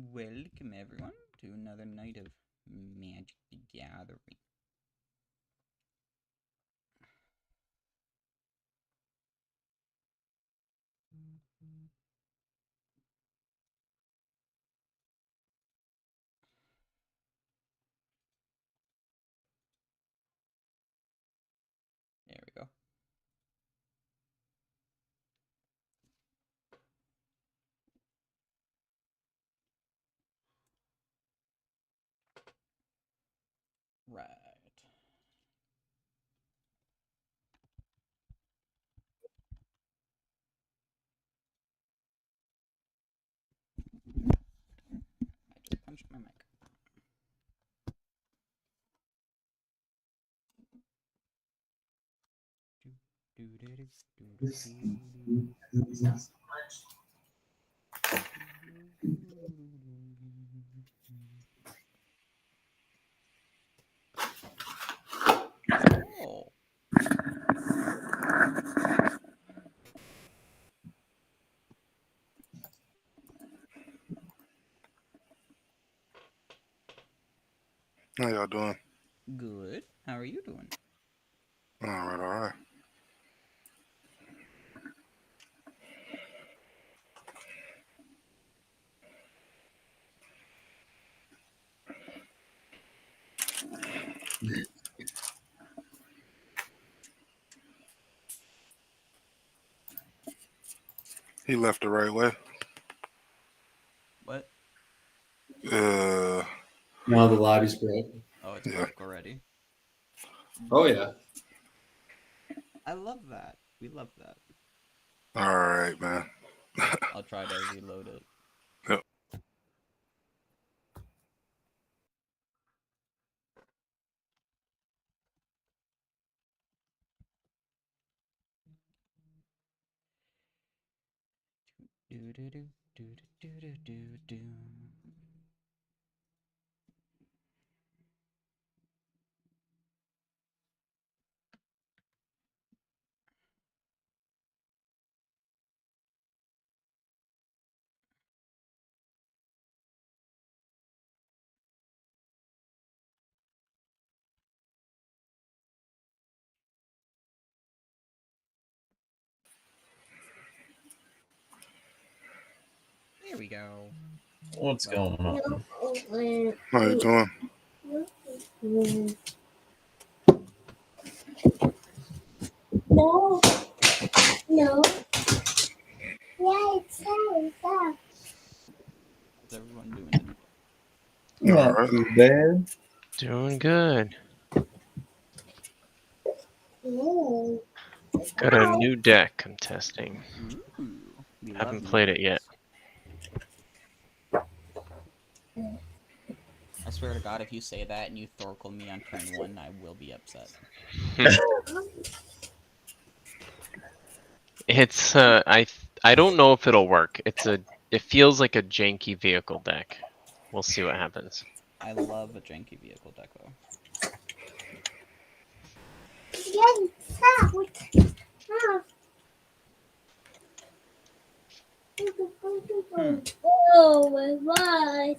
Welcome everyone to another night of Magic the Gathering. There we go. Right. I just punched my mic. Oh. How y'all doing? Good. How are you doing? All right. He left the right way. What? Uh, No, the lobby's broke. Oh, it's Yeah. broke already. Oh yeah. I love that. We love that. all right, man. I'll try to reload it. Yep. Do. There we go. What's going on? How you doing? No. Yeah, it's that. How's everyone doing today? Not All right. too bad. Doing good. No. Got a new deck I'm testing. Ooh, we Haven't love played new it yet. decks. I swear to God, if you say that and you Thorkel me on turn 1, I will be upset. It's I don't know if it'll work. It feels like a janky vehicle deck. We'll see what happens. I love a janky vehicle deck, though. Yeah, it's that. Oh my gosh.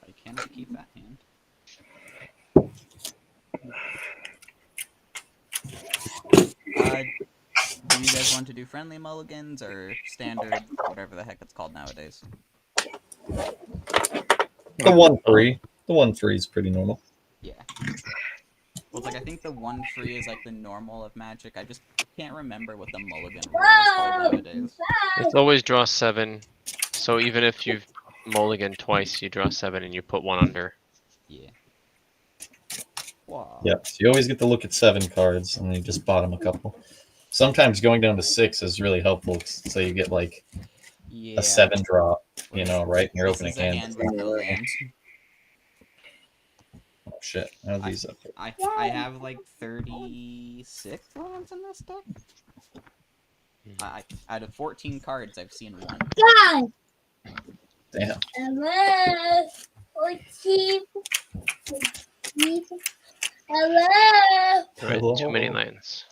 I cannot keep that hand. Do you guys want to do friendly mulligans or standard, whatever the heck it's called nowadays? The 1-3. The 1-3 is pretty normal. Yeah. Well, it's like, I think the 1-free is like the normal of Magic. I just can't remember what the mulligan rule is called nowadays. It's always draw 7. So even if you've mulligan twice, you draw 7 and you put 1 under. Yeah. Wow. Yeah. So you always get to look at 7 cards, and you just bottom a couple. Sometimes going down to 6 is really helpful, so you get like a 7 drop, right in your This opening is a hand. hand with no land. Oh shit! How are these up? I have like 36 lands in this deck. Out of 14 cards, I've seen 1. God. Damn. Hello. Hello. Right, too many lands.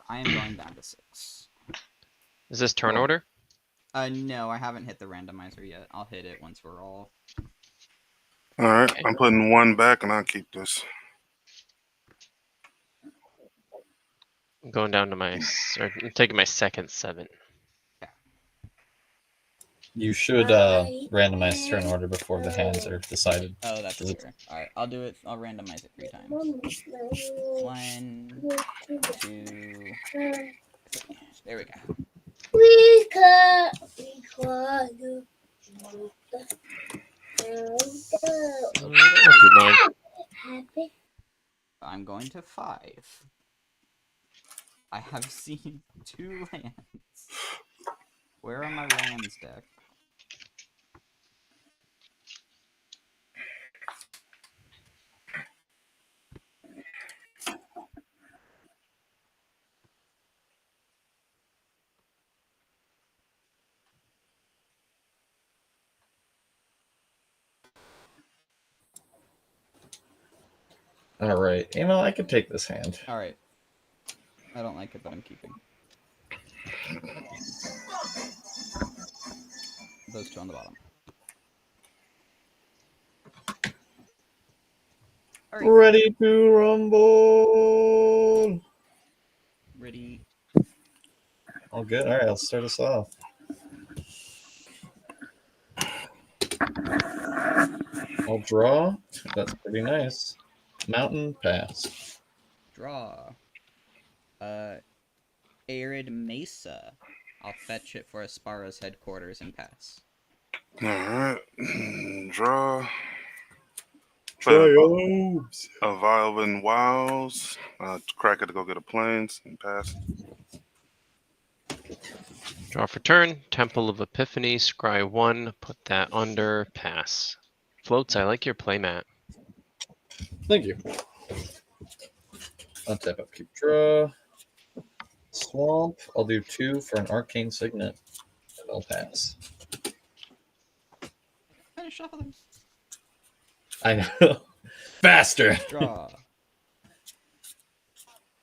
I am going down to 6. Is this turn order? No, I haven't hit the randomizer yet. I'll hit it once we're all. All right, Okay. I'm putting one back, and I'll keep this. I'm going down to I'm taking my second 7. You should randomize turn order before the hands are decided. Oh, that's 'Cause it's- true. All right, I'll do it. I'll randomize it 3 times. 1, 2, 3. There we go. Good line. I'm going to 5. I have seen 2 lands. Where are my lands deck? All right, I could take this hand. All right. I don't like it, but I'm keeping. Those 2 on the bottom. All right. Ready to rumble. Ready. All good. All right, I'll start us off. I'll draw. That's pretty nice. Mountain pass. Draw. Arid Mesa. I'll fetch it for Aspara's headquarters and pass. All right, draw. Triumphs. A Violin Wows. Cracker to go get a planes and pass. Draw for turn. Temple of Epiphany. Scry 1. Put that under. Pass. Floats, I like your playmat. Thank you. Untap up, keep draw. Swamp. I'll do 2 for an arcane signet. And I'll pass. Finish off of them. I know. Faster. Draw.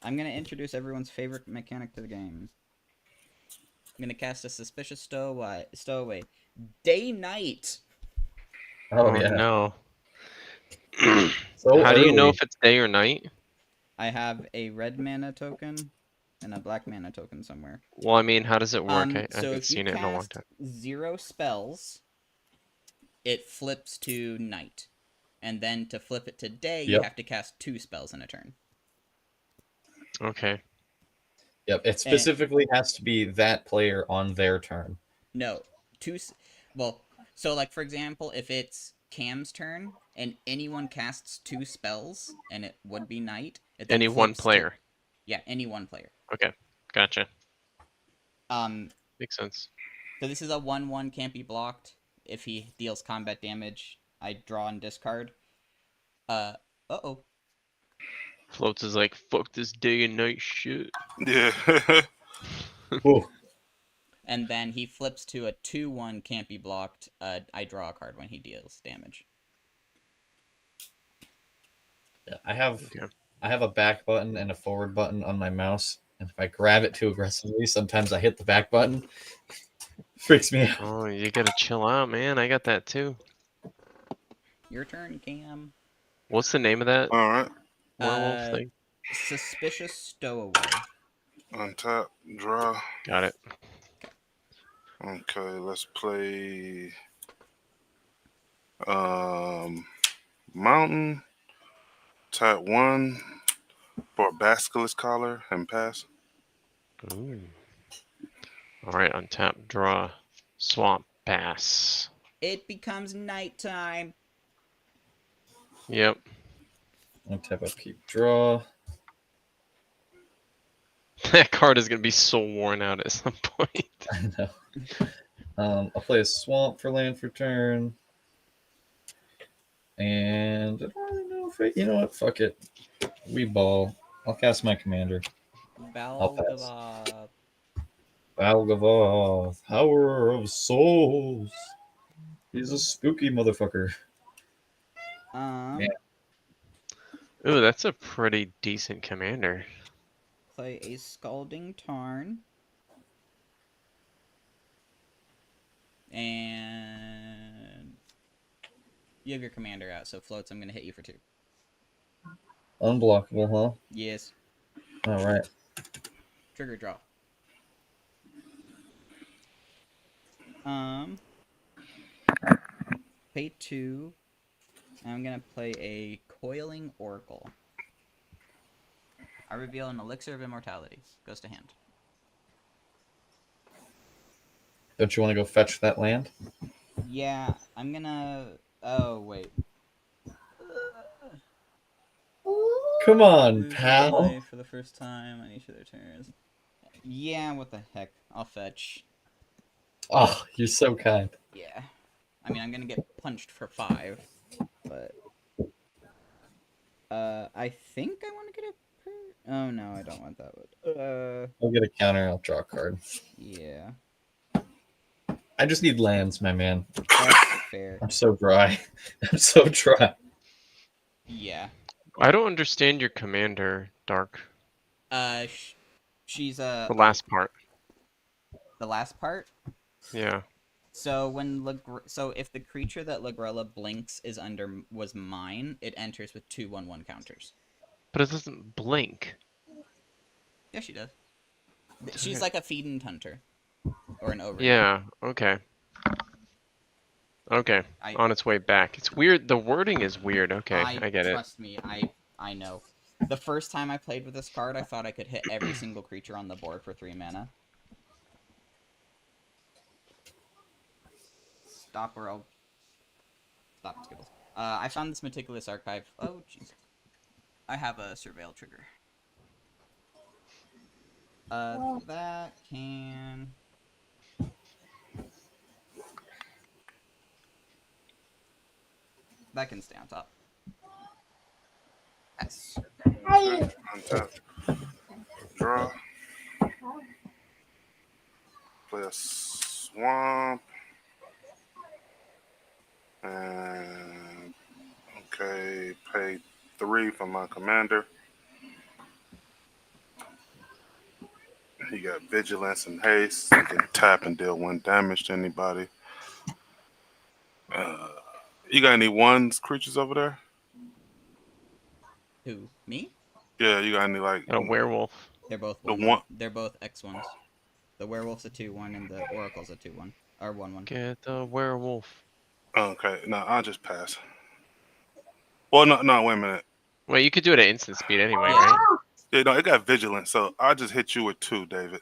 I'm going to introduce everyone's favorite mechanic to the game. I'm going to cast a Suspicious Stowaway. Day-Night. Oh, yeah. No. So How do you know early. if it's day or night? I have a red mana token and a black mana token somewhere. Well, I mean, how does it work? I So haven't if you seen it in a long cast time. 0 spells, it flips to night. And then to flip it to day, you Yep. have to cast 2 spells in a turn. Okay. Yep, it specifically has to be that player on their turn. No, 2. Well, so like for example, if it's Cam's turn and anyone casts 2 spells, and it would be night. It then Any one flips to- player. yeah, any one player. Okay. Gotcha. Um, Makes sense. So this is a 1/1, can't be blocked. If he deals combat damage, I draw and discard. Uh-oh. Floats is like, fuck this day and night shit. Yeah. Ooh. And then he flips to a 2/1, can't be blocked. I draw a card when he deals damage. Yeah, I have Okay. a back button and a forward button on my mouse, and if I grab it too aggressively, sometimes I hit the back button. Freaks me out. Oh, you gotta chill out, man. I got that too. Your turn, Cam. What's the name of that All right. werewolf thing? Suspicious Stowaway. Untap, draw. Got it. Okay, let's play Mountain. Tap 1 for Basilisk Collar and pass. Ooh. All right, untap, draw, swamp, pass. It becomes nighttime. Yep. Untap up, keep draw. That card is gonna be so worn out at some point. I know. I'll play a swamp for land for turn. And I don't know if you know what? Fuck it. We ball. I'll cast my commander. Balgavoth. Balgavoth, Power of Souls. He's a spooky motherfucker. Yeah. Ooh, that's a pretty decent commander. Play a Scalding Tarn. And you have your commander out, so floats. I'm gonna hit you for 2. Unblockable, huh? Yes. All right. Trigger draw. Pay 2. I'm gonna play a Coiling Oracle. I reveal an Elixir of Immortality. Goes to hand. Don't you want to go fetch that land? Yeah, I'm gonna. Oh wait. Come on, Lose 1 pal. life for the first time on each of their turns. Yeah, what the heck? I'll fetch. Oh, you're so kind. Yeah. I mean, I'm gonna get punched for 5, but I think I want to get a. Oh no, I don't want that one. I'll get a counter. I'll draw a card. Yeah, I just need lands, my man. that's fair. I'm so dry. I'm so dry. Yeah. I don't understand your commander, Dark. She's The last part. the last part. Yeah. So when so if the creature that Lagrella blinks was mine, it enters with 2/1/1 counters. But it doesn't blink. Yeah, she does. She's like a Fiend Hunter, or an Overeater. Yeah, okay. Okay, on its way back. It's weird. The wording is weird. Okay, I get it. Trust me, I know. The first time I played with this card, I thought I could hit every single creature on the board for 3 mana. Stop or I'll... Stop, Skittles. I found this meticulous archive. Oh, jeez. I have a Surveil trigger. That can... That can stay on top. Yes. Untap. Draw. Play a swamp. And okay, pay 3 for my commander. He got vigilance and haste. He can tap and deal 1 damage to anybody. You got any ones creatures over there? Who? Me? Yeah, you got any like A werewolf. They're both the 1/1. one? They're both X1s. The werewolf's a 2/1 and the oracle's a 2/1 or 1/1. Get the werewolf. Okay, no, I'll just pass. Well, no, wait a minute. Wait, you could do it at instant speed anyway, Yeah. right? Yeah, no, it got vigilance, so I'll just hit you with 2, David.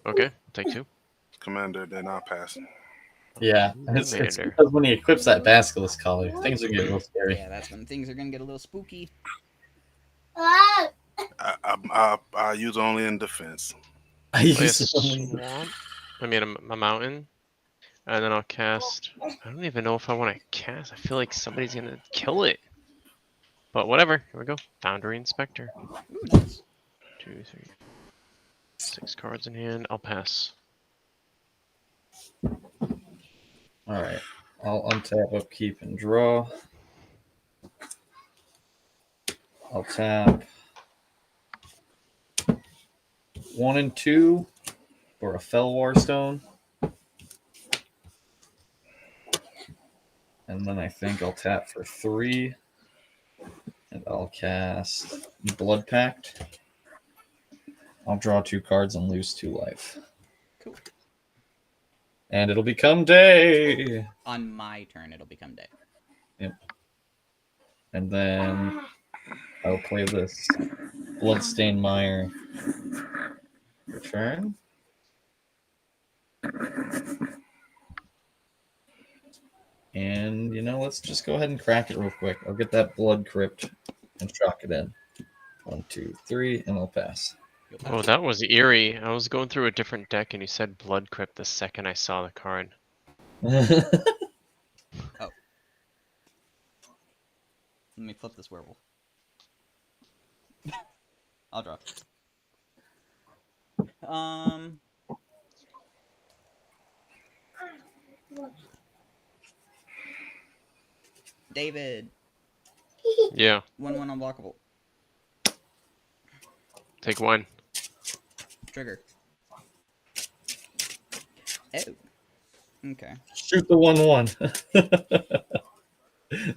Okay, take 2. Commander, then I'll pass. Yeah, it's Commander. because when he equips that Basilisk Collar, things are getting a little scary. Yeah, that's when things are gonna get a little spooky. Ah, I use only in defense. I Play a used to swamp. I mean, a mountain. And then I'll cast... I don't even know if I want to cast. I feel like somebody's going to kill it. But whatever. Here we go. Foundry Inspector. Ooh, nice. 2, 3, 6 cards in hand. I'll pass. All right, I'll untap, upkeep, and draw. I'll tap 1 and 2 for a Fellwar Stone. And then I think I'll tap for 3. And I'll cast Blood Pact. I'll draw 2 cards and lose 2 life. Cool. And it'll become day. On my turn, it'll become day. Yep. And then I'll play this Bloodstained Mire. Return. And, let's just go ahead and crack it real quick. I'll get that Blood Crypt and chalk it in. 1, 2, 3, and I'll pass. Oh, that was eerie. I was going through a different deck and you said Blood Crypt the second I saw the card. Oh. Let me flip this werewolf. I'll draw. David. Yeah, 1/1 unblockable. take 1. Trigger. Oh. Okay. Shoot the 1/1.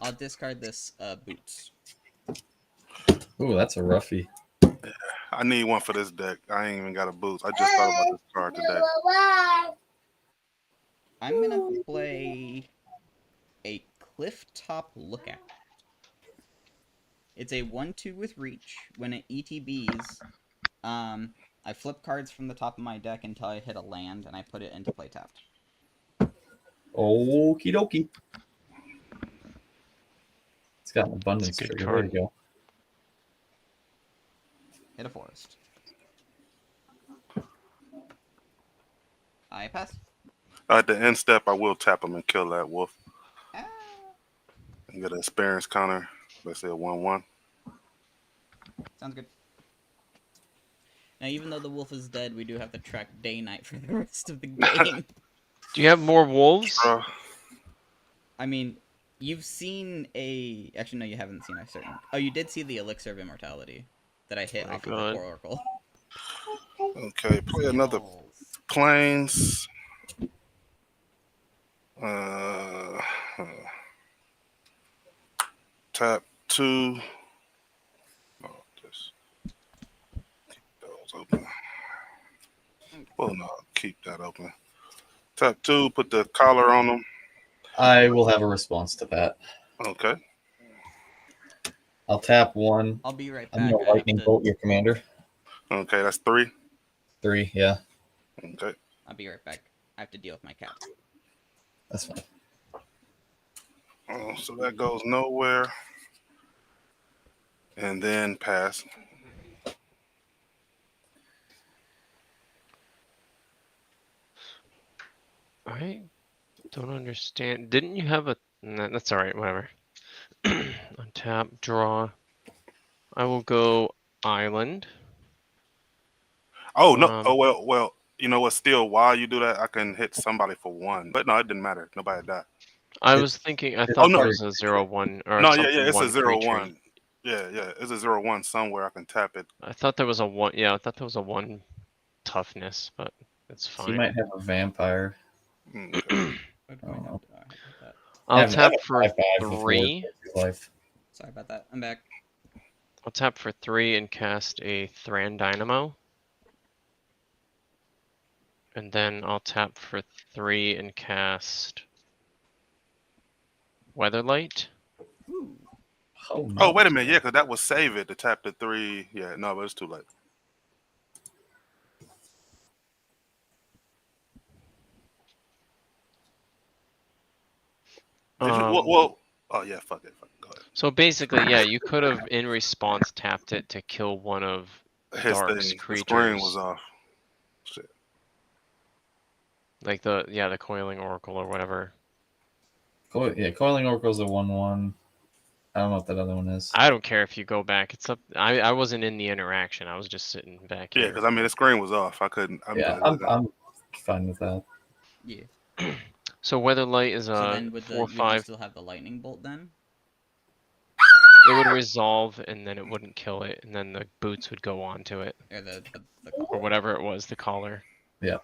I'll discard this boots. Ooh, that's a roughie. I need one for this deck. I ain't even got a boost. I just thought about this card today. I'm gonna play a Clifftop Lookout. It's a 1/2 with reach. When it ETBs, I flip cards from the top of my deck until I hit a land, and I put it into play tapped. Okie dokie. It's got an It's abundance a good trigger. Way to card. go. Hit a forest. I pass. At the end step, I will tap him and kill that wolf Ah. and get an experience counter. Let's say a 1/1. Sounds good. Now, even though the wolf is dead, we do have to track day-night for the rest of the game. Do you have more wolves? I mean, you've seen a... Actually, no, you haven't seen a certain... Oh, you did see the Elixir of Immortality that I hit My off of God. the Core Oracle. Okay, play another planes. Tap 2. Oh, just keep those open. Well, no, keep that open. Tap 2, put the collar on them. I will have a response to that. Okay. I'll tap 1. I'll be right I'm back. going to lightning bolt your commander. Okay, that's 3. 3, yeah. Okay. I'll be right back. I have to deal with my cat. That's fine. Oh, so that goes nowhere. And then pass. I don't understand. Didn't you have a... Nah, that's alright, whatever. Untap, draw. I will go island. Oh, no. Oh, well. You know what? Still, while you do that, I can hit somebody for 1. But no, it didn't matter. Nobody died. I was thinking, I it's thought no. there was a 0/1 or No, something. yeah, it's a 1 creature. 0/1. Yeah, it's a 0/1 somewhere. I can tap it. I thought there was a 1. Yeah, I thought there was a 1 toughness, but it's He fine. might have a vampire. Okay. What Oh, no. do I have with that? I'll tap Have a for 5/5 before 3. his life. Sorry about that. I'm back. I'll tap for 3 and cast a Thran Dynamo. And then I'll tap for 3 and cast Weatherlight. Ooh. Oh, Oh, wait a minute. Yeah, because that was save it to tap the 3. Yeah, no, but it's too late. Did you? Well, oh, yeah, fuck it. Go ahead. So basically, yeah, you could have in response tapped it to kill one of His Dark's thing, the creatures. screen was off. Shit. Like the Coiling Oracle or whatever. Yeah, Coiling Oracle's a 1/1. I don't know what that other one is. I don't care if you go back. It's up. I wasn't in the interaction. I was just sitting back Yeah, here. because I mean the screen was off. I couldn't. I'm fine with that. Yeah. So Weatherlight is So a then would you 4/5. still have the lightning bolt then? It would resolve and then it wouldn't kill it, and then the boots would go on to it. Or the Or whatever it was, the collar. Yeah.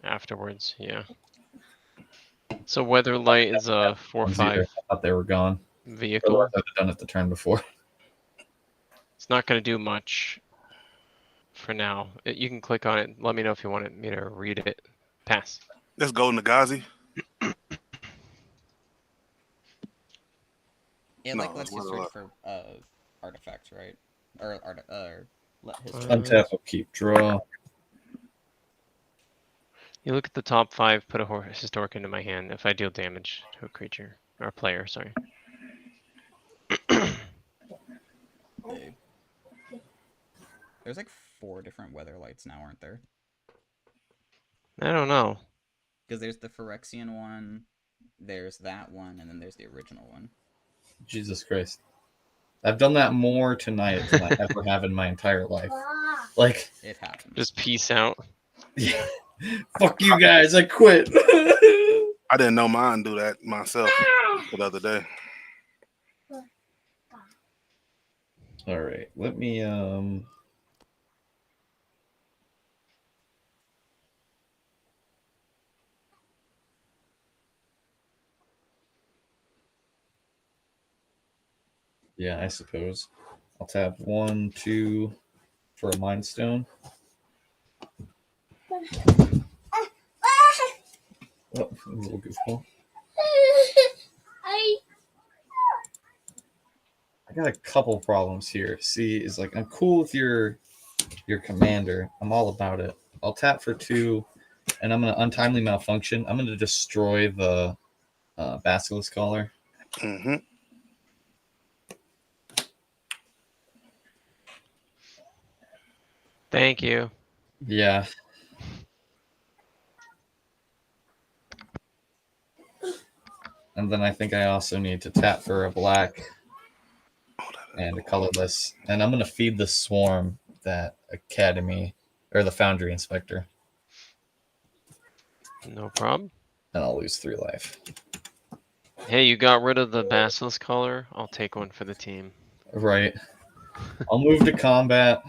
Afterwards, yeah. So Weatherlight is a 4/5 I thought they were gone. vehicle. Otherwise, I'd have done it the turn before. It's not going to do much for now. You can click on it. Let me know if you want me to read it. Pass. Let's go, Nagazi. It No, like lets you it's search Weatherlight. for artifacts, right? Or history. Untap, upkeep, draw. You look at the top 5, put a historic into my hand if I deal damage to a creature. Or player, sorry. There's like 4 different weather lights now, aren't there? I don't know. Because there's the Phyrexian one, there's that one, and then there's the original one. Jesus Christ. I've done that more tonight than I ever have in my entire life. Like, It happens. Just peace out. yeah. Fuck you guys, I quit. I didn't know mine do that myself the other day. All right, let me Yeah, I suppose. I'll tap 1, 2 for a Mind Stone. Oh, a little goofball. I got a couple problems here. See, is like I'm cool with your commander. I'm all about it. I'll tap for 2, and I'm gonna untimely malfunction. I'm gonna destroy the basilisk collar. Mm-hmm. Thank you. Yeah. And then I think I also need to tap for a black and a colorless. And I'm gonna feed the swarm that academy or the foundry inspector. No problem. And I'll lose 3 life. Hey, you got rid of the basilisk color? I'll take one for the team. Right. I'll move to combat,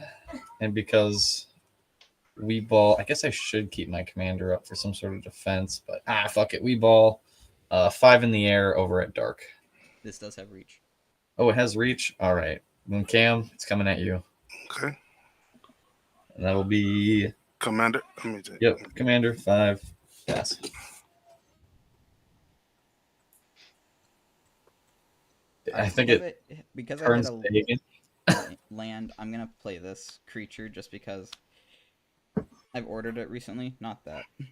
and because we ball, I guess I should keep my commander up for some sort of defense, but fuck it. We ball 5 in the air over at dark. This does have reach. Oh, it has reach? All right. Then Cam, it's coming at you. Okay. And that'll be, Commander. Let me take. yep, commander, 5. Pass. I think because turns I big. hit a land. I'm gonna play this creature just because I've ordered it recently. Not that. I'm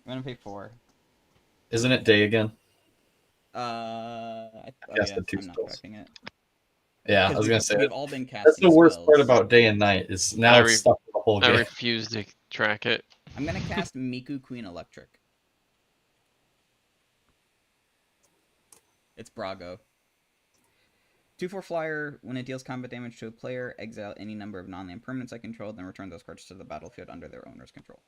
gonna pay 4. Isn't it day again? Oh cast yeah, the 2 I'm not spells. tracking it. Yeah, I was gonna say we've all been casting. that's the worst spells. part about day and night is now it's stuck in the whole I game. refuse to track it. I'm gonna cast Miku Queen Electric. It's Brago. 2/4 flyer. When it deals combat damage to a player, exile any number of non-land permanents I control, then return those cards to the battlefield under their owner's control.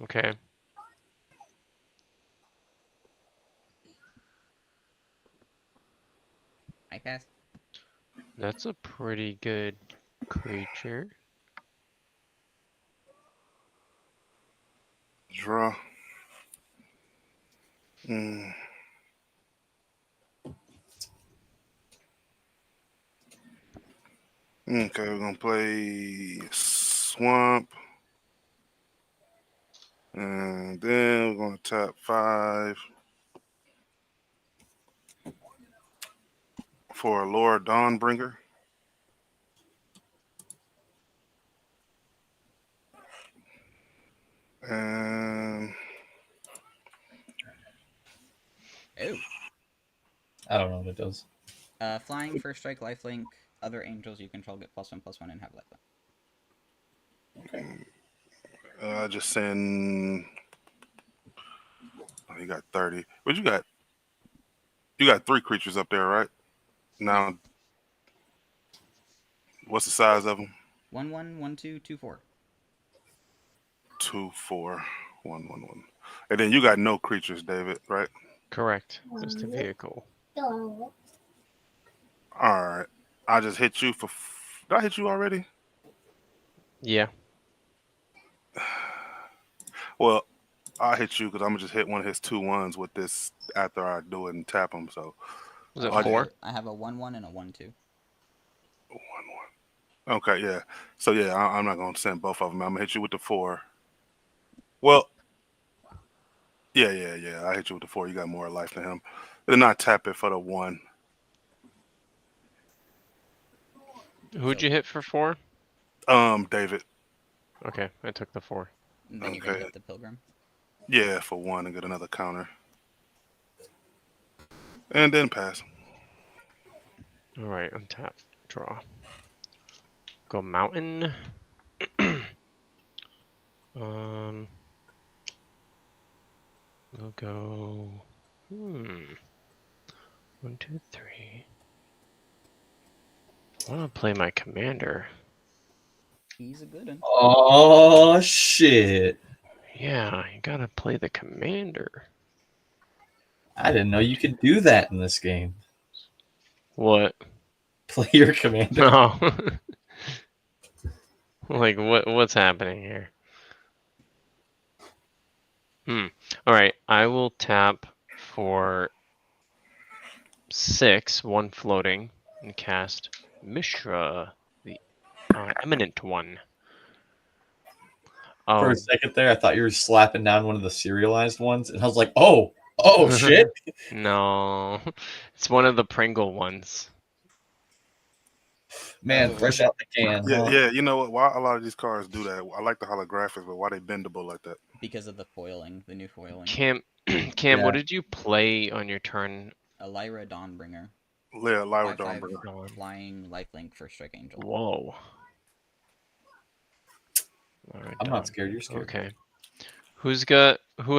Okay. I pass. That's a pretty good creature. Draw. Mm. Okay, we're gonna play Swamp. And then we're gonna tap 5 for Lord Dawnbringer. And Oh. I don't know what it does. Flying, first strike, lifelink. Other angels you control get +1/+1 and have lifelink. just send. Oh, you got 30. What you got? You got 3 creatures up there, right? Now, what's the size of them? 1/1, 1/2, 2/4. 2, 4, 1, 1, 1. And then you got no creatures, David, right? Correct. Just a vehicle. All right. I just hit you for. Did I hit you already? Yeah. Well, I hit you because I'm gonna just hit one of his 2/1s with this after I do it and tap him. So Was it I 4? I have a 1/1 and a 1/2. 1/1. Okay, yeah. So yeah, I'm not gonna send both of them. I'm gonna hit you with the 4. Well, yeah. I hit you with the 4. You got more life than him. Then I tap it for the 1. Who'd you hit for 4? David. Okay, I took the 4. And then you're gonna hit the pilgrim. Yeah, for 1 and get another counter. And then pass. Alright, untap. Draw. Go mountain. We'll go. 1, 2, 3. I want to play my commander. He's a good one. Oh shit! Yeah, you gotta play the commander. I didn't know you could do that in this game. What? Play your commander. No. Like what's happening here? All right, I will tap for 6, 1 floating, and cast Mishra, the Eminent One. For Oh, a second there, I thought you were slapping down one of the serialized ones, and I was like, oh shit. no, it's one of the Pringle ones. Man, fresh out the can. Yeah, Huh? yeah. You know what? Why a lot of these cards do that? I like the holographics, but why they bendable like that? Because of the foiling, the new foiling. Cam, Yeah. what did you play on your turn? A Lyra Dawnbringer. Yeah, Lyra 5/5 Dawnbringer. Dawn. flying lifelink for Strike Angel. Whoa. All right, I'm Dawn. not scared. You're scared. Okay. Who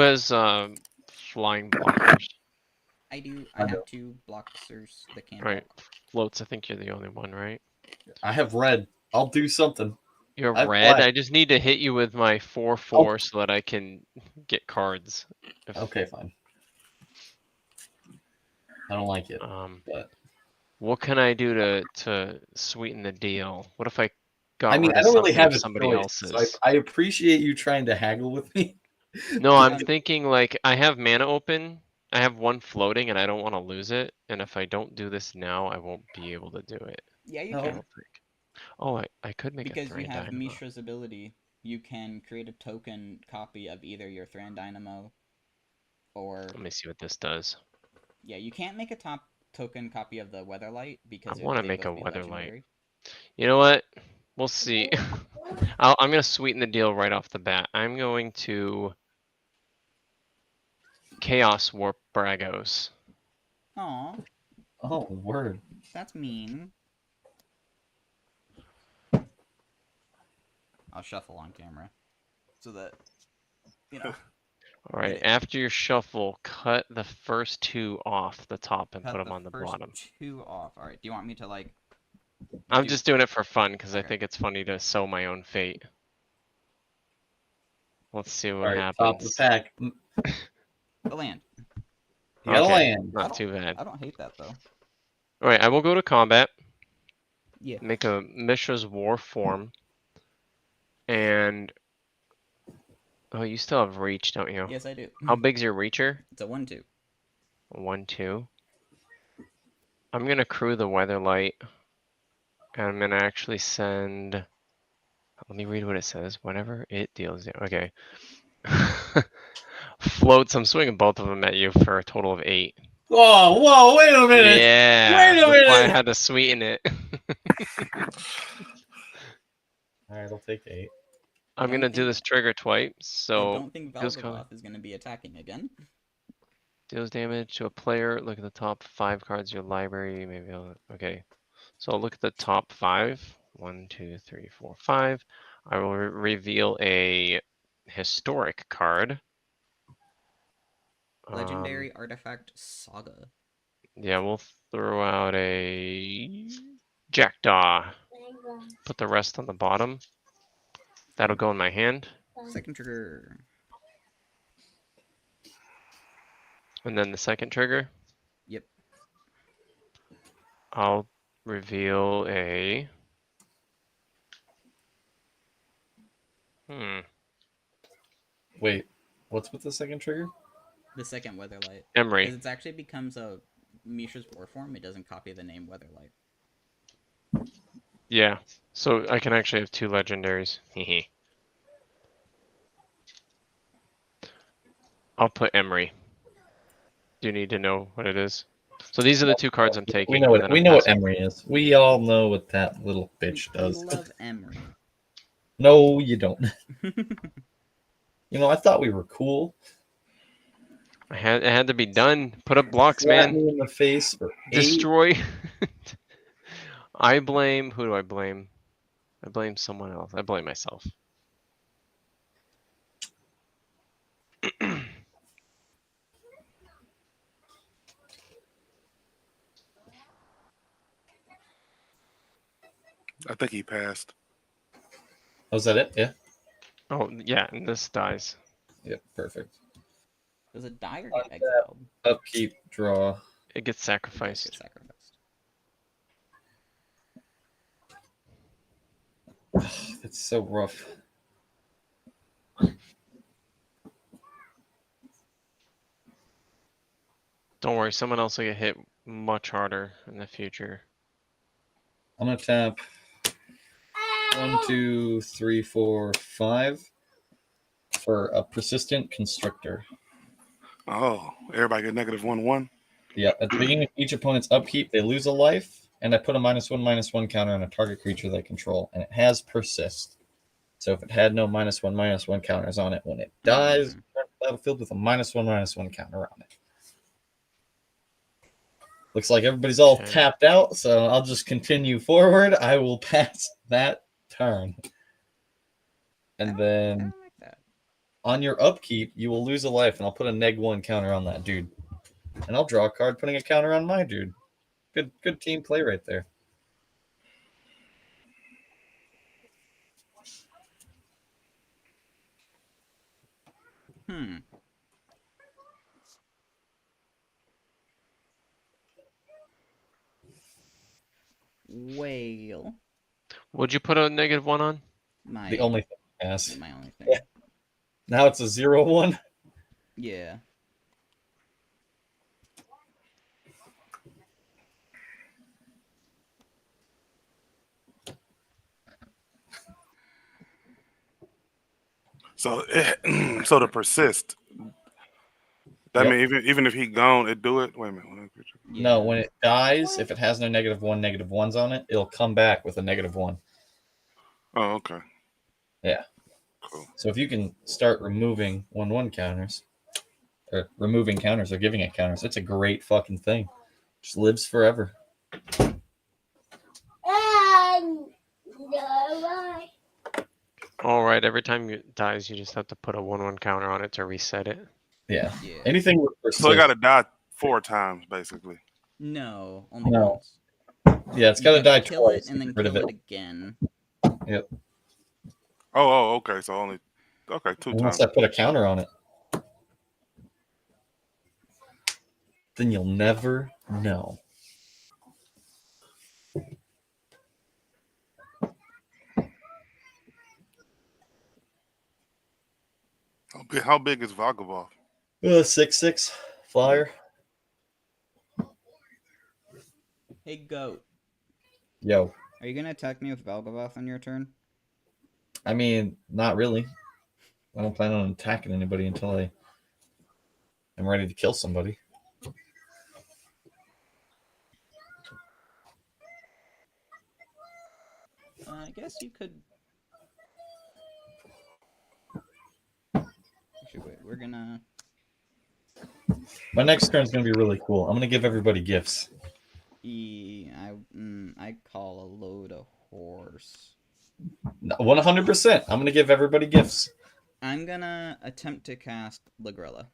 has flying blockers? I do. I I know. have 2 blockers that can Right. block. Floats, I think you're the only one, right? I have red. I'll do something. You're I have red. black. I just need to hit you with my 4/4 so that I can get cards. If, Okay, fine. I don't like it, but what can I do to sweeten the deal? What if I got I mean, rid I of don't really something have of a somebody choice. else's? So I appreciate you trying to haggle with me. No, I'm Um, thinking like I have mana open. I have 1 floating and I don't want to lose it. And if I don't do this now, I won't be able to do it. Yeah, you No. I can. don't think. Oh, I could make a Because you Thran have Dynamo. Mishra's ability, you can create a token copy of either your Thran Dynamo or Let me see what this does. yeah, you can't make a top token copy of the Weatherlight because I want to they make a both be Weatherlight. legendary. You know what? We'll see. I'm gonna sweeten the deal right off the bat. I'm going to Chaos Warp Bragos. Aw, Oh, word. that's mean. I'll shuffle on camera so that you know. All right. it. After your shuffle, cut the first 2 off the top and put Cut them the on the first bottom. 2 off. All right. Do you want me to like? I'm do- just doing it for fun because I Okay. think it's funny to sow my own fate. Let's see what All right, top of the happens. pack. The land. You gotta Okay, land. not too bad. I don't hate that though. All right, I will go to combat, Yeah. make a Mishra's War form, and oh, you still have reach, don't you? Yes, I do. How big's your reacher? It's a 1/2. 1/2. I'm gonna crew the Weatherlight, and I'm gonna actually send. Let me read what it says. Whenever it deals. Okay. Floats. I'm swinging both of them at you for a total of 8. Oh, whoa, wait a minute. Yeah, Wait a that's why I minute. had to sweeten it. All right, I'll take 8. I'm gonna do this trigger twice, I so don't think deals color. Valgavoth is going to be attacking again. Deals damage to a player. Look at the top 5 cards of your library. Maybe okay. So I'll look at the top 5. 1, 2, 3, 4, 5. I will reveal a historic card. Legendary Artifact Saga. Yeah, we'll throw out a Jackdaw. Put the rest on the bottom. That'll go in my hand. Second trigger. And then the second trigger, Yep. I'll reveal a. Wait, what's with the second trigger? The second Weatherlight. Emery. Because it actually becomes a Mishra's War form. It doesn't copy the name Weatherlight. Yeah. So I can actually have 2 legendaries. Hehe. I'll put Emery. Do you need to know what it is? So these are the 2 cards I'm taking. We know and what then I'm passing. Emery is. We all know what that little bitch We does. love Emery. No, you don't. You know, I thought we were cool. It had to be done. Put up blocks, Slap man. me in the face for 8. Destroy. I blame. Who do I blame? I blame someone else. I blame myself. I think he passed. Was that it? Yeah. Oh yeah, and this dies. Yep. Perfect. Does it die or get exiled? Upkeep. Draw. It gets It sacrificed. gets sacrificed. It's so rough. Don't worry, someone else will get hit much harder in the future. I'm gonna tap 1, 2, 3, 4, 5 for a persistent constrictor. Oh, everybody get -1/1. Yeah, at the beginning of each opponent's upkeep, they lose a life, and I put a -1/-1 counter on a target creature they control, and it has persist. So if it had no -1/-1 counters on it, when it dies, battlefield with a -1/-1 counter on it. Looks like everybody's all Okay. tapped out, so I'll just continue forward. I will pass that turn. And I then don't like that. on your upkeep, you will lose a life, and I'll put a -1 counter on that dude. And I'll draw a card putting a counter on my dude. Good team play right there. Hmm. Whale. Would you put a -1 on? My The only thing he has. my only thing. Yeah. Now it's a 0/1. Yeah. So, so to persist. That Yep. mean even if he gone, it do it. Wait a minute. Yeah. No, when it dies, if it has no -1/-1s on it, it'll come back with a -1. Oh, okay. Yeah. Cool. So if you can start removing 1/1 counters, or removing counters or giving it counters, it's a great fucking thing. Just lives forever. All right, every time it dies, you just have to put a 1/1 counter on it to reset it. Yeah. Yeah. Anything with persist. So it got to die 4 times basically. No, only No. once. Yeah, it's You got to can die kill twice it and to then get rid of kill it. it again. Yep. Oh, okay. So only 2 Unless times. I put a counter on it. Then you'll never know. How big is Vagabond? 6/6 flyer. Hey, goat. Yo. Are you gonna attack me with Valgavoth on your turn? I mean, not really. I don't plan on attacking anybody until I am ready to kill somebody. I guess you could. Actually, wait. We're gonna. My next turn is going to be really cool. I'm going to give everybody gifts. I call a load of horse. 100%. I'm going to give everybody gifts. I'm gonna attempt to cast Lagrella.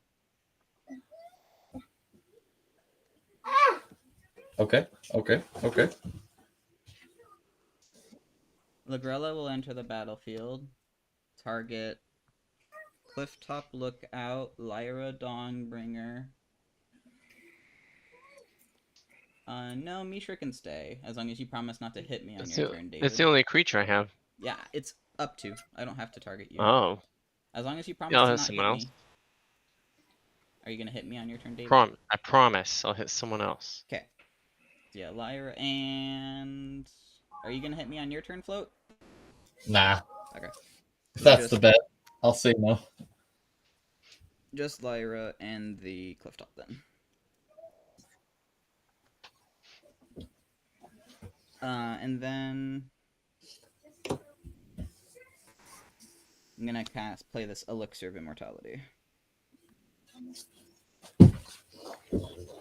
Okay. Lagrella will enter the battlefield. Target Clifftop Lookout, Lyra Dawnbringer. No, Mishra can stay, as long as you promise not to hit me on your turn, David. It's the only creature I have. Yeah, it's up to. I don't have to target you. Oh, As long as you promise Yeah, I'll to hit not someone hit else. me. Are you gonna hit me on your turn, David? I promise I'll hit someone else. Okay. Yeah, Lyra and... Are you gonna hit me on your turn, Float? Nah. Okay. If that's Just- the bet, I'll say no. Just Lyra and the Clifftop then. And then I'm gonna play this Elixir of Immortality.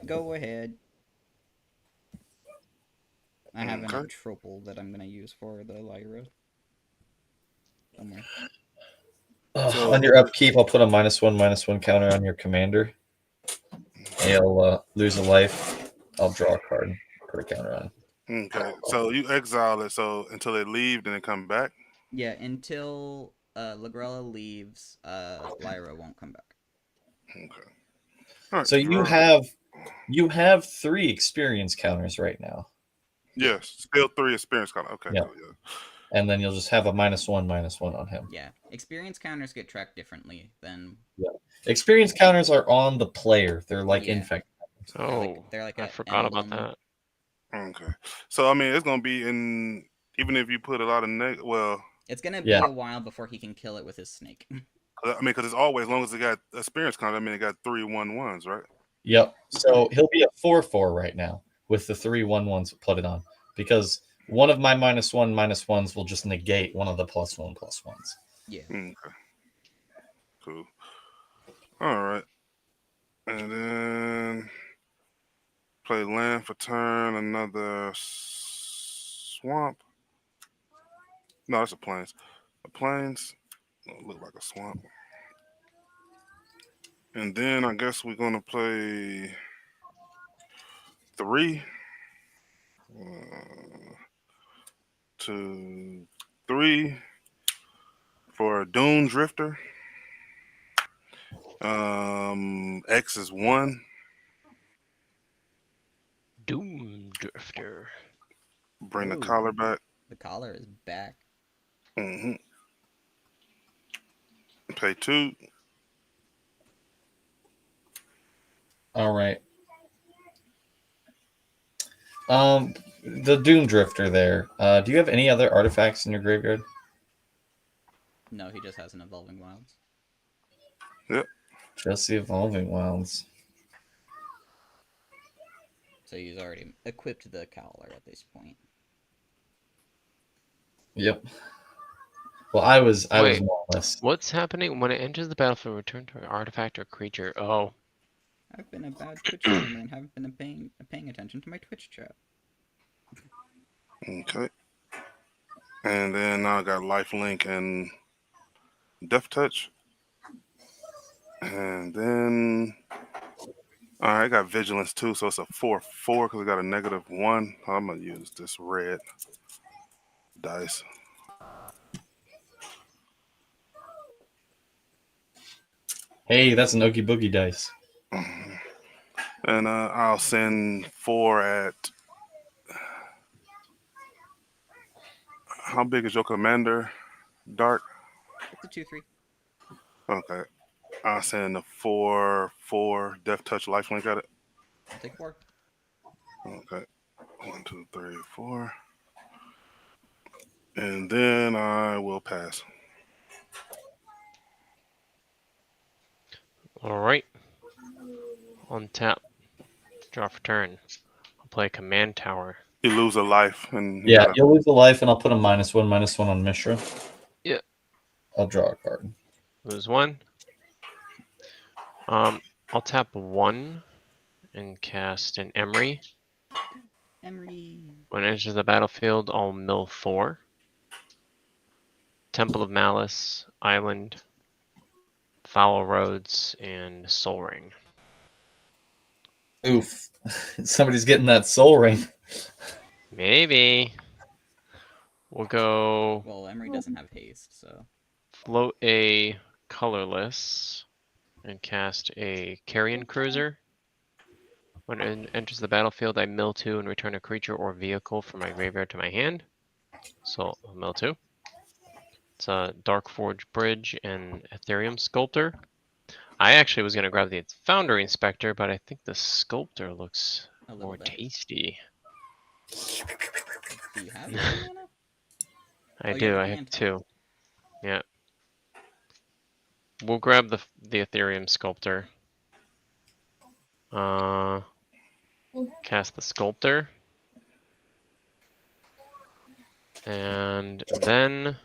Go ahead. I have Okay. a Tropal that I'm gonna use for the Lyra. Somewhere. So- On your upkeep, I'll put a -1/-1 counter on your commander. He'll lose a life. I'll draw a card. Put a counter on. Okay. So you exile it so until they leave, then they come back. Yeah, until Lagrella leaves, Lyra won't come back. Okay. All right. So you have 3 experience counters right now. Yes, still 3 experience color. Okay, Yeah. cool. Yeah. And then you'll just have a -1/-1 on him. Yeah, experience counters get tracked differently than... Experience counters are on the player. They're like Yeah. infect. Oh, They're like I a forgot about emblem. that. Okay. So I mean, it's gonna be even if you put a lot of well, It's gonna be Yeah. a while before he can kill it with his snake. I mean, because it's always as long as it got experience count. I mean, it got 3/1/1s, right? Yep. So he'll be a 4/4 right now with the 3/1/1s put it on because one of my -1/-1s will just negate one of the +1/+1s. Yeah. Okay. Cool. All right. And then play land for turn. Another swamp. No, that's a plains. A plains look like a swamp. And then I guess we're gonna play 3. 2, 3 for a Dune Drifter. X is 1. Doom Drifter. Bring the Ooh. collar back. The collar is back. Mm-hmm. Pay 2. All right. The Doom Drifter there. Do you have any other artifacts in your graveyard? No, he just has an Evolving Wilds. Just the Evolving Wilds. So he's already equipped the collar at this point. Yep. Well, I was Wait. more or less. What's happening when it enters the battlefield? Return to an artifact or creature. Oh, I've been a bad Twitch streamer and haven't been paying attention to my Twitch chat. Okay. And then I got Lifelink and Death Touch. And then I got Vigilance too, so it's a 4/4 because I got a -1. I'm gonna use this red dice. Hey, that's an Oogie Boogie dice. And I'll send 4 at. How big is your commander, Dark? It's a 2/3. Okay. I'll send a 4/4 Death Touch Lifelink at it. I'll take 4. Okay. 1, 2, 3, 4. And then I will pass. all right. On tap. Draw for turn. I'll play Command Tower. You lose a life, and Yeah, you'll lose a life, and I'll put a -1/-1 on Mishra. Yeah. I'll draw a card. Lose 1. I'll tap 1 and cast an Emery. Emery. When it enters the battlefield, I'll mill 4. Temple of Malice, Island, Foul Roads, and Soul Ring. Oof. Somebody's getting that soul ring. Maybe. We'll go Well, Emery doesn't have haste, so. float a colorless and cast a Carrion Cruiser. When it enters the battlefield, I mill 2 and return a creature or vehicle from my graveyard to my hand. So I'll mill 2. It's a Darkforge Bridge and Ethereum Sculptor. I actually was going to grab the Foundry Inspector, but I think the Sculptor looks A little more bit. tasty. Do you have 2 mana? I Oh, you do. have I Command have 2. Yeah. We'll grab the Ethereum Sculptor. Cast the Sculptor. And then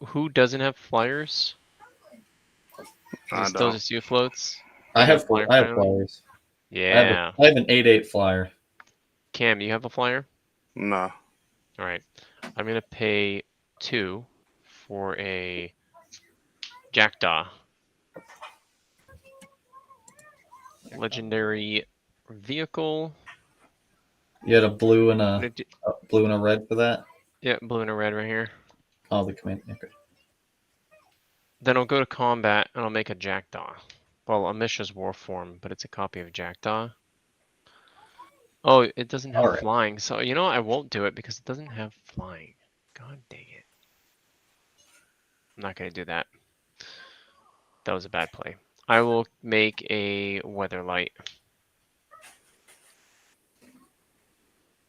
who doesn't have flyers? I Those don't. just you floats? I have flyer flyers. finally? I Yeah. have an 8/8 flyer. Cam, you have a flyer? Nah. All right. I'm going to pay 2 for a Jackdaw. Legendary vehicle. You had a blue and I'm a gonna do- red for that. yeah, blue and a red right here. Oh, the command. Okay. Then I'll go to combat and I'll make a Jackdaw. Well, a Mishra's War Form, but it's a copy of Jackdaw. Oh, it doesn't have Alright. flying. So, you know, I won't do it because it doesn't have flying. God dang it. I'm not going to do that. That was a bad play. I will make a Weatherlight.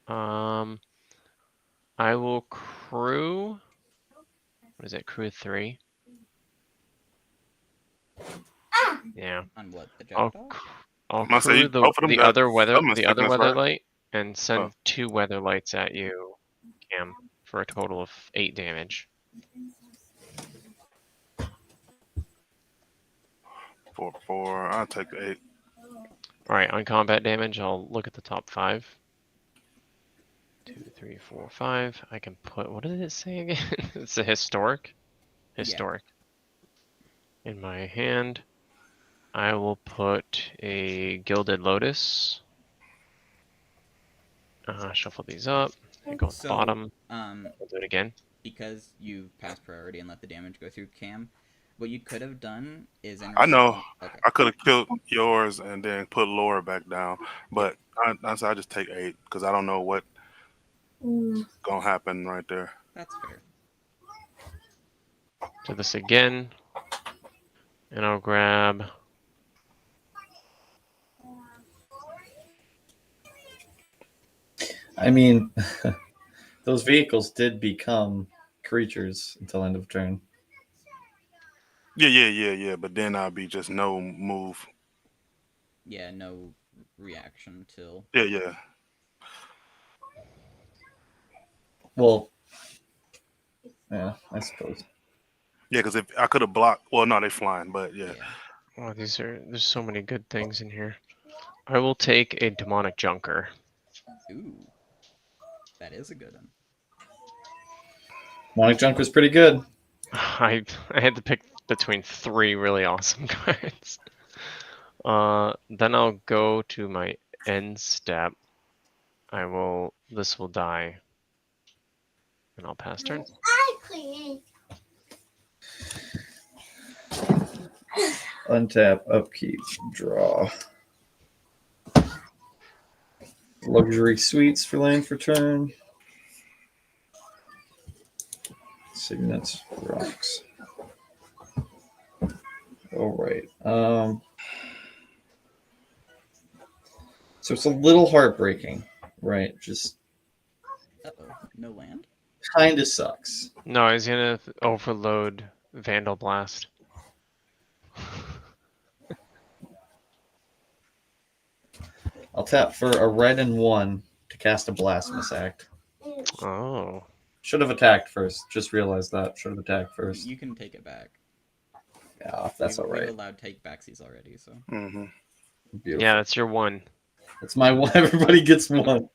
I will crew. What is it? Crew 3. Yeah. On what? The I'll Jackdaw? I'll I say crew both of them the got other summon sickness, right? Weatherlight and send Oh. 2 Weatherlights at you, Cam, for a total of 8 damage. 4/4. I'll take the 8. All right, on combat damage, I'll look at the top 5. 2, 3, 4, 5. I can put. What did it say again? It's a historic. Historic. In my hand, I will put a Gilded Lotus. Shuffle these up. I go at the So, bottom. um, I'll do it again. because you passed priority and let the damage go through Cam, what you could have done is in I know. Okay. I could have killed yours and then put Laura back down, but I just take 8 because I don't know what's gonna happen right there. That's fair. Do this again. And I'll grab. I mean, those vehicles did become creatures until end of turn. Yeah. But then I'll be just no move. Yeah, no reaction till. Yeah. Well, yeah, I suppose. Yeah, because if I could have blocked, well, no, they flying, but yeah. Oh, there's so many good things in here. I will take a Demonic Junker. Ooh. That is a good one. Demonic Junk was pretty good. I had to pick between 3 really awesome cards. Then I'll go to my end step. This will die. And I'll pass turn. Untap, upkeep, draw. Luxury suites for land for turn. Signets, rocks. All right. So it's a little heartbreaking, right? Just Uh-oh. No land? kind of sucks. No, he's gonna overload Vandal Blast. I'll tap for a red and 1 to cast a Blasphemous Act. Oh. Should have attacked first. Just realized that. Should have attacked first. You can take it back. Yeah, that's all right. We've allowed take backsies already, so. Mm-hmm. Beautiful. Yeah, that's your 1. That's my one. Everybody gets 1.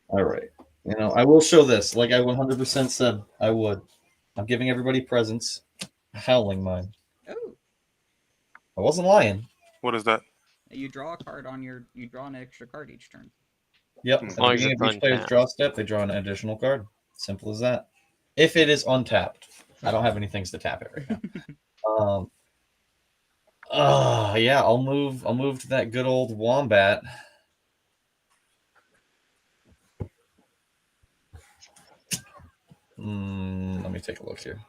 All right. You know, I will show this. Like I 100% said I would. I'm giving everybody presents. Howling mine. Oh. I wasn't lying. What is that? You draw a card on your. You draw an extra card each turn. Yep. As At the long as beginning it's of each player's untapped. draw step, they draw an additional card. Simple as that. If it is untapped. I don't have any things to tap it right now. Yeah, I'll move to that good old wombat. Let me take a look here.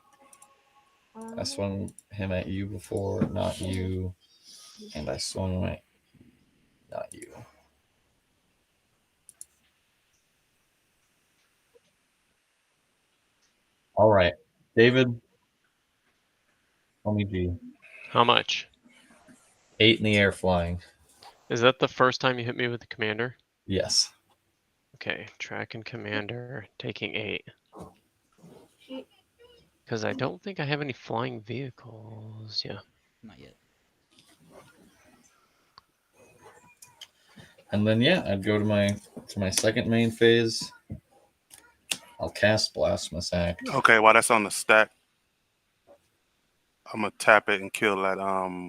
I swung him at you before, not you. And I swung my not you. All right. David. Tell me G. How much? 8 in the air flying. Is that the first time you hit me with the commander? Yes. Okay, track and commander, taking 8. Because I don't think I have any flying vehicles. Yeah. Not yet. And then yeah, I'd go to my second main phase. I'll cast Blasphemous Act. Okay, while that's on the stack, I'm gonna tap it and kill that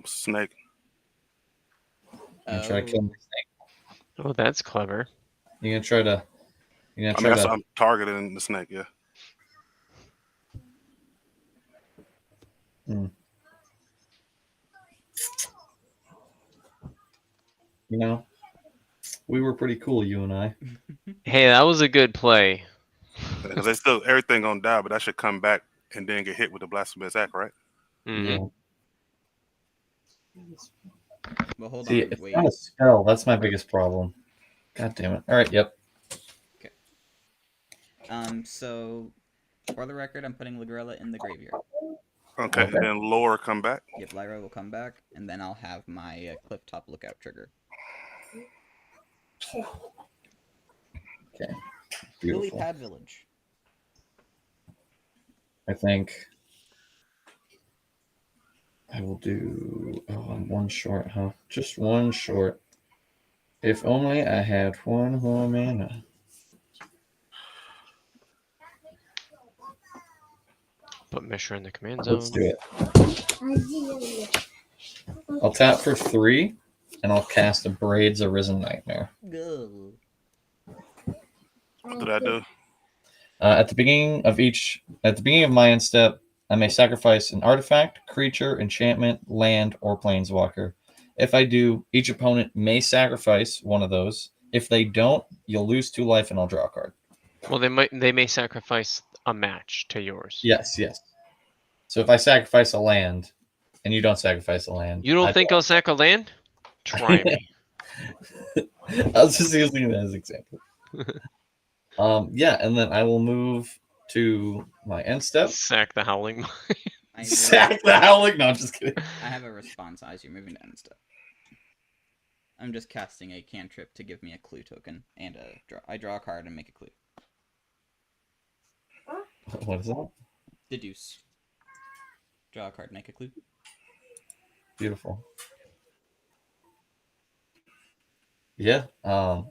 snake. I'm gonna try to kill my snake. Oh, that's clever. You're gonna try to. I'm targeting the snake. Yeah. You know, we were pretty cool, you and I. Hey, that was a good play. Because they still everything gonna die, but that should come back and then get hit with the blasphemous act, right? Mm-hmm. Well, hold See, on, it's wait. not a spell. That's my biggest problem. God damn it. All right, yep. So for the record, I'm putting Lagrella in the graveyard. Okay, Okay. and then Laura come back. Yep, Lyra will come back, and then I'll have my Clifftop Lookout trigger. Okay. Lily Beautiful. Pad Village. I think I will do. Oh, I'm one short, huh? Just one short. If only I had one more mana. Put Mishra in the command Let's zone. do it. I'll tap for 3, and I'll cast a Braid's Arisen Nightmare. Go. What did I do? At the beginning of my end step, I may sacrifice an artifact, creature, enchantment, land, or planeswalker. If I do, each opponent may sacrifice one of those. If they don't, you'll lose 2 life, and I'll draw a card. Well, they may sacrifice a match to yours. Yes. So if I sacrifice a land, and you don't sacrifice a land, You don't think I'll sack a land? Try me. I was just using that as an example. Yeah, and then I will move to my end step. Sack the Howling. Sack the Howling. No, I'm just kidding. I have a response as you're moving to end step. I'm just casting a cantrip to give me a clue token and a draw. I draw a card and make a clue. What is it? Deduce. Draw a card, make a clue. Beautiful. Yeah. I'm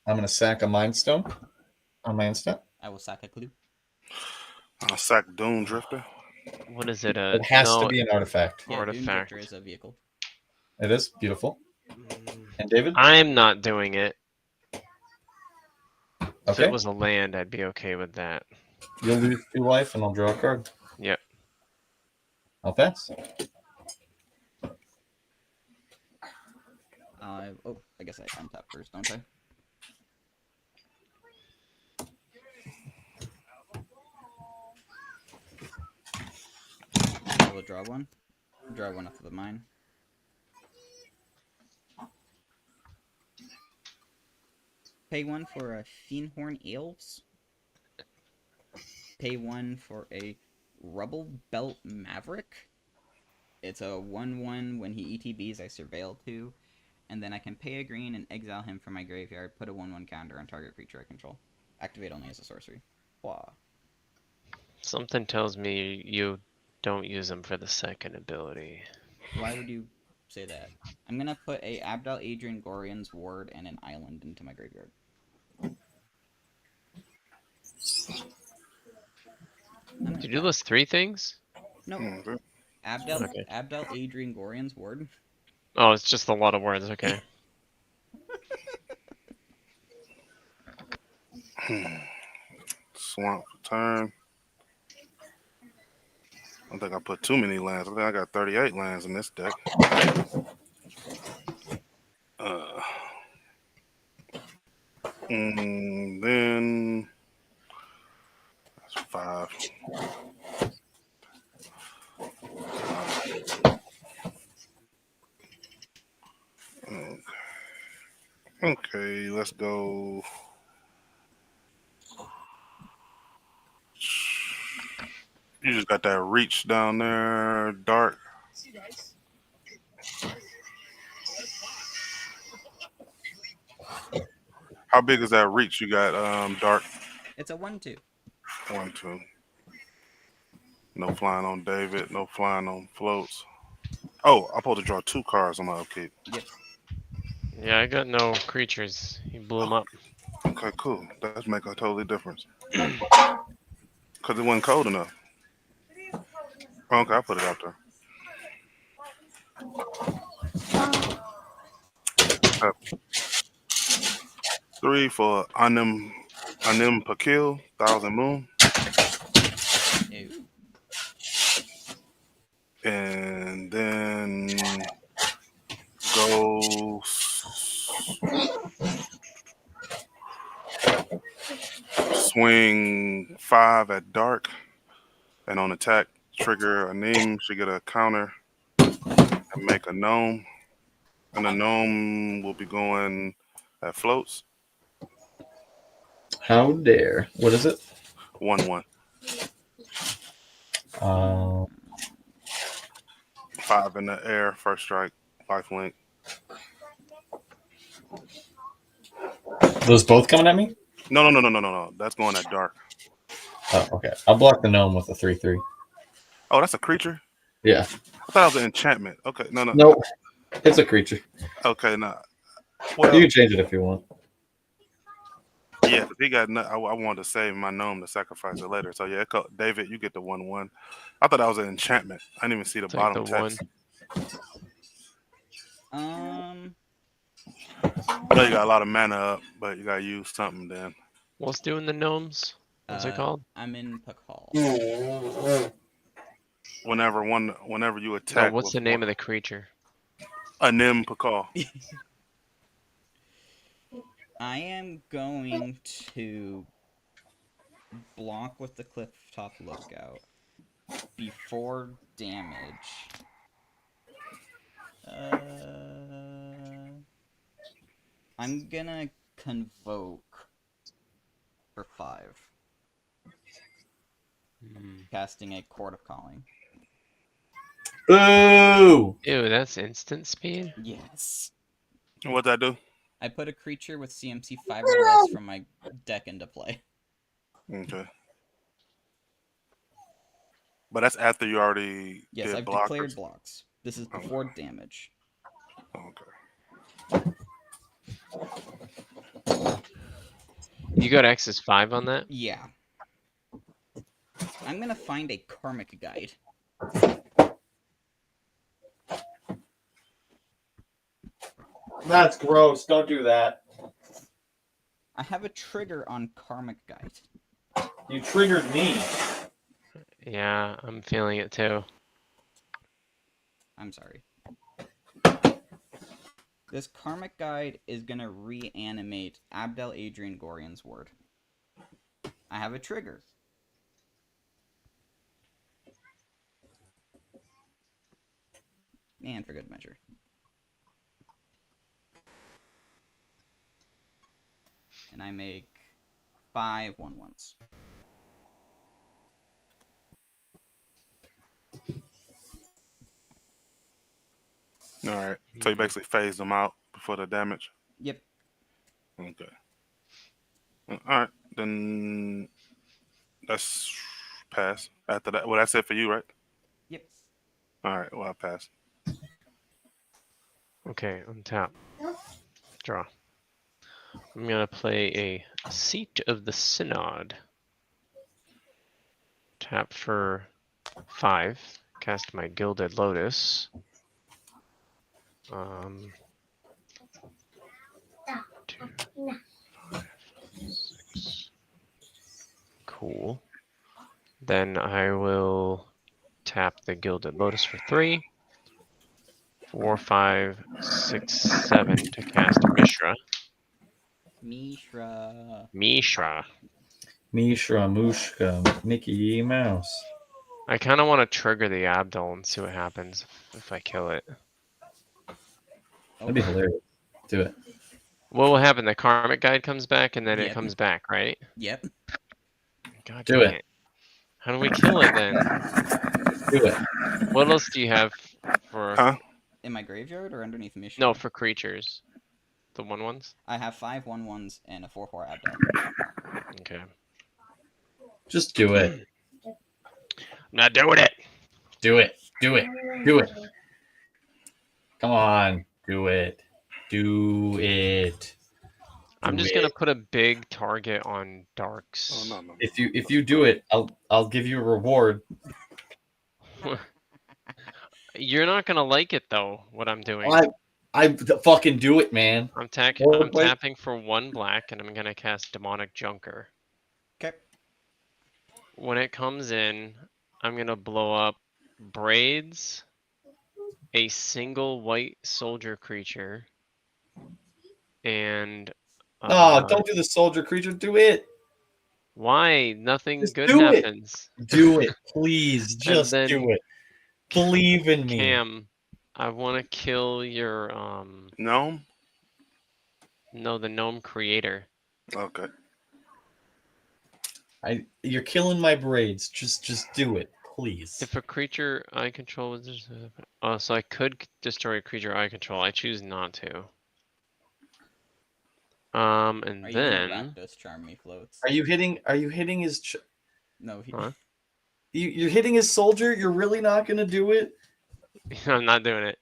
gonna sack a Mind Stone on my end step. I will sack a clue. I'll sack Doom Drifter. What is it? It has to be an artifact. Yeah, Doom Artifact. Drifter is a vehicle. It is beautiful. Mm, And David? I'm not doing it. If Okay. it was a land, I'd be okay with that. You'll lose 2 life, and I'll draw a card. Yep. I'll pass. I guess I untap first, don't I? I will draw one. Draw one off of the mine. Pay 1 for a Fiendhorn Elves. Pay 1 for a Rubble Belt Maverick. It's a 1/1. When he ETBs, I surveil 2. And then I can pay a green and exile him from my graveyard. Put a 1/1 counter on target creature I control. Activate only as a sorcery. Blah. Something tells me you don't use them for the second ability. Why would you say that? I'm gonna put a Abdal Adrian Gorian's Ward and an island into my graveyard. Did you list 3 things? No. Okay. Abdal Adrian Gorian's Ward. Oh, it's just a lot of words. Okay. Swamp for turn. I don't think I put too many lands. I think I got 38 lands in this deck. Then that's 5. Okay, let's go. You just got that reach down there, Dark. How big is that reach you got, Dark? It's a 1/2. 1/2. No flying on David. No flying on floats. Oh, I'm supposed to draw 2 cards on my upkeep. Yep. Yeah, I got no creatures. You blew them up. Okay, cool. That make a totally difference. Because it wasn't cold enough. Okay, I put it out there. 3 for Anim Pakil, Thousand Moon. Ew. And then go swing 5 at dark, and on attack, trigger a name. Should get a counter and make a gnome, and the gnome will be going at floats. How dare? What is it? 1/1. 5 in the air. First strike. Lifelink. Those both coming at me? No. That's going at dark. Oh, okay. I'll block the gnome with a 3/3. Oh, that's a creature. Yeah. I thought it was an enchantment. Okay, no. Nope. It's a creature. Okay, nah. Well, You can change it if you want. yeah, 'cause he got. I wanted to save my gnome to sacrifice it later. So yeah, David, you get the 1/1. I thought that was an enchantment. I didn't even see the Take bottom the text. Um, I know you got a lot of mana up, but you gotta use something then. What's doing the gnomes? What's it called? I'm in Pakal. Whenever you No, attack. what's the name of the creature? A Nim Pakal. I am going to block with the Clifftop Lookout before damage. I'm gonna Convoke for 5. Casting a Court of Calling. Boo! Ew, that's instant speed? Yes. What'd that do? I put a creature with CMC 5 or less from my deck into play. Okay. But that's after you already Yes, did I've blockers. declared blocks. This is before damage. Okay. You got X's 5 on that? Yeah. I'm gonna find a Karmic Guide. That's gross. Don't do that. I have a trigger on Karmic Guide. You triggered me. Yeah, I'm feeling it too. I'm sorry. This Karmic Guide is gonna reanimate Abdel Adrian Gorian's word. I have a trigger. And for good measure. And I make 5 1/1s. All right. So you basically phase them out before the damage. Yep. Okay. All right. Then that's pass. After that, well, that's it for you, right? Yep. All right. Well, I pass. Okay, untap. Draw. I'm gonna play a Seat of the Synod. Tap for 5. Cast my Gilded Lotus. 2, 5, 6. Cool. Then I will tap the Gilded Lotus for 3. 4, 5, 6, 7 to cast Mishra. Mishra. Mishra. Mishra, Mushka, Mickey Mouse. I kind of want to trigger the Abdel and see what happens if I kill it. That'd be hilarious. Do it. What will happen? The Karmic Guide comes back and then it Yep. comes back, right? Yep. God Do dang it. How do we kill it then? Do it. What else do you have for... Huh? In my graveyard or underneath Mishra? No, for creatures. The 1/1s? I have 5 1/1s and a 4/4 Abdel. Okay. Just do it. I'm not doing it! Do it. Do it. Do it. Come on. Do it. Do it. I'm Do just it. gonna put a big target on Darks. Oh no. If you do it, I'll give you a reward. You're not gonna like it though, what I'm doing. I fucking do it, man. I'm Well, wait. tapping for 1 black and I'm gonna cast Demonic Junker. Okay. When it comes in, I'm gonna blow up Braids, a single white soldier creature, and Oh, don't do the soldier creature. Do it. Why? Nothing Just good do it. happens. Do it, please. Just then do it. Believe in me. Cam, I want to kill your No. no, the gnome creator. Okay. You're killing my braids. Just do it, please. If a creature I control is so I could destroy a creature I control. I choose not to. And Are you gonna then Rakdos charm me, Floats? Are you hitting his? No, he. Huh? You're hitting his soldier. You're really not gonna do it. I'm not doing it.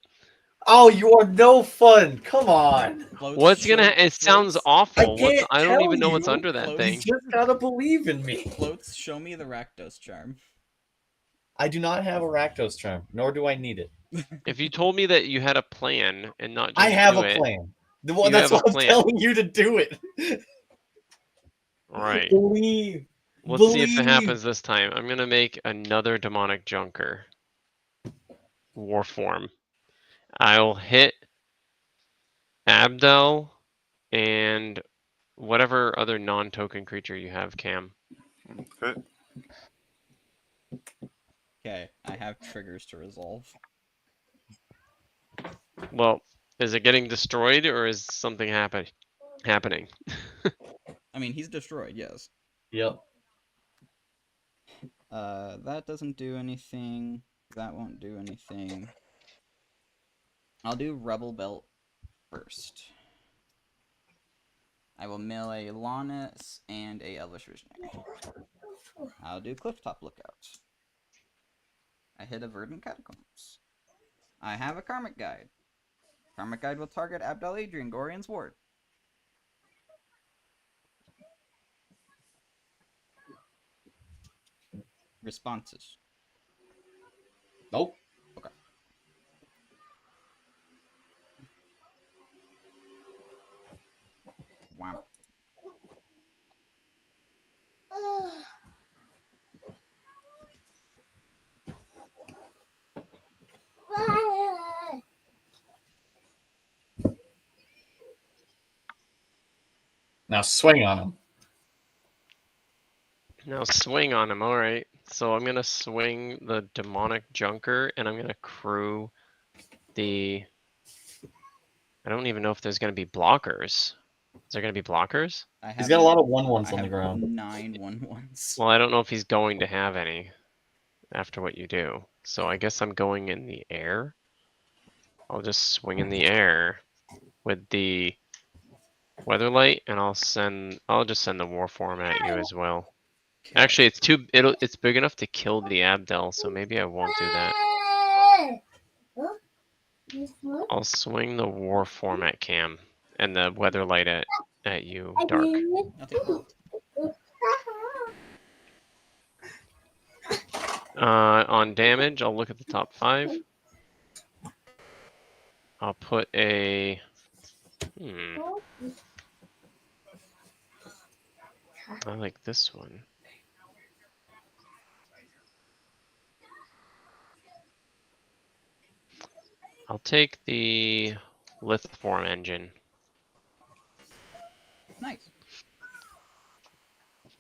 Oh, you are no fun. Come on. Floats, What's gonna? It sounds Floats, awful. I can't I don't tell even know what's you. under that Close. You thing. just gotta believe in me. Floats, show me the Rakdos charm. I do not have a Rakdos charm, nor do I need it. If you told me that you had a plan and not just I have do a it, plan. You That's have a why I'm plan. telling you to do it. all right. Believe. Let's see if it Believe. happens this time. I'm gonna make another demonic junker. War form. I'll hit Abdel and whatever other non-token creature you have, Cam. Okay. Okay, I have triggers to resolve. Well, is it getting destroyed or is something happening? I mean, he's destroyed, yes. Yep. That doesn't do anything. That won't do anything. I'll do Rebel Belt first. I will mill a Lannis and a Elvish Visionary. I'll do Clifftop Lookout. I hit a Verdant Catacombs. I have a Karmic Guide. Karmic Guide will target Abdel Adrian, Gorian's ward. Responses. Nope. Okay. Wow. Now swing on him. Now swing on him, alright. So I'm gonna swing the demonic junker and I'm gonna crew the... I don't even know if there's gonna be blockers. Is there gonna be blockers? He's got a lot of 1/1s I on the have ground. 9 1/1s. Well, I don't know if he's going to have any after what you do. So I guess I'm going in the air. I'll just swing in the air with the Weatherlight and I'll just send the war form at you as well. Actually, it's big enough to kill the Abdel, so maybe I won't do that. I'll swing the war form at Cam and the Weatherlight at you, Dark. I'll take that. On damage, I'll look at the top 5. I'll put a... I like this one. I'll take the Lithform engine. Nice.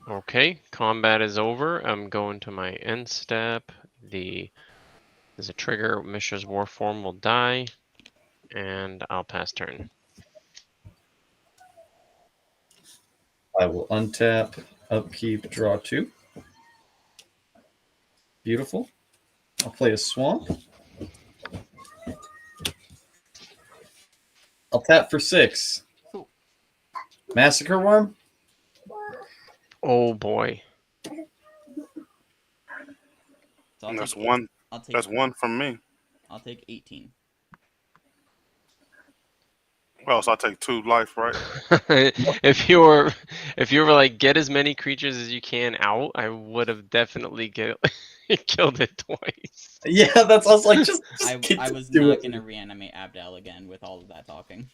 Okay, combat is over. I'm going to my end step. There's a trigger. Mishra's war form will die, and I'll pass turn. I will untap, upkeep, draw 2. Beautiful. I'll play a swamp. I'll tap for 6. Cool. Massacre Worm. Oh boy. So I'll That's take, one. I'll take, That's one from me. I'll take 18. Well, so I take 2 life, right? if you were like get as many creatures as you can out, I would have definitely killed it twice. Yeah, that's I was like just I was do not it. gonna reanimate Abdel again with all of that talking.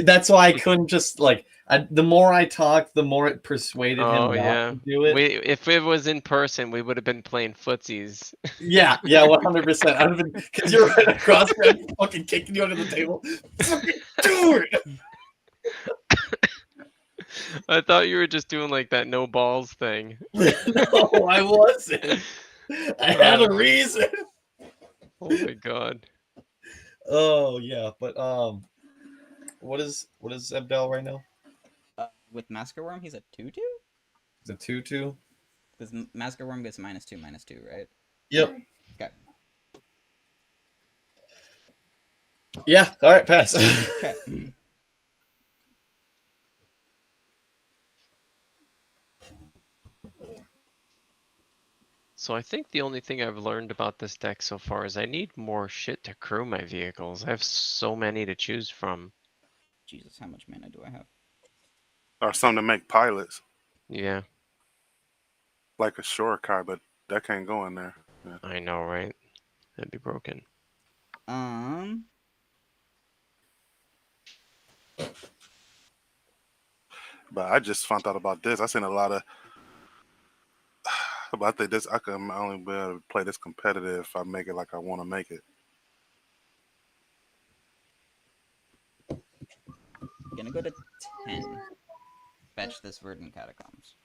That's why I couldn't just the more I talked, the more it persuaded him Oh not yeah. to do it. If it was in person, we would have been playing footsies. Yeah, 100%. I'd have been because you're right across me, I'd be fucking kicking you under the table. Fucking do it. I thought you were just doing like that no balls thing. No, I wasn't. I had a reason. Oh my god. Oh yeah, but what is Abdel right now? With Masker Worm, he's a 2/2? Is it 2/2? Because Masker Worm gets -2/-2, right? Yep. Okay. Yeah. All right. Pass. Okay. So I think the only thing I've learned about this deck so far is I need more shit to crew my vehicles. I have so many to choose from. Jesus, how much mana do I have? Or something to make pilots, Yeah, like a shore car, but that can't go in there. Yeah. I know, right? That'd be broken. But I just found out about this. I seen a lot of. But I think this I can only be able to play this competitive if I make it like I want to make it. Gonna go to 10. Fetch this Verdant Catacombs.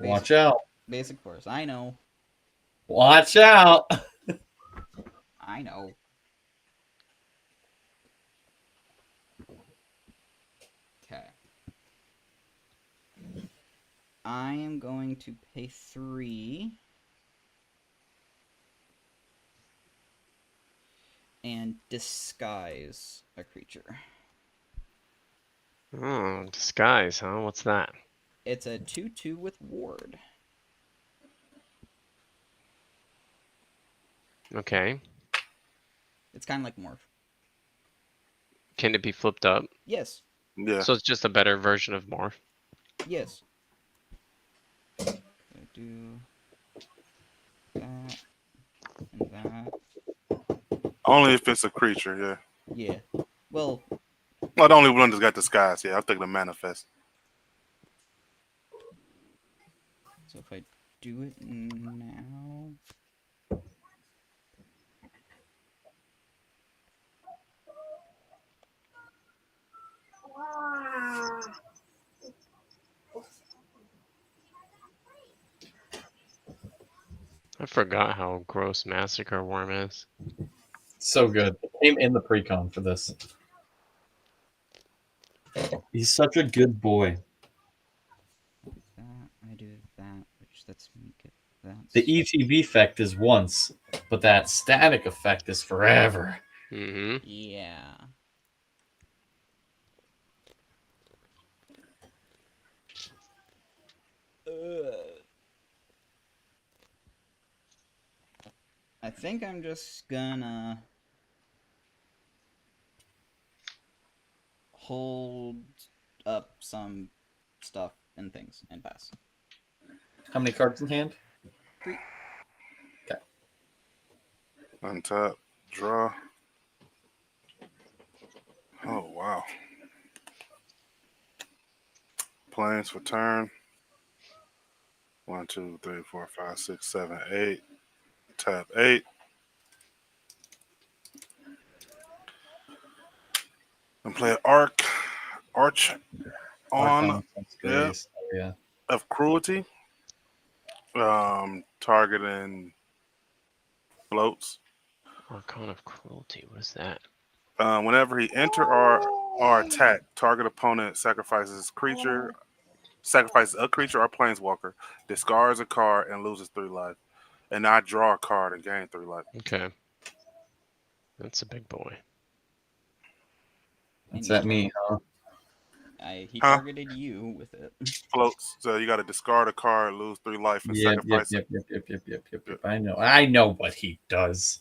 Watch out. Basic force. I know. Watch out. I know. Okay. I am going to pay 3. And disguise a creature. Oh, disguise, huh? What's that? It's a 2/2 with ward. Okay. It's kind of like morph. Can it be flipped up? Yes. Yeah. So it's just a better version of Morph. Yes. Do that and that. Only if it's a creature. Yeah. Yeah. Well, Well, the only one that's got disguise. Yeah, I'm thinking of manifest. so if I do it now. I forgot how gross Massacre Worm is. So good. Came in the pre-con for this. He's such a good boy. I do that, which lets me get that. The ETB effect is once, but that static effect is forever. Mm-hmm. Yeah. I think I'm just gonna hold up some stuff and things and pass. How many cards in hand? 3. Untap, draw. Oh wow. Planes for turn. 1, 2, 3, 4, 5, 6, 7, 8. Tap 8. And play Arch on Archon, Grace. Oh, yeah. of Cruelty. Targeting floats. Archon of Cruelty. What is that? Whenever he enter or attack, target opponent sacrifices a creature or planeswalker, discards a card, and loses 3 life. And I draw a card and gain 3 life. Okay. That's a big boy. That's at me, huh? He targeted you with it. Floats. So you got to discard a card, lose 3 life, and Yep. sacrifice it. Yep. I know what he does.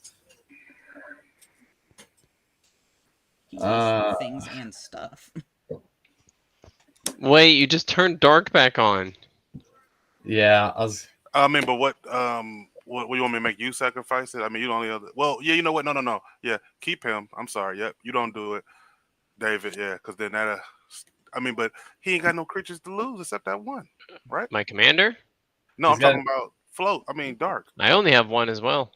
He does things and stuff. Wait, you just turned Dark back on. Yeah, I mean, but what you want me to make you sacrifice it? I mean, you don't other. Well, yeah, you know what? No. Yeah, keep him. I'm sorry. Yep, you don't do it, David. Yeah, because then that. I mean, but he ain't got no creatures to lose except that one, right? My commander? No, I'm talking about float. I mean, dark. I only have one as well.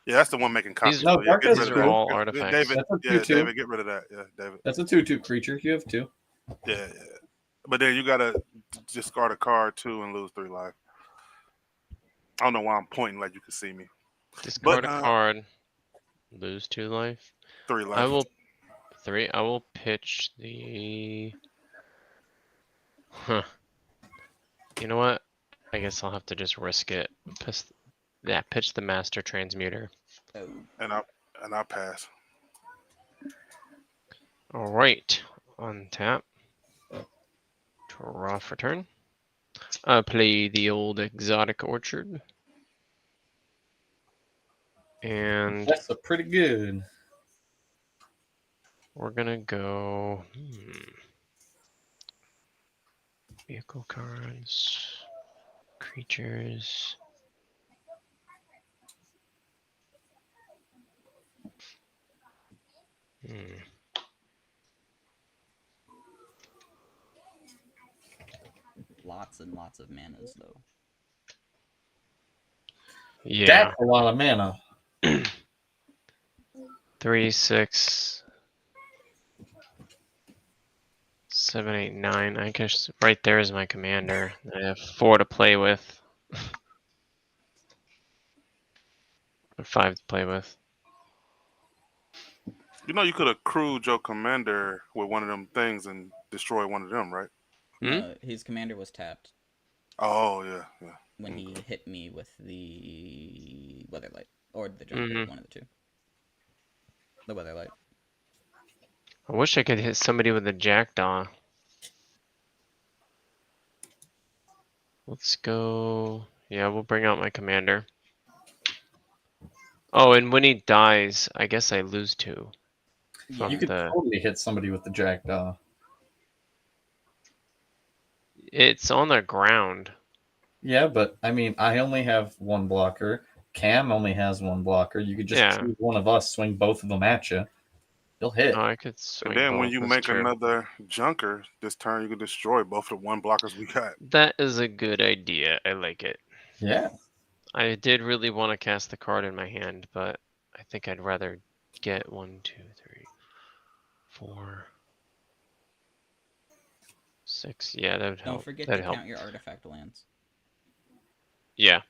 Yeah, that's the one making copies. No, So yeah, Dark get has rid of These are that. two. all Get- artifacts. David, That's a yeah, 2/2. David, get rid of that. Yeah, David. That's a 2/2 creature. You have 2. Yeah. But then you gotta discard a card too and lose 3 life. I don't know why I'm pointing like you can see me. Discard But a card. Lose 2 life. 3 I life. will 3. I will pitch the. Huh. You know what? I guess I'll have to just risk it. Pitch the Master Transmuter. Oh, And I pass. All right. On tap. Draw for turn. Play the old Exotic Orchard. And That's a pretty good. we're gonna go. Vehicle cards. Creatures. lots and lots of manas though. Yeah. That's a lot of mana. 3, 6, 7, 8, 9. I guess right there is my commander. I have 4 to play with. Or 5 to play with. You know you could have crewed your commander with one of them things and destroy one of them, right? No, his commander was tapped Oh yeah. when he hit me with the Weatherlight or the Junker, one of the two. The Weatherlight. I wish I could hit somebody with a Jackdaw. Let's go. Yeah, we'll bring out my commander. Oh, and when he dies, I guess I lose 2. Yeah. You could totally hit somebody with the Jackdaw. It's on the ground. Yeah, but I mean, I only have 1 blocker. Cam only has 1 blocker. You could just choose one of us, swing both of them at you. You'll hit. Oh, I could swing And then both. when you That's make true. another Junker this turn, you can destroy both of the 1 blockers we got. That is a good idea. I like it. Yeah. I did really want to cast the card in my hand, but I think I'd rather get 1, 2, 3, 4, 6. Yeah, that would help. Don't forget That'd to help. count your artifact lands. Yeah.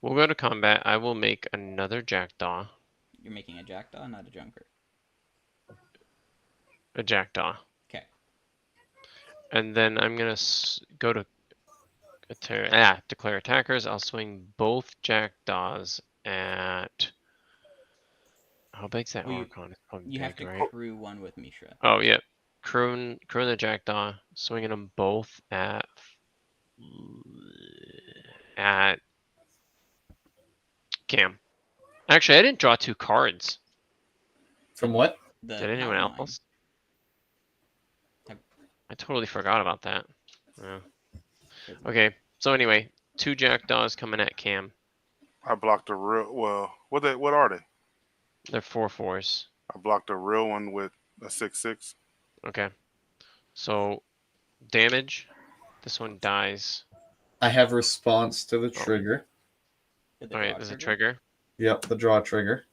We'll go to combat. I will make another Jackdaw. You're making a Jackdaw, not a Junker. A Jackdaw. Okay. And then I'm going to go to declare attackers. I'll swing both Jackdaws at... How big's that Archon? It's probably You big, have to right? crew one with Mishra. Oh, yeah. Crewing the Jackdaw, swinging them both at Cam. Actually, I didn't draw 2 cards. From what? The Did anyone power line. else? I totally forgot about that. Yeah. Okay, so anyway, 2 Jackdaws coming at Cam. I blocked a real what are they? They're 4/4s. I blocked a real one with a 6/6. Okay. So damage. This one dies. I have response to the trigger. The All right, draw there's a trigger. Yep, the draw trigger.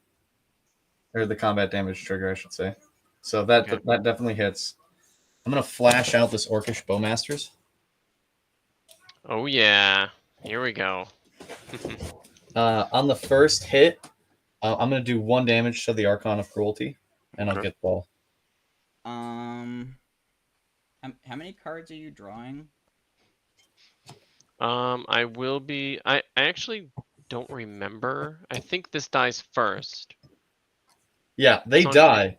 Or the combat damage trigger, I should say. So that that definitely hits. I'm gonna flash out this Orcish Bowmasters. Oh yeah. Here we go. On the first hit, I'm gonna do 1 damage to the Archon of Cruelty, and I'll get the ball. How many cards are you drawing? I will be. I actually don't remember. I think this dies first. Yeah, they die.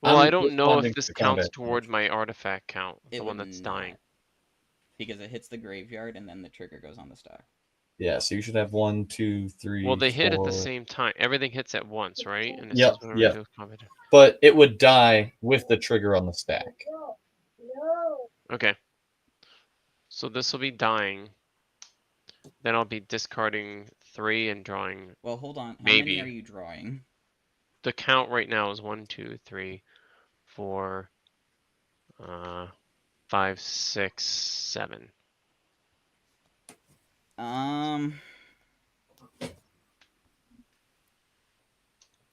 Well, I'm I don't know responding if this to counts combat toward damage. my artifact count, It the one would that's not, dying. because it hits the graveyard and then the trigger goes on the stack. Yeah, so you should have 1, 2, 3. Well, they hit at the 4. same time. Everything hits at once, right? And it Yep, says whatever yep. it combat. But it would die with the trigger on the stack. Okay. So this will be dying. Then I'll be discarding 3 and drawing. Well, hold on. How Maybe. many are you drawing? The count right now is 1, 2, 3, 4, 5, 6, 7.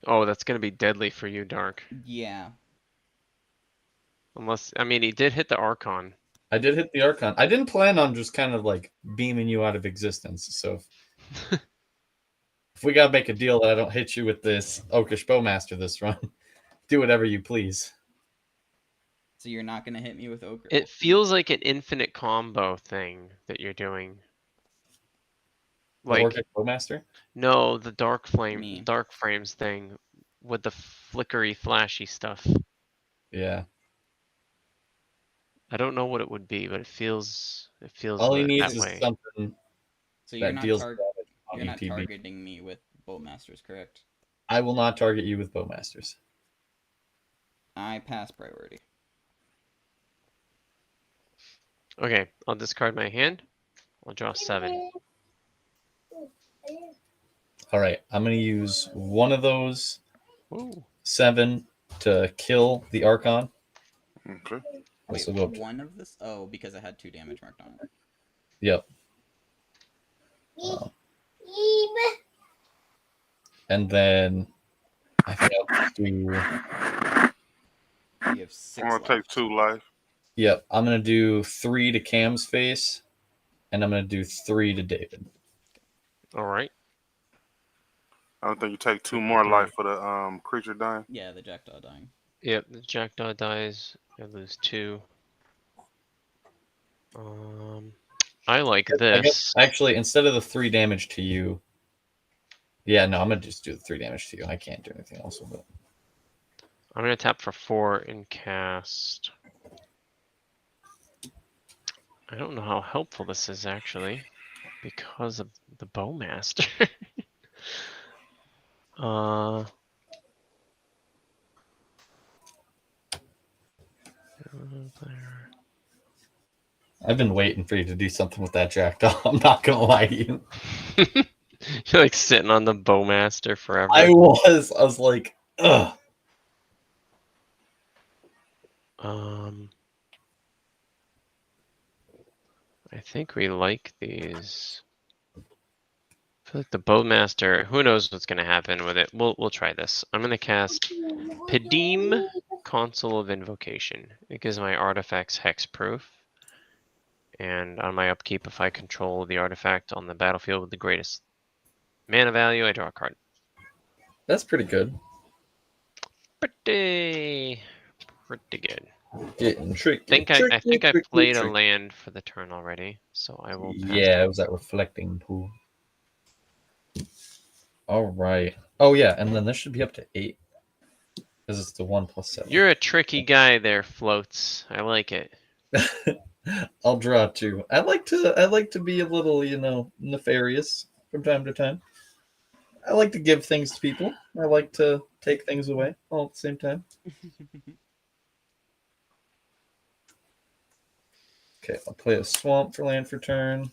Oh, that's gonna be deadly for you, Dark. Yeah. Unless, I mean, he did hit the Archon. I did hit the Archon. I didn't plan on just kind of like beaming you out of existence. So if we gotta make a deal that I don't hit you with this Oakish Bowmaster this run, do whatever you please. So you're not gonna hit me with Ogre. It feels like an infinite combo thing that you're doing. The Like, Orcish Bowmaster? no, the Me. dark frames thing with the flickery, flashy stuff. Yeah. I don't know what it would be, but it feels All he that needs is way. something So you're that not deals damage on you're not ETB. targeting me with Boltmasters, correct? I will not target you with Bowmasters. I pass priority. Okay, I'll discard my hand. I'll draw 7. All right, I'm going to use one of those Ooh. 7 to kill the Archon. Okay. This Wait, will go. one of this? Oh, because I had 2 damage marked on it. Yep. And then I think I'll do. You have 6 I'm gonna left. take 2 life. Yep, I'm going to do 3 to Cam's face, and I'm going to do 3 to David. All right. I don't think you take 2 more life for the creature dying. Yeah, the Jackdaw dying. Yep, the Jackdaw dies. I lose 2. I like I this. guess, actually, instead of the 3 damage to you. Yeah, no, I'm going to just do the 3 damage to you. I can't do anything else with it. I'm gonna tap for 4 and cast. I don't know how helpful this is actually, because of the Bowmaster. Player. I've been waiting for you to do something with that Jackdaw. I'm not going to lie to you. You're like sitting on the Bowmaster forever. I was like, ugh. I think we like these. I feel like the Bowmaster, who knows what's gonna happen with it. We'll try this. I'm gonna cast Padim, Console of Invocation. It gives my artifacts hexproof. And on my upkeep, if I control the artifact on the battlefield with the greatest mana value, I draw a card. That's pretty good. Pretty good. Getting tricky. I think I played a land for the turn already, so I will pass. Yeah, it was that reflecting pool. All right. Oh yeah, and then this should be up to 8 because it's the 1+7. You're a tricky guy there, Floats. I like it. I'll draw 2. I like to be a little, nefarious from time to time. I like to give things to people. I like to take things away all at the same time. Okay, I'll play a swamp for land for turn.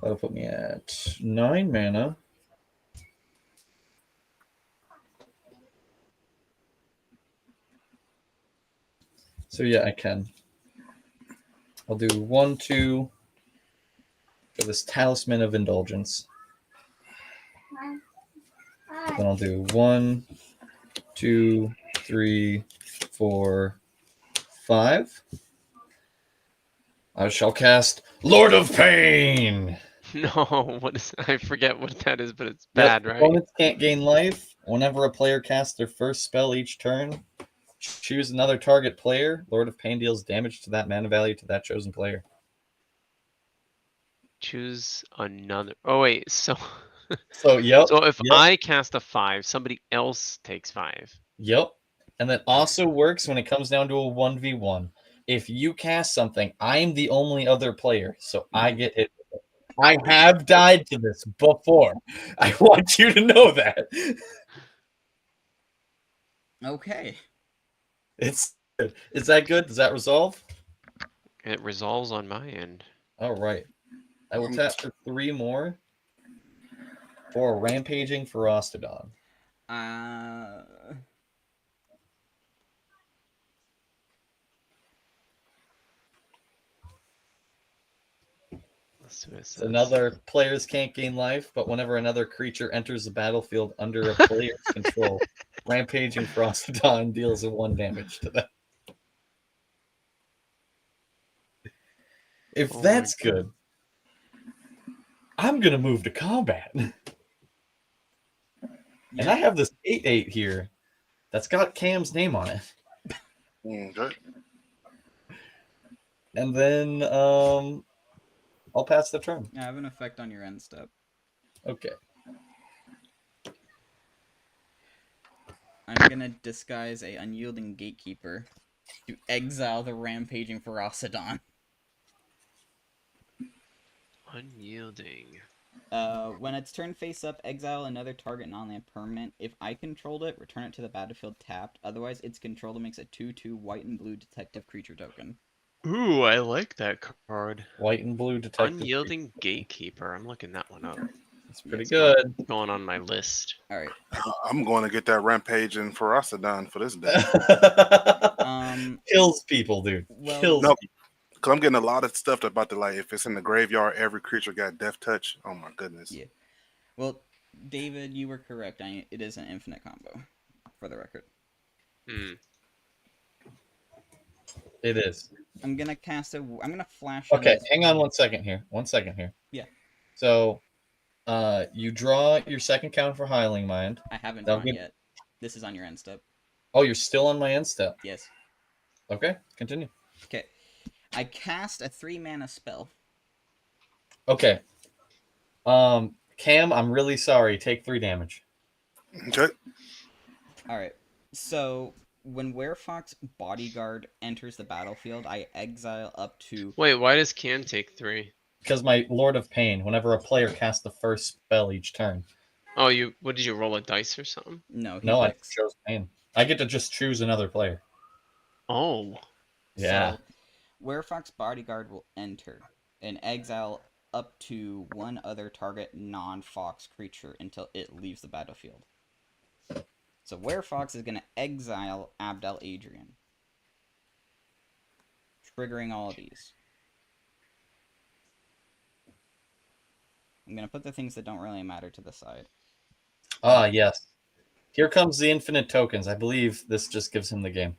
That'll put me at 9 mana. So yeah, I can. I'll do 1, 2 for this Talisman of Indulgence. Then I'll do 1, 2, 3, 4, 5. I shall cast Lord of Pain. No, what is? I forget what that is, but it's bad, right? Opponents can't gain life. Whenever a player casts their first spell each turn, choose another target player. Lord of Pain deals damage to that mana value to that chosen player. Choose another. Oh wait, so So yep. so if yep, I cast a 5, somebody else takes 5. Yep. And that also works when it comes down to a 1v1. If you cast something, I'm the only other player, so I get hit. I have died to this before. I want you to know that. Okay. It's good. Is that good? Does that resolve? It resolves on my end. All right. I will tap for 3 more for Rampaging Ferostodon. Let's do So another players can't gain life, but whenever another creature enters the battlefield under a player's control, Rampaging Frostodon deals 1 damage to them. If Oh my that's good, I'm gonna move to combat. And I have this 8/8 here that's got Cam's name on it. Okay. And then I'll pass the turn. I have an effect on your end step. Okay. I'm gonna disguise a unyielding gatekeeper to exile the rampaging Ferocidon. Unyielding. When it's turned face up, exile another target non-land permanent. If I controlled it, return it to the battlefield tapped. Otherwise, its controller makes a 2/2 white and blue detective creature token. Ooh, I like that card. White and blue detective. Unyielding Gatekeeper. I'm looking that one up. It's pretty Yes. good. Going on my list. All right. I'm going to get that Rampage and Ferocidon for this day. Kills people, dude. Well, Kills No. people. Because I'm getting a lot of stuff about the, like, if it's in the graveyard, every creature got Death Touch. Oh, my goodness. Yeah. Well, David, you were correct. It is an infinite combo, for the record. Hmm. It is. I'm gonna cast I'm gonna flash. Okay, this- hang on 1 second here. 1 second here. Yeah. So, you draw your second count for Hiling Mind. I haven't That'll drawn give- yet. This is on your end step. Oh, you're still on my end step. Yes. Okay, continue. Okay. I cast a 3-mana spell. Okay. Cam, I'm really sorry. Take 3 damage. Okay. All right. So when Werefox Bodyguard enters the battlefield, I exile up to. Wait, why does Cam take 3? Because my Lord of Pain, whenever a player casts the first spell each turn. Oh, what did you roll a dice or something? No, he No, I picks. chose Pain. I get to just choose another player. Oh. Yeah. So, Werefox Bodyguard will enter and exile up to 1 other target non-fox creature until it leaves the battlefield. So Werefox is going to exile Abdel Adrian, triggering all of these. I'm going to put the things that don't really matter to the side. Ah, yes. Here comes the infinite tokens. I believe this just gives him the game.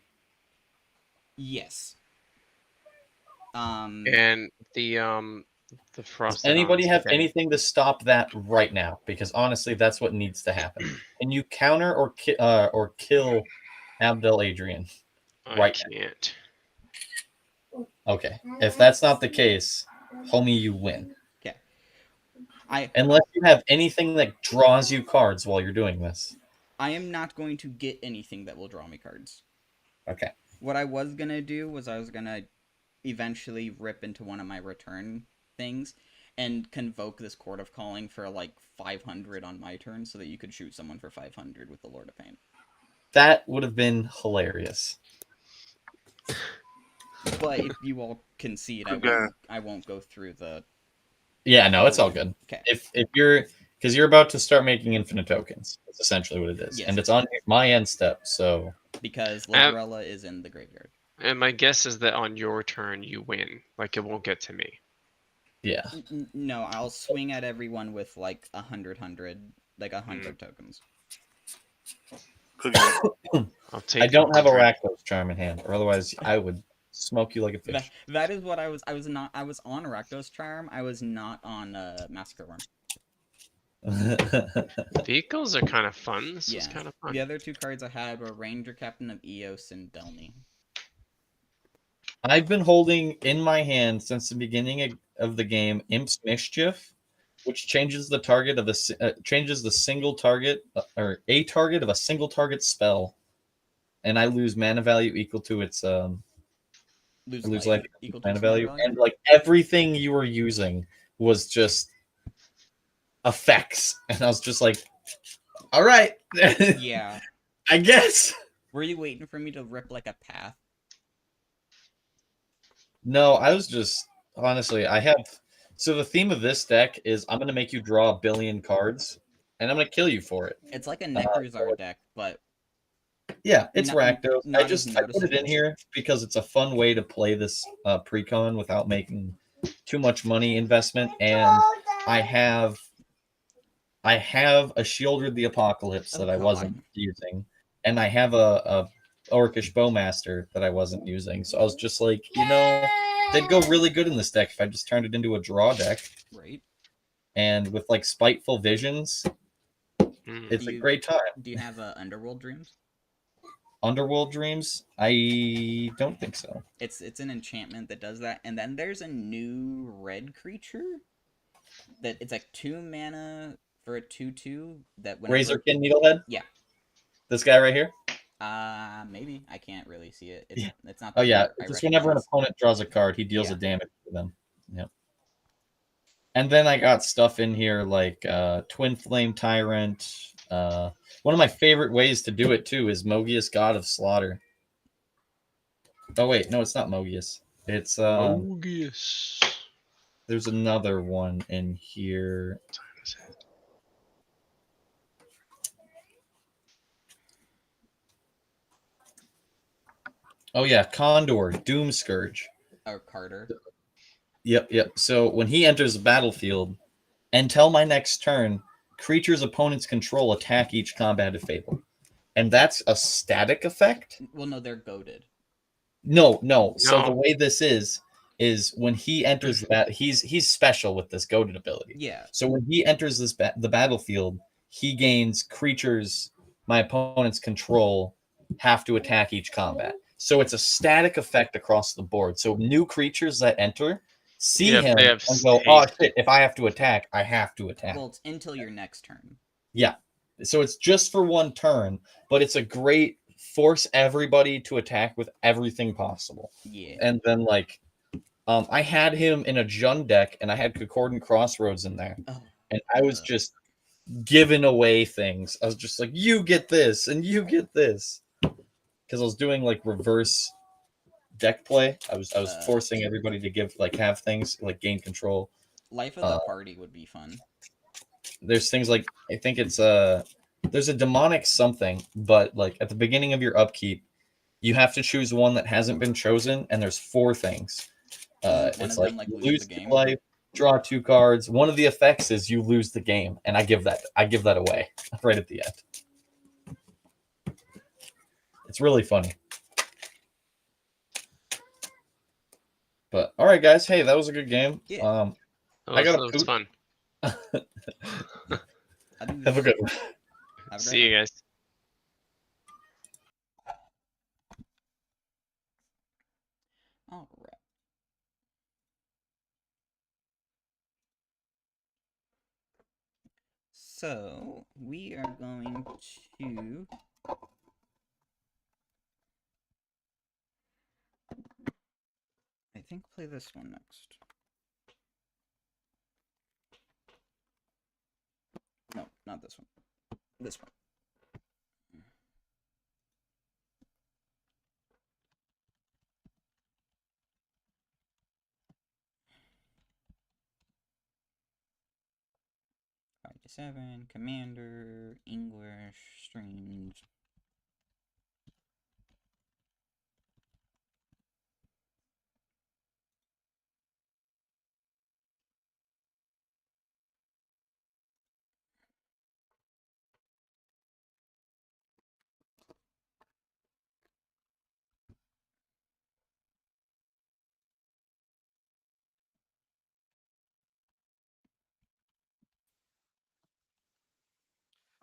Yes. And the Frost. Does anybody have anything to stop that right now? Because honestly, that's what needs to happen. Can you counter or kill Abdel Adrian? I right can't. Okay. If that's not the case, homie, you win. Okay. Unless you have anything that draws you cards while you're doing this. I am not going to get anything that will draw me cards. Okay. What I was going to do was I was going to eventually rip into one of my return things and convoke this Court of Calling for like 500 on my turn so that you could shoot someone for 500 with the Lord of Pain. That would have been hilarious. But if you all concede, I won't go through the... Yeah, no, it's all good. Okay. If you're... Because you're about to start making infinite tokens. That's essentially what it is. Yes. And it's on my end step, so... Because Librella is in the graveyard. And my guess is that on your turn you win. Like it won't get to me. Yeah. No, I'll swing at everyone with like 100 tokens. I'll take. I don't have a Rakdos charm in hand, or otherwise I would smoke you like a fish. That is what I was on Rakdos Charm. I was not on Massacre Worm. Vehicles are kind of fun. This is Yeah. kind of fun. The other 2 cards I had were Ranger Captain of Eos and Delny. I've been holding in my hand since the beginning of the game Imp's Mischief, which changes the target of changes the single target or a target of a single target spell, and I lose mana value equal to its lose life equal to mana value, and like everything you were using was just effects, and I was just like, all right, Yeah. I guess. Were you waiting for me to rip like a path? No, I was just honestly, so the theme of this deck is I'm gonna make you draw 1 billion cards, and I'm gonna kill you for it. It's like a Necrozar deck, but Yeah, it's Rakdos. not I put it in here because it's a fun way to play this precon without making too much money investment, and I have a Shieldred the Apocalypse Oh, that I God. wasn't using, and I have a Orcish Bowmaster that I wasn't using. So I was just like, they'd go really good in this deck if I just turned it into a draw deck. Right. And with like Spiteful Visions, it's a great time. Do you have Underworld Dreams? Underworld Dreams? I don't think so. It's an enchantment that does that, and then there's a new red creature that it's like 2 mana for a 2/2 that whenever Razorkin Needlehead? Yeah. This guy right here? Maybe I can't really see it. Yeah. It's not. Oh The yeah, art I just whenever an recognize. opponent draws a card, he deals Yeah. a damage to them. Yep. And then I got stuff in here like Twin Flame Tyrant. One of my favorite ways to do it too is Mogius, God of Slaughter. Oh wait, no, it's not Mogius. It's Mogius. there's another one in here. Oh yeah, Condor, Doom Scourge. Or Carter. Yep. So when he enters the battlefield, until my next turn, creatures opponents control attack each combated fable. And that's a static effect? Well, no, they're goaded. No. So No. the way this is when he enters that he's special with this goaded ability. Yeah. So when he enters the battlefield, he gains creatures my opponents control have to attack each combat. So it's a static effect across the board. So new creatures that enter see Yeah, if him they have and go, "Oh haste. shit! If I have to attack, I have to attack." Well, it's until your next turn. Yeah. So it's just for one turn, but it's a great force everybody to attack with everything possible. Yeah. And then like I had him in a Jund deck and I had Concordant Crossroads in there. Oh. And I was just giving away things. I was just like, you get this and you get this. Because I was doing like reverse deck play. I was forcing everybody to have things like gain control. Life of the Party would be fun. There's things like I think it's there's a demonic something, but like at the beginning of your upkeep, you have to choose one that hasn't been chosen, and there's 4 things. One It's of like them, like, you lose the 2 game? life, draw 2 cards. One of the effects is you lose the game, and I give that away right at the end. It's really funny. But all right, guys. Hey, that was a good game. Yeah. I got That was fun. Have a good one. Have a great See you guys. All right. So we are going to I think play this one next. No, not this one. This one. Five to 7, Commander, English, streams.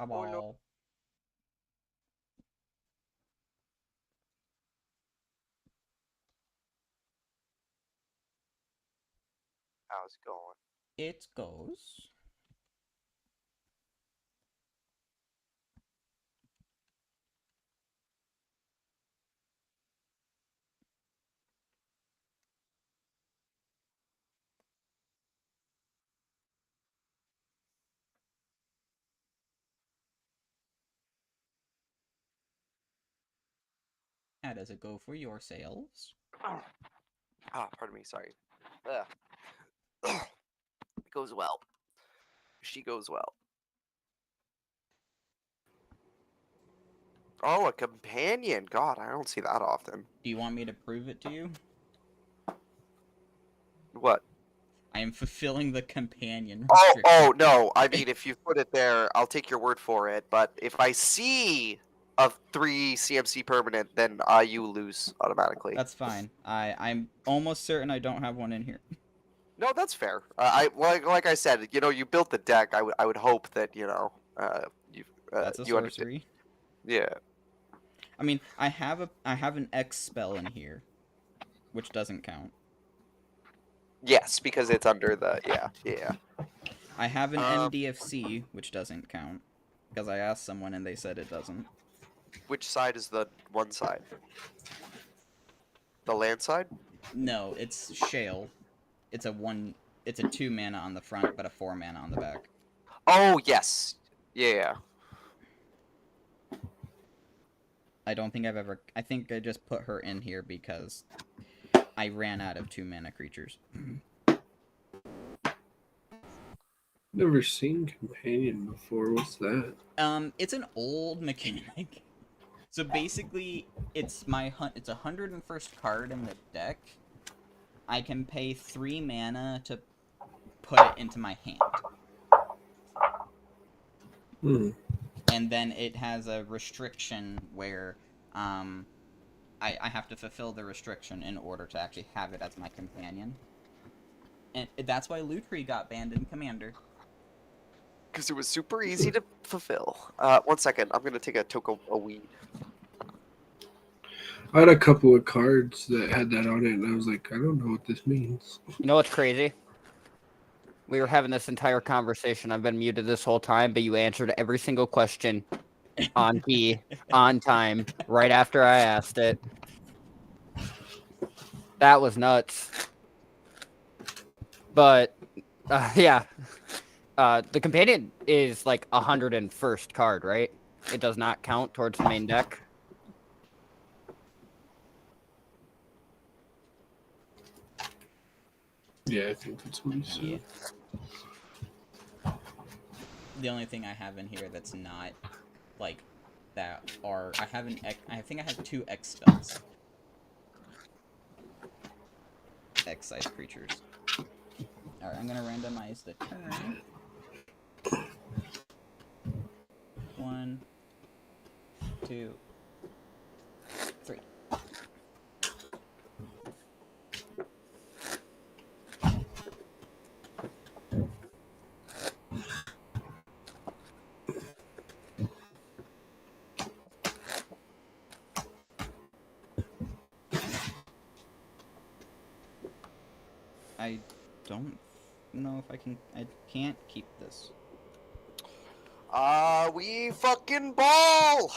Oh, no. How's it going? It goes. How does it go for your sales? Pardon me, sorry. Ugh. It goes well. She goes well. Oh, a companion. God, I don't see that often. Do you want me to prove it to you? What? I am fulfilling the companion Oh, restriction. no. I mean, if you put it there, I'll take your word for it. But if I see a 3 CMC permanent, then you lose automatically. That's fine. I'm almost certain I don't have one in here. No, that's fair. Like I said, you built the deck. I would hope that you That's a you understand. sorcery. Yeah. I mean, I have an X spell in here, which doesn't count. Yes, because it's under the yeah. I have an Um, MDFC, which doesn't count, because I asked someone and they said it doesn't. Which side is the one side? The land side? No, it's Shale. It's a 2 mana on the front, but a 4 mana on the back. Oh yes. Yeah. I don't think I've ever. I think I just put her in here because I ran out of 2 mana creatures. Never seen companion before. What's that? It's an old mechanic. So basically, it's it's a 101st card in the deck. I can pay 3 mana to put it into my hand. And then it has a restriction where I have to fulfill the restriction in order to actually have it as my companion. And that's why Lutri got banned in Commander. Because it was super easy to fulfill. 1 second. I'm gonna take a weed. I had a couple of cards that had that on it, and I was like, I don't know what this means. You know what's crazy? We were having this entire conversation. I've been muted this whole time, but you answered every single question on key, on time, right after I asked it. That was nuts. But, yeah. The companion is like 101st card, right? It does not count towards the main deck. Yeah, I think that's what he said. Yeah. The only thing I have in here that's not like that are I think I have 2 X spells. X size creatures. Alright, I'm gonna randomize the turn. 1, 2, 3. I don't know if I can. I can't keep this. We fucking ball!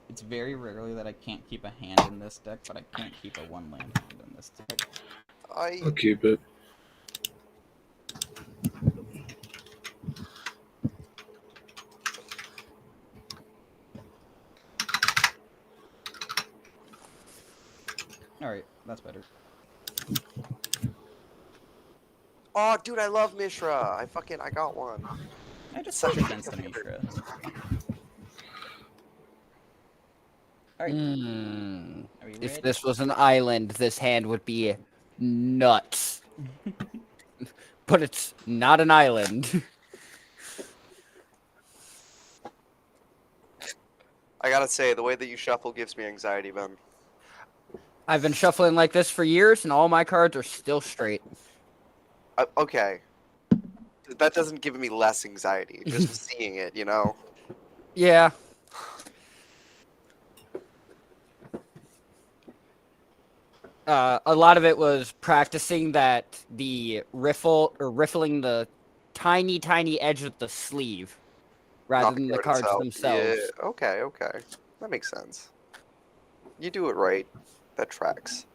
It's very rarely that I can't keep a hand in this deck, but I can't keep a 1-land hand in this deck. I'll keep it. Alright, that's better. Oh, dude, I love Mishra. I got one. I just such against the Mishra. Alright. Are we If ready? this was an island, this hand would be nuts. But it's not an island. I gotta say, the way that you shuffle gives me anxiety, Ben. I've been shuffling like this for years, and all my cards are still straight. Okay. That doesn't give me less anxiety. Just seeing it, Yeah. A lot of it was practicing the riffling the tiny, tiny edge of the sleeve rather Not than the card cards itself. themselves. Yeah, okay. That makes sense. You do it right. That tracks.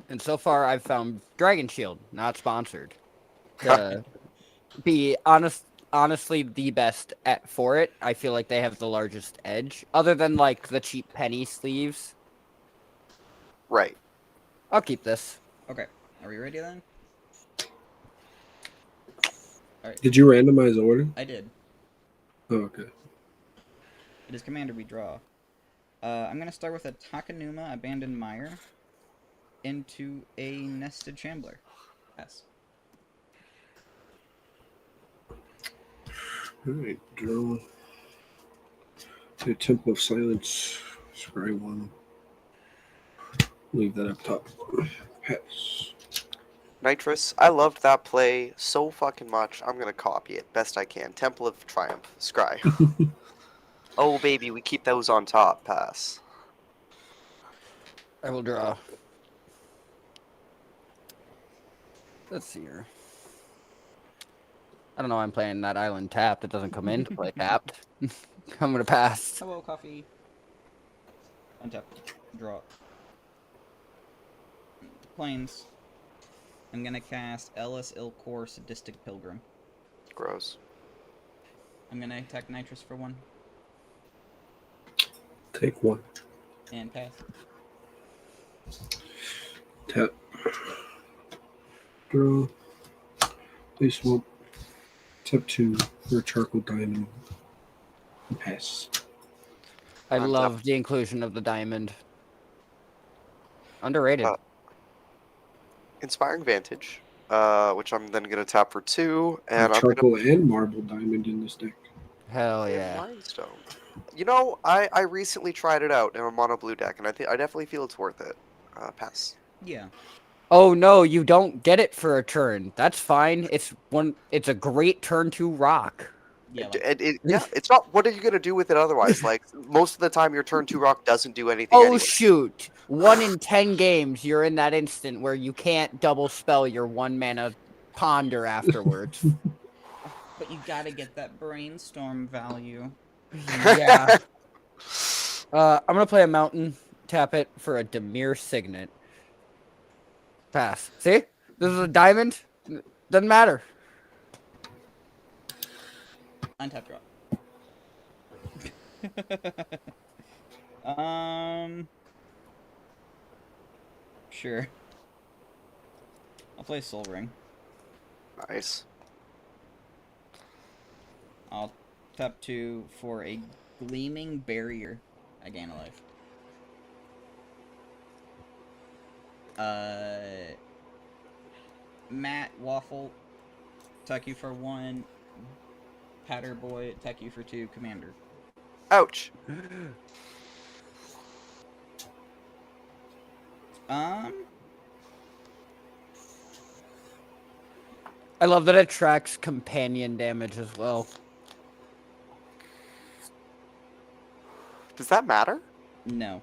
And so far, I've found Dragon Shield, not sponsored, to be honestly the best for it. I feel like they have the largest edge, other than like the cheap penny sleeves. Right. I'll keep this. Okay, are we ready then? Did you randomize order? I did. Oh, okay. It is commander we draw. I'm gonna start with a Takanuma Abandoned Mire into a Nested Shambler. Yes. Alright, draw. To Temple of Silence. Scry 1. Leave that up top. Pass. Nitrous, I loved that play so fucking much. I'm gonna copy it best I can. Temple of Triumph. Scry. Oh baby, we keep those on top. Pass. I will draw. Let's see here. I don't know why I'm playing that island tapped. It doesn't come into play tapped. I'm gonna pass. Hello, coffee. Untap. Draw. Planes. I'm gonna cast Ellis Ilcor Sadistic Pilgrim. Gross. I'm gonna attack Nitrous for 1 Take 1. and pass. Tap. Draw. Play swap. Tap 2 for a charcoal diamond. Pass. I On love top. the inclusion of the diamond. Underrated. Inspiring Vantage, which I'm then gonna tap for 2, and I'm gonna Charcoal and marble diamond in this deck. Hell play yeah. Mindstone. You know, I recently tried it out in a mono blue deck, and I definitely feel it's worth it. Pass. Yeah. Oh no, you don't get it for a turn. That's fine. It's a great turn 2 rock. Yeah. Yeah, it's not. What are you gonna do with it otherwise? Like most of the time, your turn 2 rock doesn't do anything. Oh anyway. shoot. 1 in 10 games you're in that instant where you can't double spell your 1 mana ponder afterwards. But you gotta get that brainstorm value. Yeah. I'm gonna play a mountain, tap it for a Demir Signet. Pass. See? This is a diamond. Doesn't matter. Untap draw. Sure. I'll play Soul Ring. Nice. I'll tap 2 for a Gleaming Barrier. I gain a life. Matt Waffle, attack you for 1. Patter Boy, attack you for 2. Commander. Ouch. I love that it tracks companion damage as well. Does that matter? No.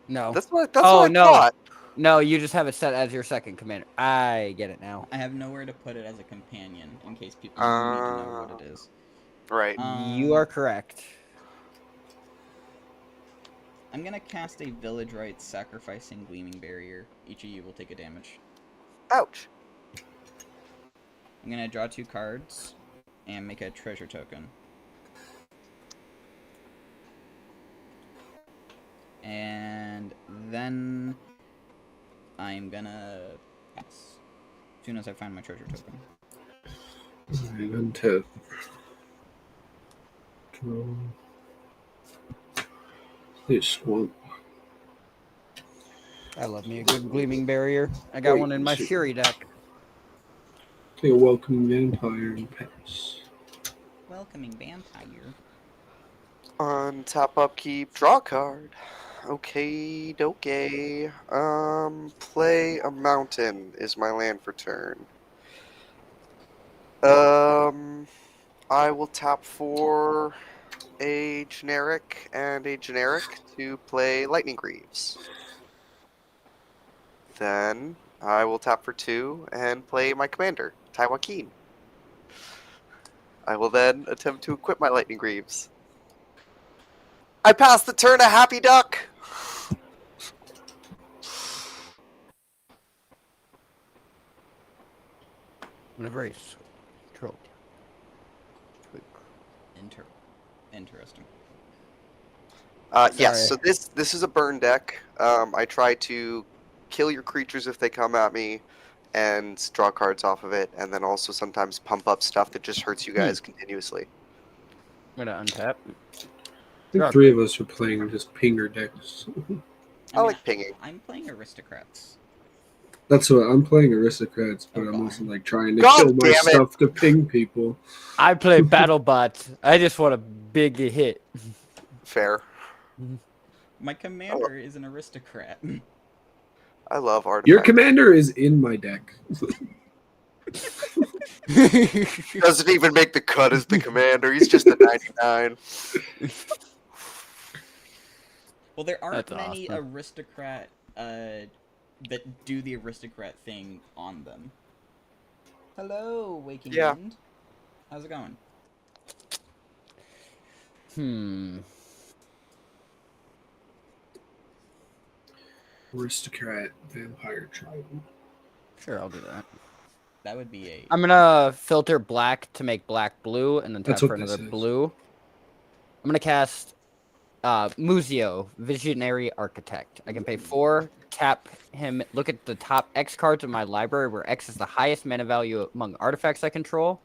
No. That's what Oh, I no. thought. No, you just have it set as your second commander. I get it now. I have nowhere to put it as a companion in case people need to know what it is. Right. You are correct. I'm gonna cast a Village Rites sacrificing Gleaming Barrier. Each of you will take a damage. Ouch. I'm gonna draw 2 cards and make a treasure token. And then I'm gonna pass. As soon as I find my treasure token. Alright, untap. Draw. Play swamp. I love me a good Gleaming Barrier. I got one in my Shit. Shuri deck. Play a welcome vampire and pass. Welcoming Vampire. On tap upkeep, draw a card. Okay, doke. Play a mountain is my land for turn. I will tap for a generic and a generic to play Lightning Greaves. Then I will tap for 2 and play my commander, Taiwakeen. I will then attempt to equip my Lightning Greaves. I passed the turn a happy duck! I'm gonna brace. Troll. Interesting. Yes, so Sorry. this is a burn deck. I try to kill your creatures if they come at me, and draw cards off of it, and then also sometimes pump up stuff that just hurts you guys continuously. I'm gonna untap. I think 3 of us are playing just pinger decks. I like pinging. I'm playing aristocrats. That's what I'm playing aristocrats, but Oh, I'm God. also like trying to God kill my damn it. stuff to ping people. I play battle bots. I just want a big hit. Fair. My commander is an aristocrat. I love Your artifacts. commander is in my deck. Doesn't even make the cut as the commander. He's just a 99. Well, there aren't That's many awesome. aristocrat that do the aristocrat thing on them. Hello, Waking Yeah. Wind. How's it going? Aristocrat vampire tribal. Sure, I'll do that. That would be a... I'm gonna filter black to make black blue, and then tap That's for what this another is. blue. I'm gonna cast Muzio, Visionary Architect. I can pay 4, tap him, look at the top X cards of my library, where X is the highest mana value among artifacts I control.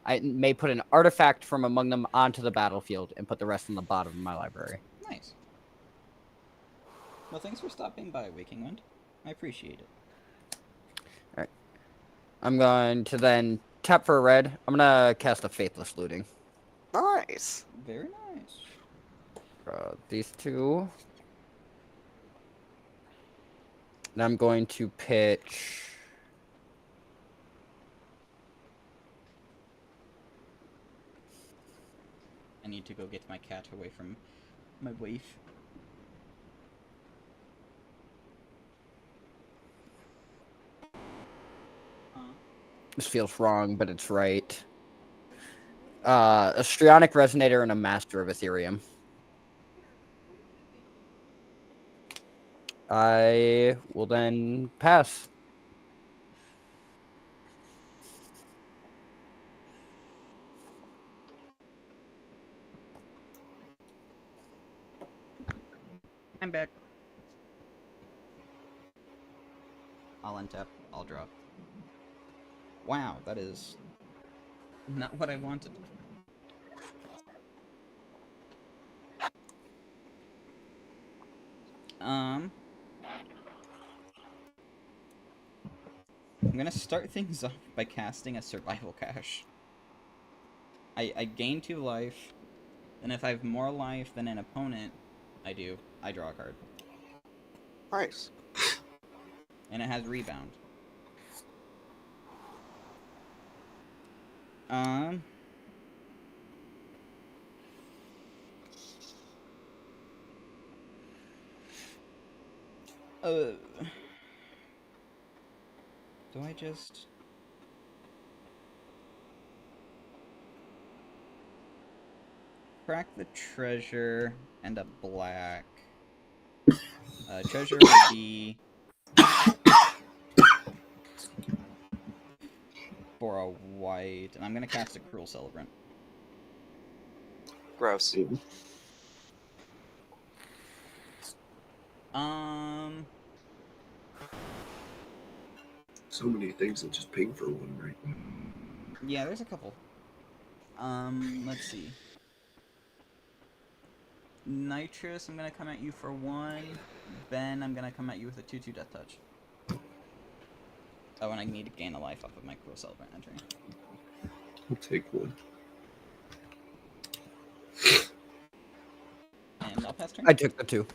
I may put an artifact from among them onto the battlefield and put the rest in the bottom of my library. Nice. Well, thanks for stopping by, Waking Wind. I appreciate it. I'm going to then tap for a red. I'm gonna cast a Faithless Looting. Nice. Very nice. These 2. And I'm going to pitch... I need to go get my cat away from my wife. This feels wrong, but it's right. A Strionic Resonator and a Master of Ethereum. I will then pass. I'm back. I'll untap. I'll drop. Wow, that is not what I wanted. I'm gonna start things off by casting a Survival Cache. I gain 2 life, and if I have more life than an opponent, I draw a card. Nice. And it has Rebound. Do I just... crack the treasure and a black? Treasure would be... for a white, and I'm gonna cast a Cruel Celebrant. Gross. So many things that just ping for 1 right now. Yeah, there's a couple. Let's see. Nitrous, I'm gonna come at you for 1. Ben, I'm gonna come at you with a 2/2 Death Touch. Oh, and I need to gain a life off of my Cruel Celebrant entry. I'll take 1. And I'll pass turn. I took the 2.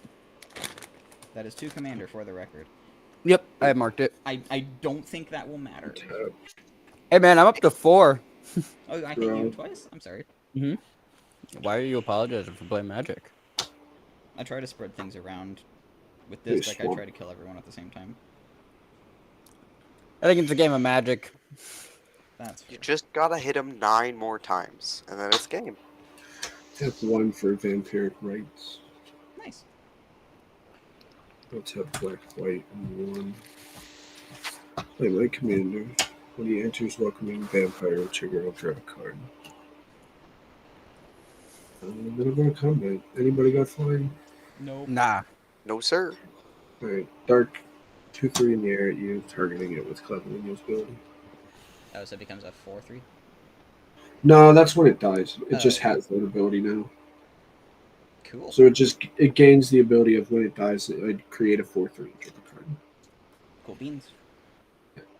That is 2 commander for the record. Yep, I marked it. I don't think that will matter. Tap. Hey man, I'm up to 4. Oh, I hit you twice? I'm sorry. Why are you apologizing for playing Magic? I try to spread things around. With this Hey, deck, I Swamp. try to kill everyone at the same time. I think it's a game of Magic. That's You fair. just gotta hit him 9 more times, and then it's game. Tap 1 for vampiric rights. Nice. I'll tap black, white, and 1. Play my commander. When he enters welcoming vampire trigger, I'll draw a card. Then I'm going to combat. Anybody got flying? Nope. Nah. No, sir. Alright, dark. 2/3 in the air at you, targeting it with Cleveland ability. Oh, so it becomes a 4/3. No, that's when it dies. It just Oh. has that ability now. Cool. So it gains the ability of when it dies, it would create a 4/3 trigger card. Cool beans.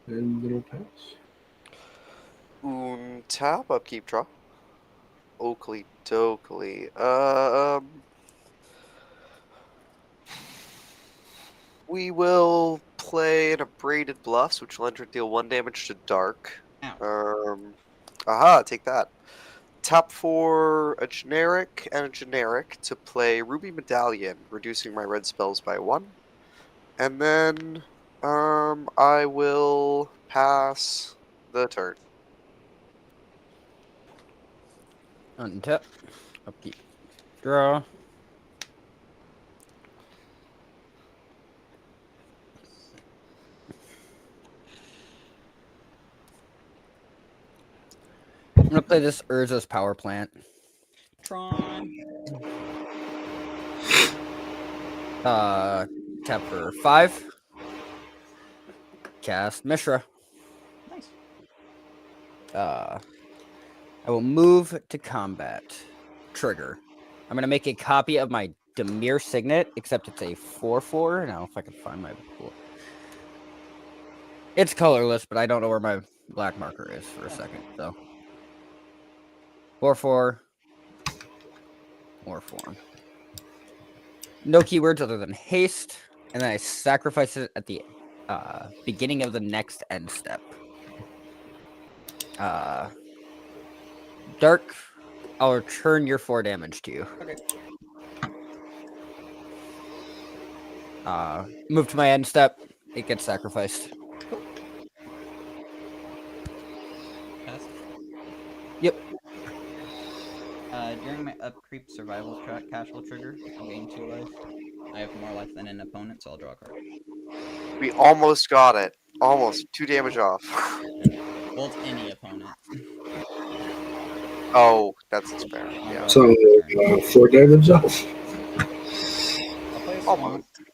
And it'll pass. Tap, upkeep, draw. Oakley dokley. We will play an Abraded Bluffs, which will enter deal 1 damage to Dark. Ow. Aha, take that. Tap for a generic and a generic to play Ruby Medallion, reducing my red spells by 1. And then I will pass the turn. Untap. Upkeep. Draw. I'm gonna play this Urza's Power Plant. Tron. Tap for 5. Cast Mishra. Nice. I will move to combat. Trigger. I'm gonna make a copy of my Demir Signet, except it's a 4/4. Now, if I can find my. It's colorless, but I don't know where my black marker is for a second. So 4/4. More form. No keywords other than haste, and then I sacrifice it at the beginning of the next end step. Dark, I'll return your 4 damage to you. Okay. Move to my end step. It gets sacrificed. Cool. Pass. Yep. During my upkeep survival casual trigger, I'll gain 2 life. I have more life than an opponent, so I'll draw a card. We almost got it. Almost. 2 damage off. Well, it's any opponent. Oh, that's fair. I'll Yeah. draw So, a card in turn. 4 damage off. I'll play a Almost. swamp.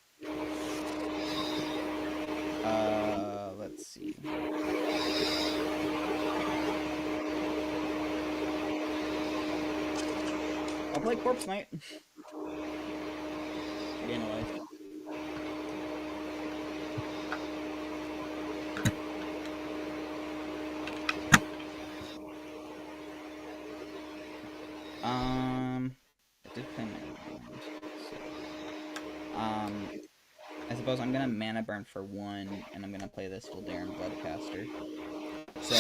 Let's see. I'll play Corpse Knight. Gain a life. I did play my land. So, I suppose I'm gonna mana burn for 1, and I'm gonna play this Vildaran Bloodcaster. So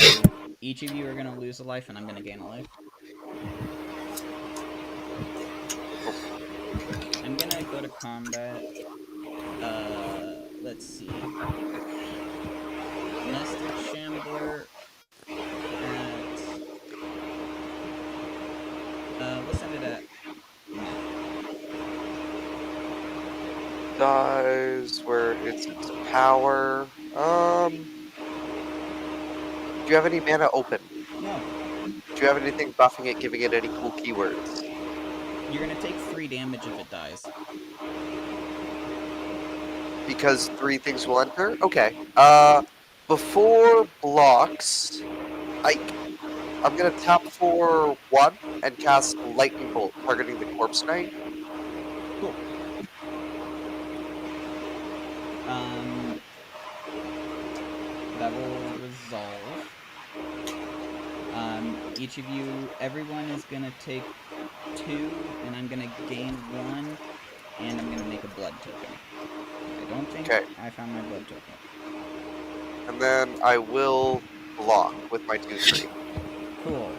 each of you are gonna lose a life, and I'm gonna gain a life. I'm gonna go to combat. Let's see. Nested Shambler at. Let's send it at. Dies where it's power. Do you have any mana open? No. Do you have anything buffing it, giving it any cool keywords? You're gonna take 3 damage if it dies. Because 3 things will enter? Okay. Before blocks, I'm gonna tap for 1 and cast Lightning Bolt, targeting the Corpse Knight. Cool. That will resolve. Each of you, everyone is gonna take 2, and I'm gonna gain 1, and I'm gonna make a blood token. I don't think I found my blood token. And then I will block with my 2/3. Cool.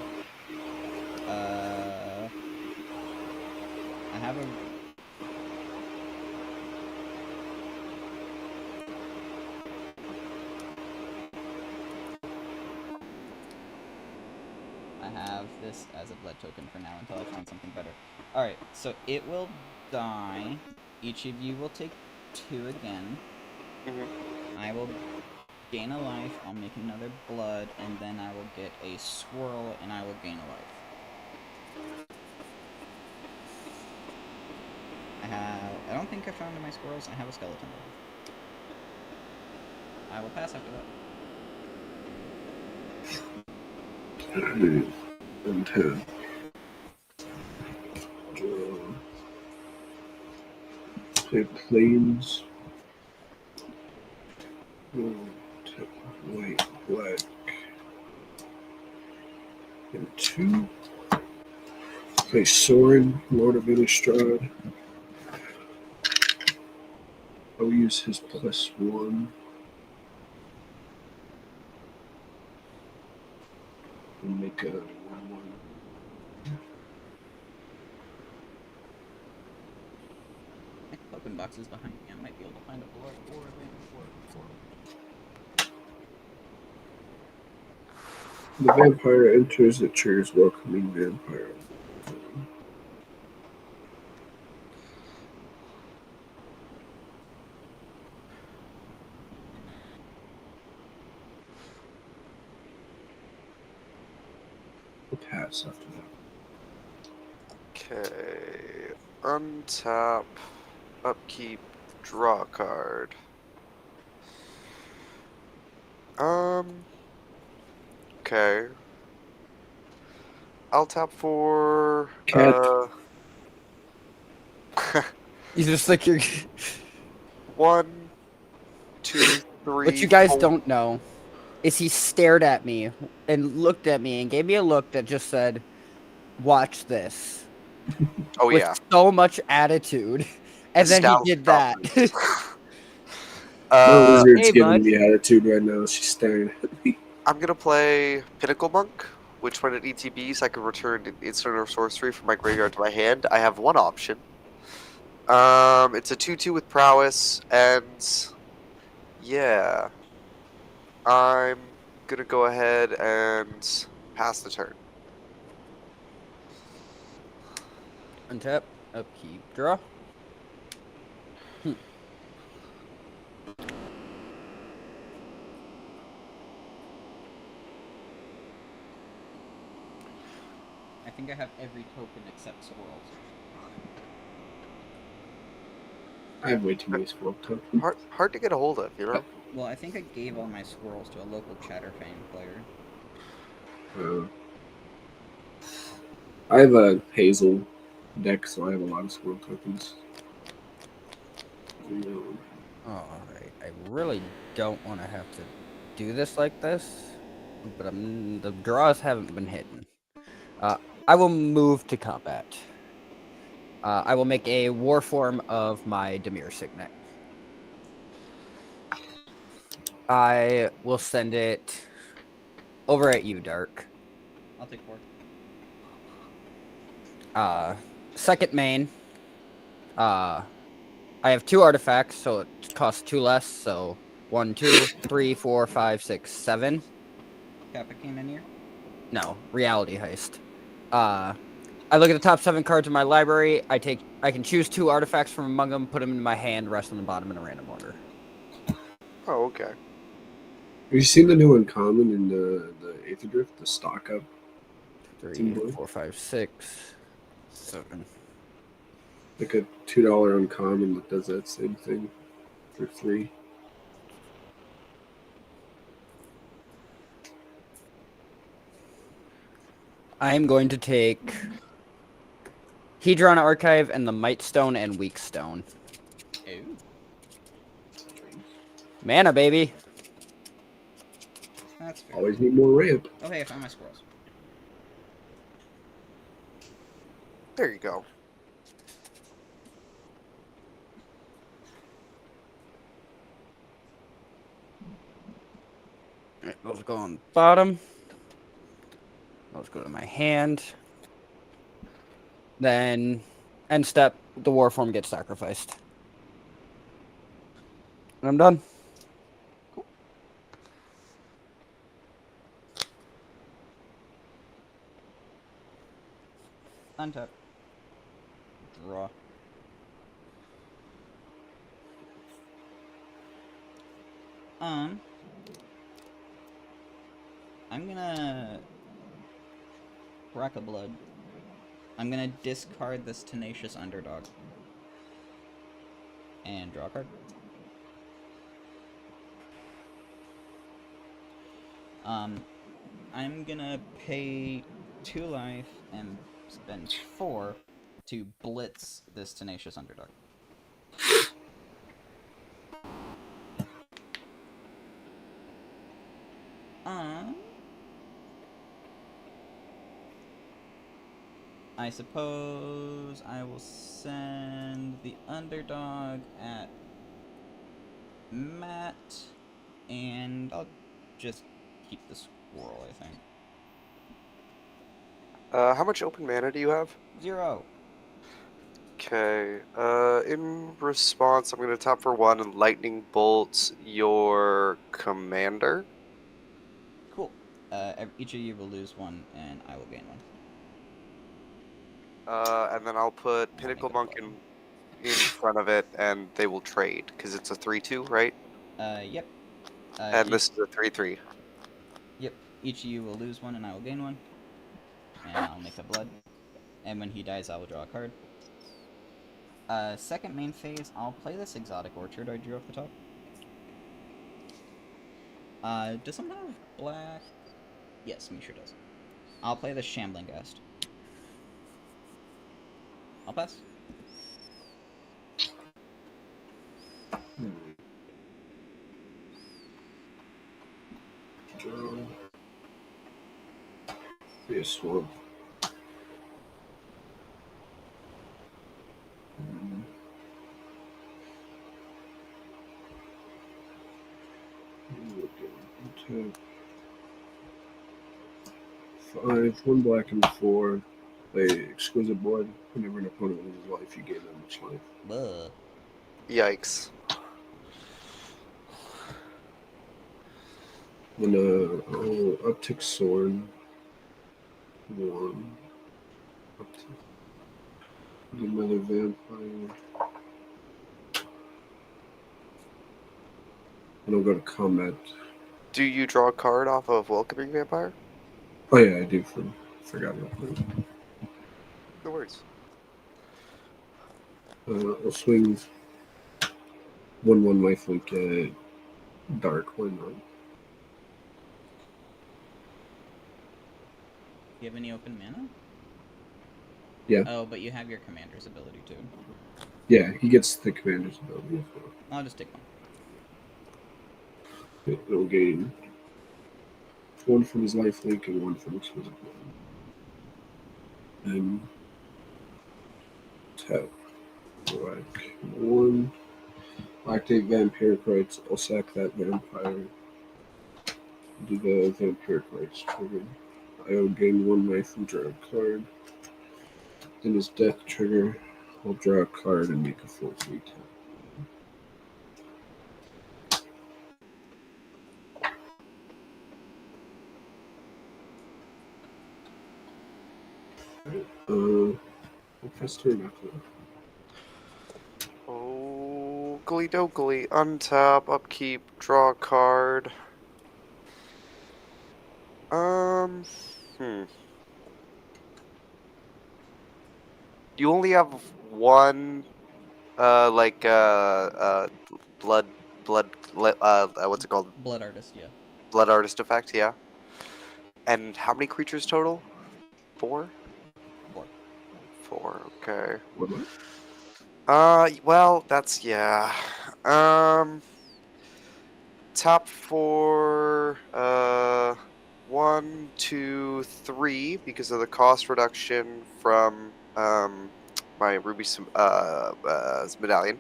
I have a. I have this as a blood token for now until I find something better. Alright, so it will die. Each of you will take 2 again. I will gain a life, I'll make another blood, and then I will get a swirl, and I will gain a life. I don't think I found my squirrels. I have a skeleton. I will pass after that. Untap. Draw. Play planes. Tap white, black. And 2. Play Sorin, Lord of Innistrad. I'll use his +1. And make a 1/1. My token box is behind me. I might be able to find a blood or a land for The vampire enters, it triggers welcoming vampire. I'll pass after that. Okay. Untap. Upkeep. Draw a card. Okay. I'll tap for. Cat. You just like you're. 1, 2, 3. What you guys 4. don't know is he stared at me and looked at me and gave me a look that just said, "Watch this," Oh with yeah. so much attitude, and then he Nostalgia did that. confidence. My wizard's hey, giving bud. me attitude right now. She's staring at me. I'm gonna play Pinnacle Monk, which when it ETBs, I can return an instant or sorcery from my graveyard to my hand. I have one option. It's a 2/2 with prowess, and yeah, I'm gonna go ahead and pass the turn. Untap, upkeep, draw. I think I have every token except squirrels. I have way too many squirrel tokens. Hard to get a hold of, you know. Well, I think I gave all my squirrels to a local Chatterfang player. I have a Hazel deck, so I have a lot of squirrel tokens. Alright, I really don't want to have to do this like this, but the draws haven't been hidden. I will move to combat. I will make a war form of my Dimir Signet. I will send it over at you, Dark. I'll take 4. Second main. I have 2 artifacts, so it costs 2 less. So 1, 2, 3, 4, 5, 6, 7. Capicane in here? No, Reality Heist. I look at the top 7 cards in my library. I can choose 2 artifacts from among them, put them in my hand, rest on the bottom in a random order. Oh, okay. Have you seen the new uncommon in the Aether Drift, the stock up? 3, 4, 5, 6, 7. Like a $2 uncommon that does that same thing for 3. I'm going to take Hedron Archive and the Might Stone and Weak Stone. Ooh. Mana, baby. That's fair. Always need more ramp. Oh, hey, I found my squirrels. There you go. Alright, those go on the bottom. Those go to my hand. Then, end step, the war form gets sacrificed. And I'm done. Untap. Draw. I'm gonna crack a blood. I'm gonna discard this Tenacious Underdog. And draw a card. I'm gonna pay 2 life and spend 4 to blitz this Tenacious Underdog. I suppose I will send the Underdog at Matt, and I'll just keep the squirrel, I think. How much open mana do you have? 0. Okay. In response, I'm gonna tap for 1 and lightning bolt your commander. Cool. Each of you will lose 1, and I will gain 1. And then I'll put And I'll Pinnacle make a Monk blood. in front of it, and they will trade because it's a 3/2, right? Yep. And this is a 3/3. Yep. Each of you will lose 1, and I will gain 1. And I'll make a blood. And when he dies, I will draw a card. Second main phase, I'll play this Exotic Orchard I drew off the top. Does someone have black? Yes, Misha does. I'll play the Shambling Ghast. I'll pass. Be a swamp. Okay. 5, 1 black and 4. Play Exquisite Blood. Whenever an opponent loses life, you gain that much life. Buh. Yikes. Then I'll uptick Sword. 1. Uptick. Another Vampire. And I'll go to combat. Do you draw a card off of Welcoming Vampire? Oh yeah, I do. Forgot about that. No worries. I'll swing 1/1 lifelink at Dark. Why not? Do you have any open mana? Yeah. Oh, but you have your commander's ability too. Yeah, he gets the commander's ability. I'll just take 1. It'll gain 1 from his lifelink and 1 from Exquisite Blood. And tap. Black 1. Activate Vampiric Rites. I'll sack that vampire. Do the Vampiric Rites trigger. I'll gain 1 life and draw a card. Then his death trigger. I'll draw a card and make a 4/3 tap. Press turn after that. Oh, dokey. Untap, upkeep, draw a card. You only have 1, blood, what's it called? Blood Artist, yeah. Blood Artist effect, yeah. And how many creatures total? 4? 4. 4, okay. What? Well, that's, yeah. Top 4, 1, 2, 3, because of the cost reduction from, my Ruby medallion.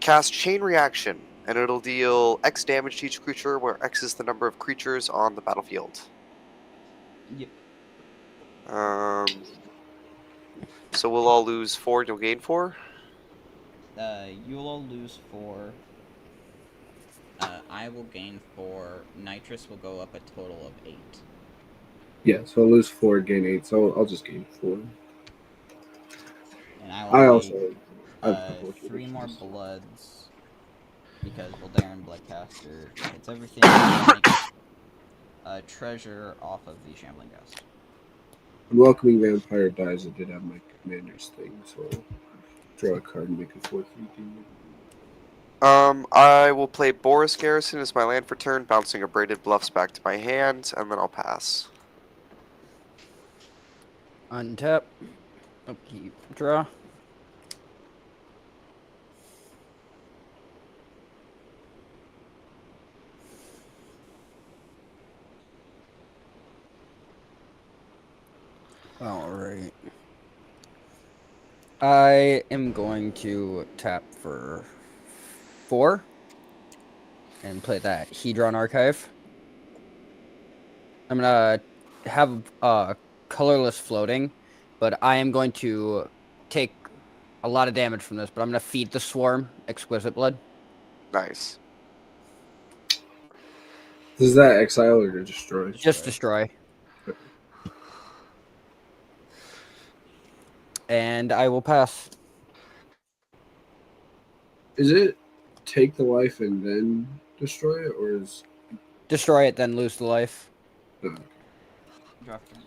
Cast Chain Reaction, and it'll deal X damage to each creature, where X is the number of creatures on the battlefield. Yep. So we'll all lose 4, and you'll gain 4? You'll all lose 4. I will gain 4. Nitrous will go up a total of 8. Yeah, so I'll lose 4, gain 8, so I'll just gain 4. And I I will also make have a couple of 3 more conditions. bloods because Voldaren Bloodcaster hits everything. And make a treasure off of the Shambling Ghast. When Welcoming Vampire dies, I did have my commander's thing, so I'll draw a card and make a 4/3 demon. I will play Boris Garrison as my land for turn, bouncing Abraded Bluffs back to my hand, and then I'll pass. Untap. Upkeep. Draw. All right. I am going to tap for 4 and play that Hedron Archive. I'm gonna have colorless floating, but I am going to take a lot of damage from this. But I'm gonna feed the swarm Exquisite Blood. Nice. Is that exile or destroy? Just destroy. And I will pass. Is it take the life and then destroy it, or is Destroy it, then lose the life. Draw for turn.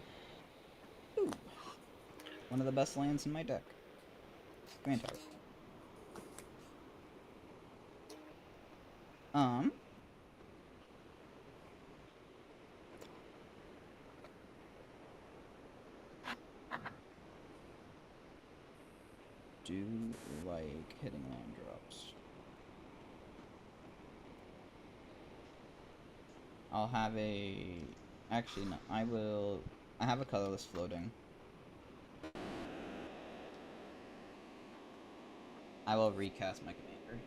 Ooh. One of the best lands in my deck. Grand Tower. Do like hitting land drops. I'll have a... Actually, no. I have a colorless floating. I will recast my commander.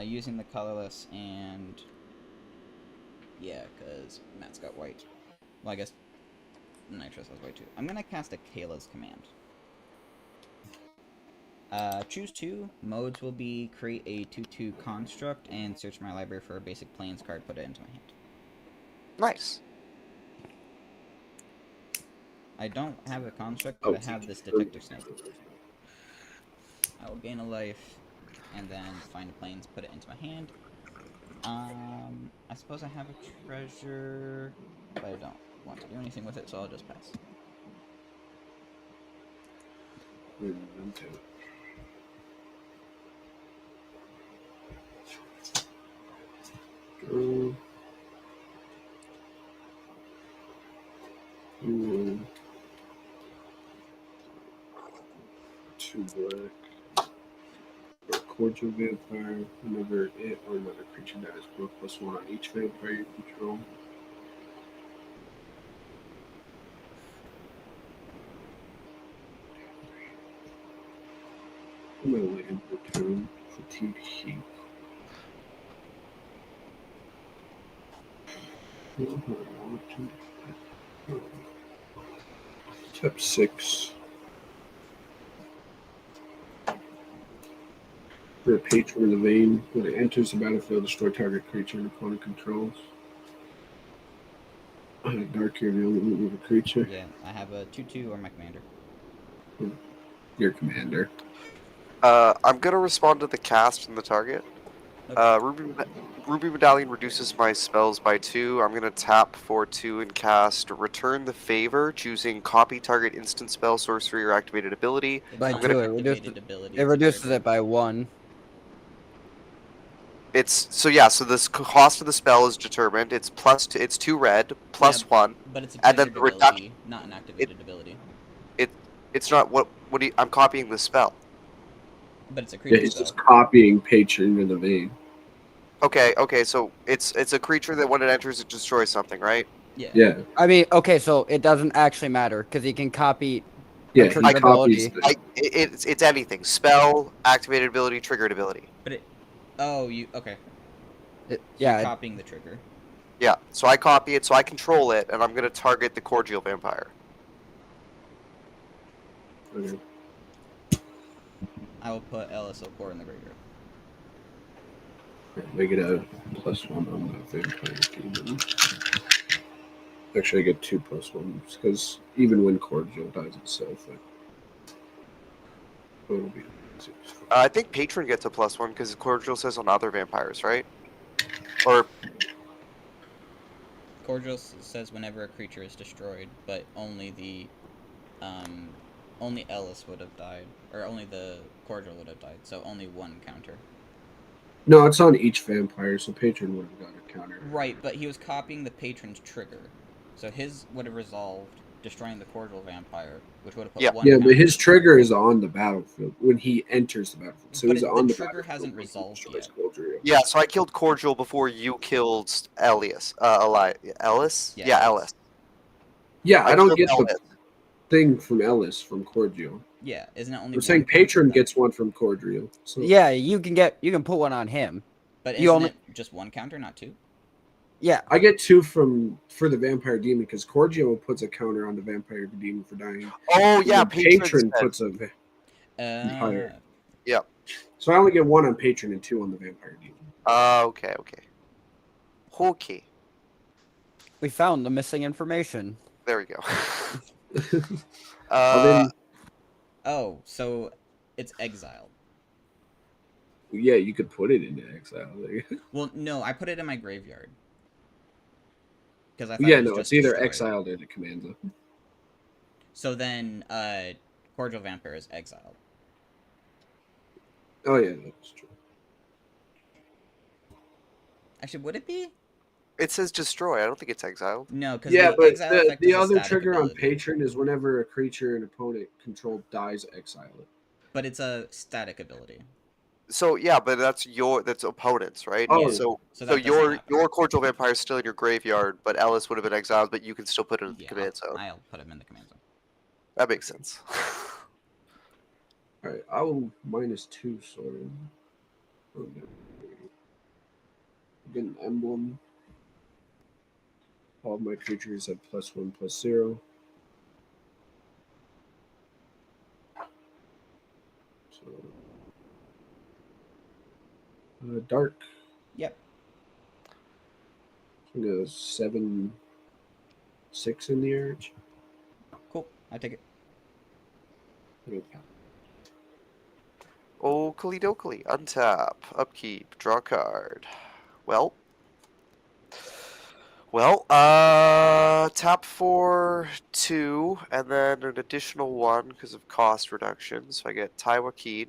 Using the colorless and... Yeah, because Matt's got white. Well, I guess Nitrous has white too. I'm gonna cast a Kayla's Command. Choose 2. Modes will be create a 2/2 construct and search my library for a basic plains card, put it into my hand. Nice. I don't have a construct, but I have this Detector Snake. I will gain a life, and then find a plains, put it into my hand. I suppose I have a treasure, but I don't want to do anything with it, so I'll just pass. Two black. For a cordial vampire, whenever it or another creature dies, grow +1 on each vampire you control. I'm gonna land return fatigue heat. Step 6. For a patron of the vein, when it enters the battlefield, destroy target creature and opponent controls. Dark here, the only move of a creature. Yeah, I have a 2/2 or my commander. Your commander. I'm gonna respond to the cast from the target. Okay. Ruby Medallion reduces my spells by 2. I'm gonna tap for 2 and cast Return the Favor, choosing copy target instant spell, sorcery, or activated ability. It's By not 2, activated ability, it it's a reduces trigger. it by 1. So this cost of the spell is determined. It's it's 2 red, plus Yeah, 1. But it's a And then triggered the reduction. ability, not an activated ability. It's not what do you, I'm copying the spell. But it's a Yeah, creature he's spell. just copying patron of the vein. Okay, so it's a creature that when it enters it destroys something, right? Yeah. Yeah, I mean, okay, so it doesn't actually matter because he can copy yeah, a he triggered copies. ability. It's anything. Spell, activated ability, triggered ability. But it... Oh, you... Okay. Yeah, You're copying the trigger. Yeah, so I copy it, so I control it, and I'm gonna target the Cordial Vampire. Okay. I will put LSO4 in the graveyard. Make it a +1 on the vampire demon. Actually, I get 2 +1s because even when cordial dies itself, it'll be 6. I think Patron gets a +1 because Cordial says on other vampires, right? Or Cordial says whenever a creature is destroyed, but only the only Ellis would have died, or only the cordial would have died. So only one counter. No, it's on each vampire, so patron would have got a counter. Right, but he was copying the patron's trigger, so his would have resolved, destroying the cordial vampire, which would have put Yeah. one Yeah, counter. but his trigger is on the battlefield when he enters the battlefield. So But he's the on the trigger battlefield hasn't when he resolved destroys yet. Cordelia. Yeah, so I killed Cordial before you killed Elias. Ellis? Yeah, Yeah, Ellis. Ellis. Yeah, I don't killed get the Ellis. thing from Ellis from Cordial. Yeah, isn't it only We're one saying counter patron then? gets one from Cordial. So Yeah, you can put one on him. But you isn't only- it just one counter, not two? Yeah, I get two for the vampire demon because Cordial puts a counter on the vampire demon for dying. Oh, And yeah, then patron said. puts a. Uh, So I only get one on patron and two on the vampire demon. Okay. Okay. we found the missing information. There we go. Well, then, oh, so it's exiled. yeah, you could put it into exile. Well, no, I put it in my graveyard. Because I thought Yeah, it was no, just it's either destroyed. exiled or the commander. So then, cordial vampire is exiled. Oh yeah, that's true. Actually, would it be? It says destroy. I don't think it's exiled. No, because Yeah, the but exile effect the is a other static trigger ability. on patron is whenever a creature an opponent controlled dies, exile it. But it's a static ability. So yeah, but that's opponents, right? Oh, So So that doesn't your happen. Cordial Vampire is still in your graveyard, but Ellis would have been exiled, but you can still put it in the Yeah, command zone. I'll put him in the command zone. That makes sense. All right, I will -2 sword. Okay. Get an emblem. All of my creatures have +1/+0. So, dark. Yep. I'm gonna 7/6 in the urge. Cool. I take it. Okay. Oh, Kalidokali. Untap. Upkeep. Draw card. Well, tap for 2, and then an additional 1 because of cost reduction. So I get Tai Wakeen.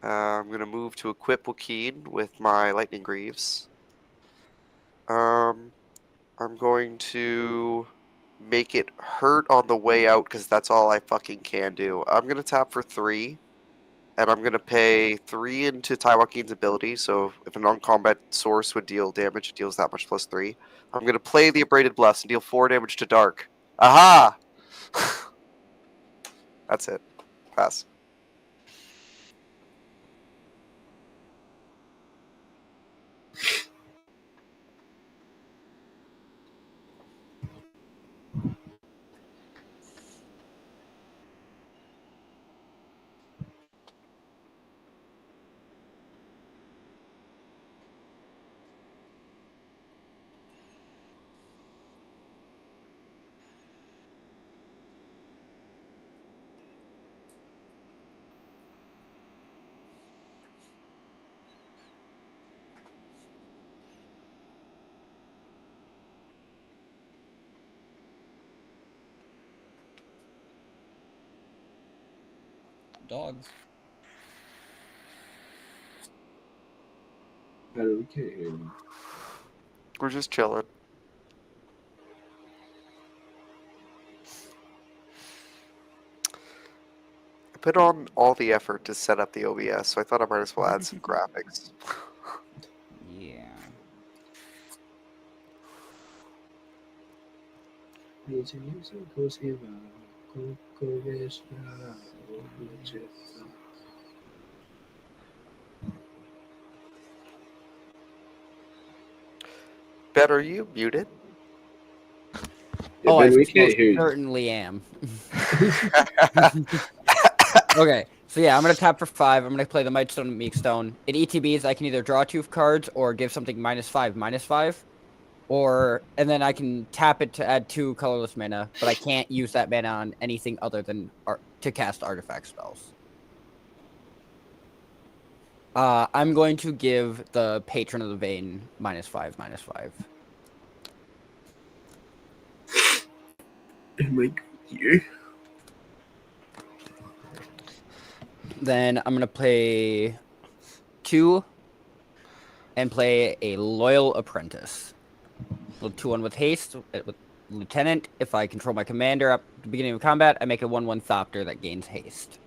I'm going to move to equip Wakeen with my Lightning Greaves. I'm going to make it hurt on the way out because that's all I fucking can do. I'm going to tap for 3. And I'm going to pay 3 into Tai Wakeen's ability, so if a non-combat source would deal damage, it deals that much +3. I'm going to play the Abraded Bluffs and deal 4 damage to Dark. Aha! That's it. Pass. Dogs. I don't care. We're just chilling. I put on all the effort to set up the OBS, so I thought I might as well add some graphics. Yeah. Ben, are you muted? Yeah, Oh, Ben, I we can't most hear you. certainly am. Okay, so yeah, I'm gonna tap for 5. I'm gonna play the Mightstone and Meekstone. It ETBs. I can either draw 2 cards or give something -5/-5, and then I can tap it to add 2 colorless mana, but I can't use that mana on anything other than to cast artifact spells. I'm going to give the Patron of the Vein -5/-5. Oh my God. Then I'm gonna play 2 and play a Loyal Apprentice. 2/1 with haste with Lieutenant. If I control my commander at the beginning of combat, I make a 1/1 Thopter that gains haste.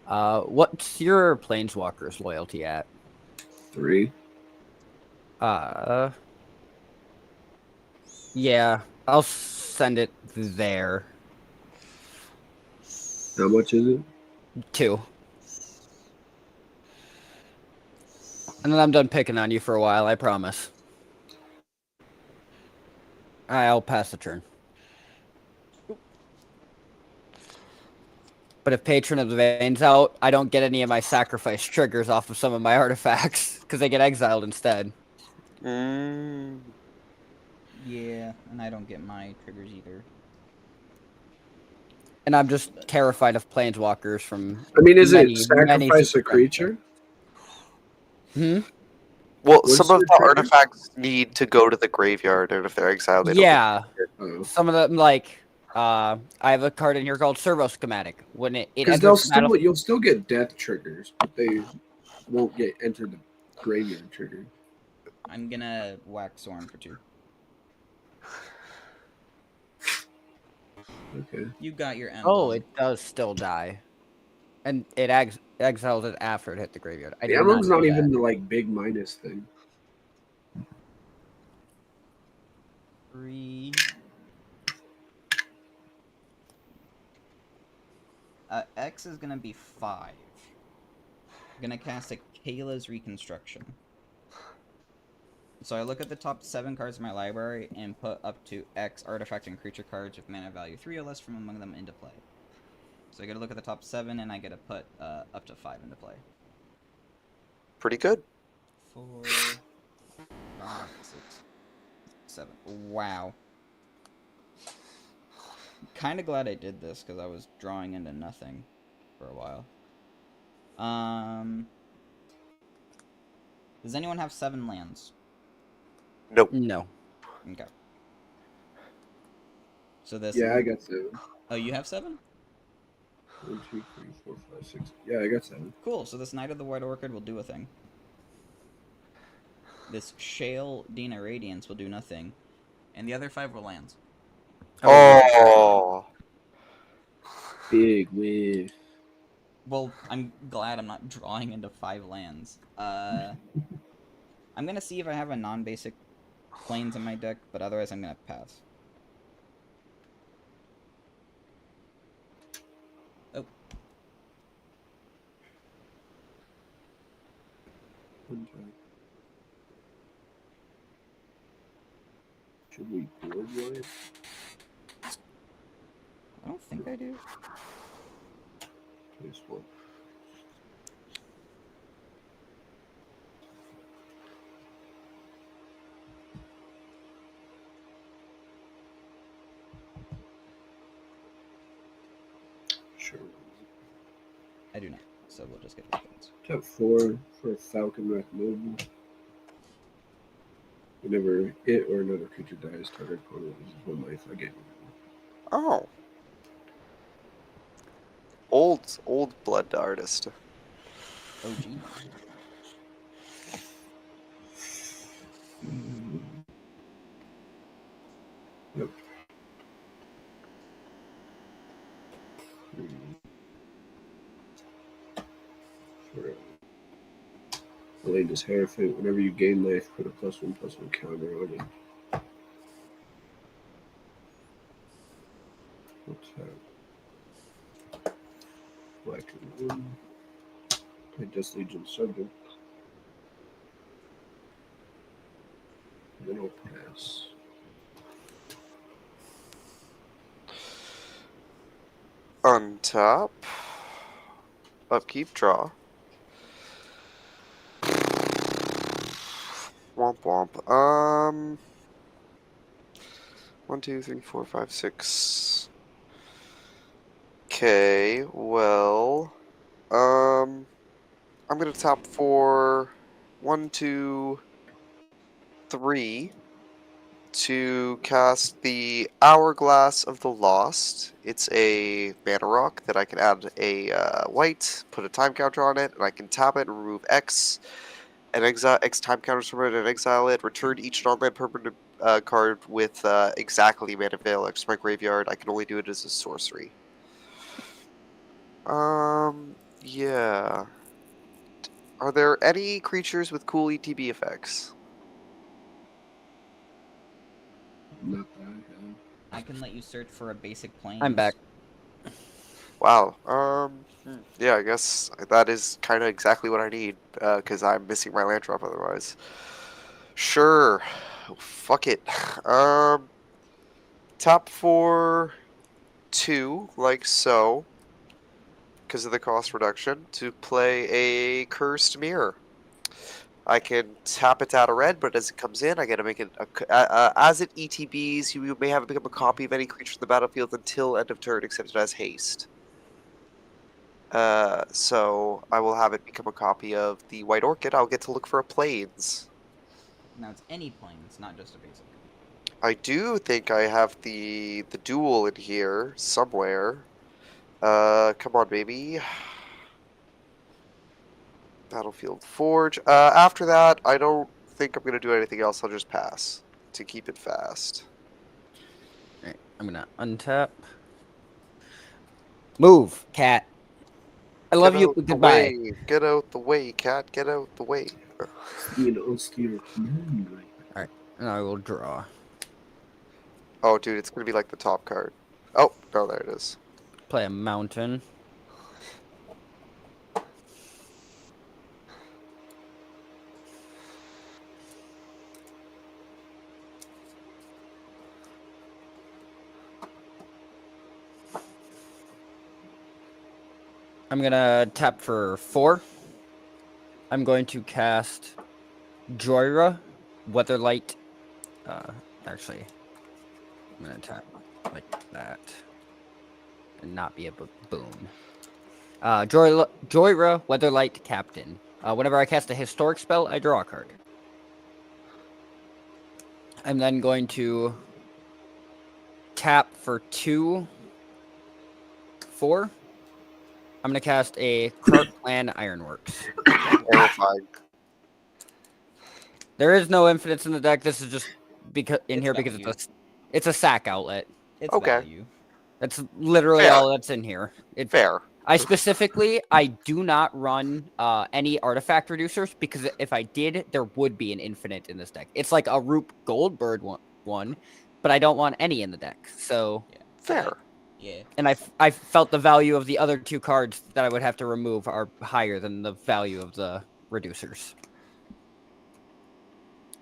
What's your Planeswalker's loyalty at? 3. Yeah, I'll send it there. How much is it? 2. And then I'm done picking on you for a while, I promise. I'll pass the turn. But if Patron of the Veins out, I don't get any of my sacrifice triggers off of some of my artifacts, because they get exiled instead. Mm. Yeah, and I don't get my triggers either. And I'm just terrified of Planeswalkers from I mean, is many, it sacrifice a creature? Hmm? Well, What's some of your the trigger? artifacts need to go to the graveyard, and if they're exiled, they Yeah. Oh. Some of them, like, I have a card in here called Servo Schematic. When it Because enters the battle, you'll still get death triggers, but they won't get entered the graveyard trigger. I'm gonna whack Soren for 2. Okay. You got your emblem. oh, it does still die. And it exiles it after it hit the graveyard. I The did emblem's not not know even that. the like big minus thing. 3. X is gonna be 5. I'm gonna cast a Kayla's Reconstruction. So I look at the top 7 cards in my library and put up to X artifact and creature cards with mana value 3 or less from among them into play. So I get to look at the top 7 and I get to put up to 5 into play. Pretty good. 4, 5, 6, 7. Wow. Kind of glad I did this because I was drawing into nothing for a while. Does anyone have 7 lands? Nope. No. Okay. So this. Yeah, I got 7. Oh, you have 7? 1, 2, 3, 4, 5, 6. Yeah, I got 7. Cool. So this Knight of the White Orchid will do a thing. This Shale Dina Radiance will do nothing, and the other 5 were lands. Oh. Big whiff. Well, I'm glad I'm not drawing into 5 lands. I'm gonna see if I have a non-basic planes in my deck, but otherwise I'm gonna pass. Oh. Should we board wipe? I don't think I do. This one. Sure. I do not. So we'll just get the points. Tap 4 for a Falcon Rack Noble. Whenever it or another creature dies, target opponent loses 1 life again. Oh. Old blood artist. OG. Yep. Latest Hierophant. Whenever you gain life, put a +1/+1 counter on it. What's that? Black and 1. Play Dust Legion Subject. And then I'll pass. Untap. Upkeep, draw. Womp womp. 1, 2, 3, 4, 5, 6. Okay, well, I'm gonna tap for 1, 2, 3. to cast the Hourglass of the Lost. It's a mana rock that I can add a white, put a time counter on it, and I can tap it and remove X, and exile X time counters from it and exile it. Return each non-land permanent card with exactly Mana Veil X to my graveyard. I can only do it as a sorcery. Yeah. Are there any creatures with cool ETB effects? Not that I have. I can let you search for a basic planes. I'm back. Wow. Yeah, I guess that is kind of exactly what I need, because I'm missing my land drop otherwise. Sure. Fuck it. Tap for 2, like so, because of the cost reduction, to play a Cursed Mirror. I can tap it out of red, but as it comes in, I get to make it as it ETBs. You may have it become a copy of any creature in the battlefield until end of turn, except it has haste. So I will have it become a copy of the White Orchid. I'll get to look for a plains. Now it's any planes, not just a basic. I do think I have the duel in here somewhere. Come on, baby. Battlefield Forge. After that, I don't think I'm gonna do anything else. I'll just pass to keep it fast. Alright, I'm gonna untap. Move, cat. I love you, Out but the goodbye. way. Get out the way, cat. Get out the way. Steer. And I will draw. Oh, dude, it's gonna be like the top card. Oh, no, there it is. Play a mountain. I'm gonna tap for 4. I'm going to cast Joyra, Weatherlight. Actually, I'm gonna tap like that and not be a boon. Joyra, Weatherlight Captain. Whenever I cast a historic spell, I draw a card. I'm then going to tap for 2, 4. I'm gonna cast a Cart Clan Ironworks. Terrifying. There is no infinites in the deck. This is just because It's here because value. it's a sack outlet. It's Okay. value. That's literally Fair. all that's in here. Fair. I do not run any artifact reducers because if I did, there would be an infinite in this deck. It's like a Roop Goldbird one, but I don't want any in the deck. So, Fair. Yeah. and I felt the value of the other 2 cards that I would have to remove are higher than the value of the reducers.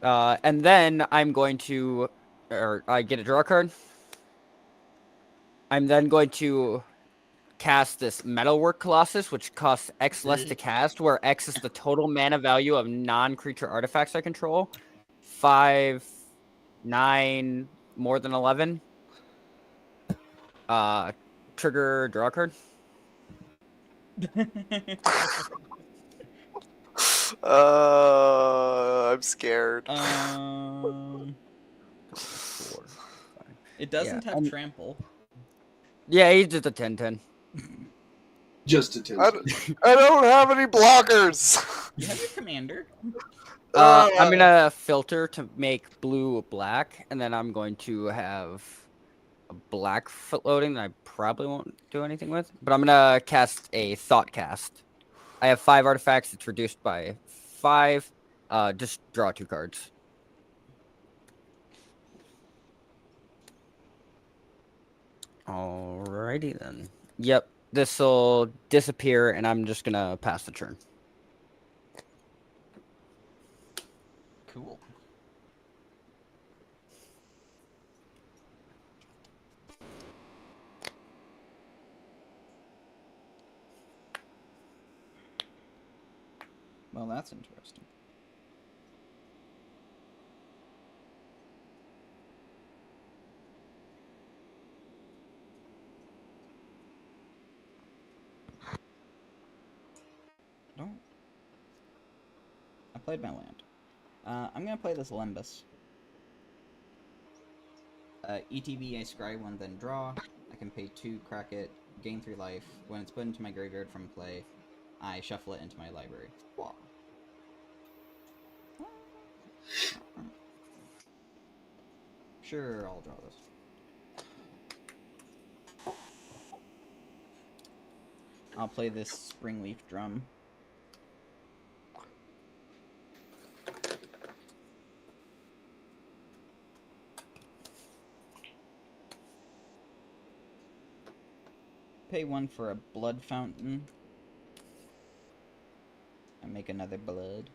And then I'm going to, or I get a draw card. I'm then going to cast this Metalwork Colossus, which costs X less to cast, where X is the total mana value of non-creature artifacts I control. 5, 9, more than 11. Trigger draw card. I'm scared. 4, 5. It doesn't Yeah, have trample. Yeah, he's just a 10/10. Just a 10. I don't have any blockers. You have your commander. I'm gonna filter to make blue black, and then I'm going to have a black floating that I probably won't do anything with. But I'm gonna cast a Thought Cast. I have 5 artifacts. It's reduced by 5. Just draw 2 cards. Alrighty then. Yep, this will disappear, and I'm just gonna pass the turn. Cool. Well, that's interesting. Don't. I played my land. I'm gonna play this Limbus. ETB, I scry 1, then draw. I can pay 2, crack it, gain 3 life. When it's put into my graveyard from play, I shuffle it into my library. Blah. Sure, I'll draw this. I'll play this Springleaf Drum. Pay 1 for a Blood Fountain. I make another blood.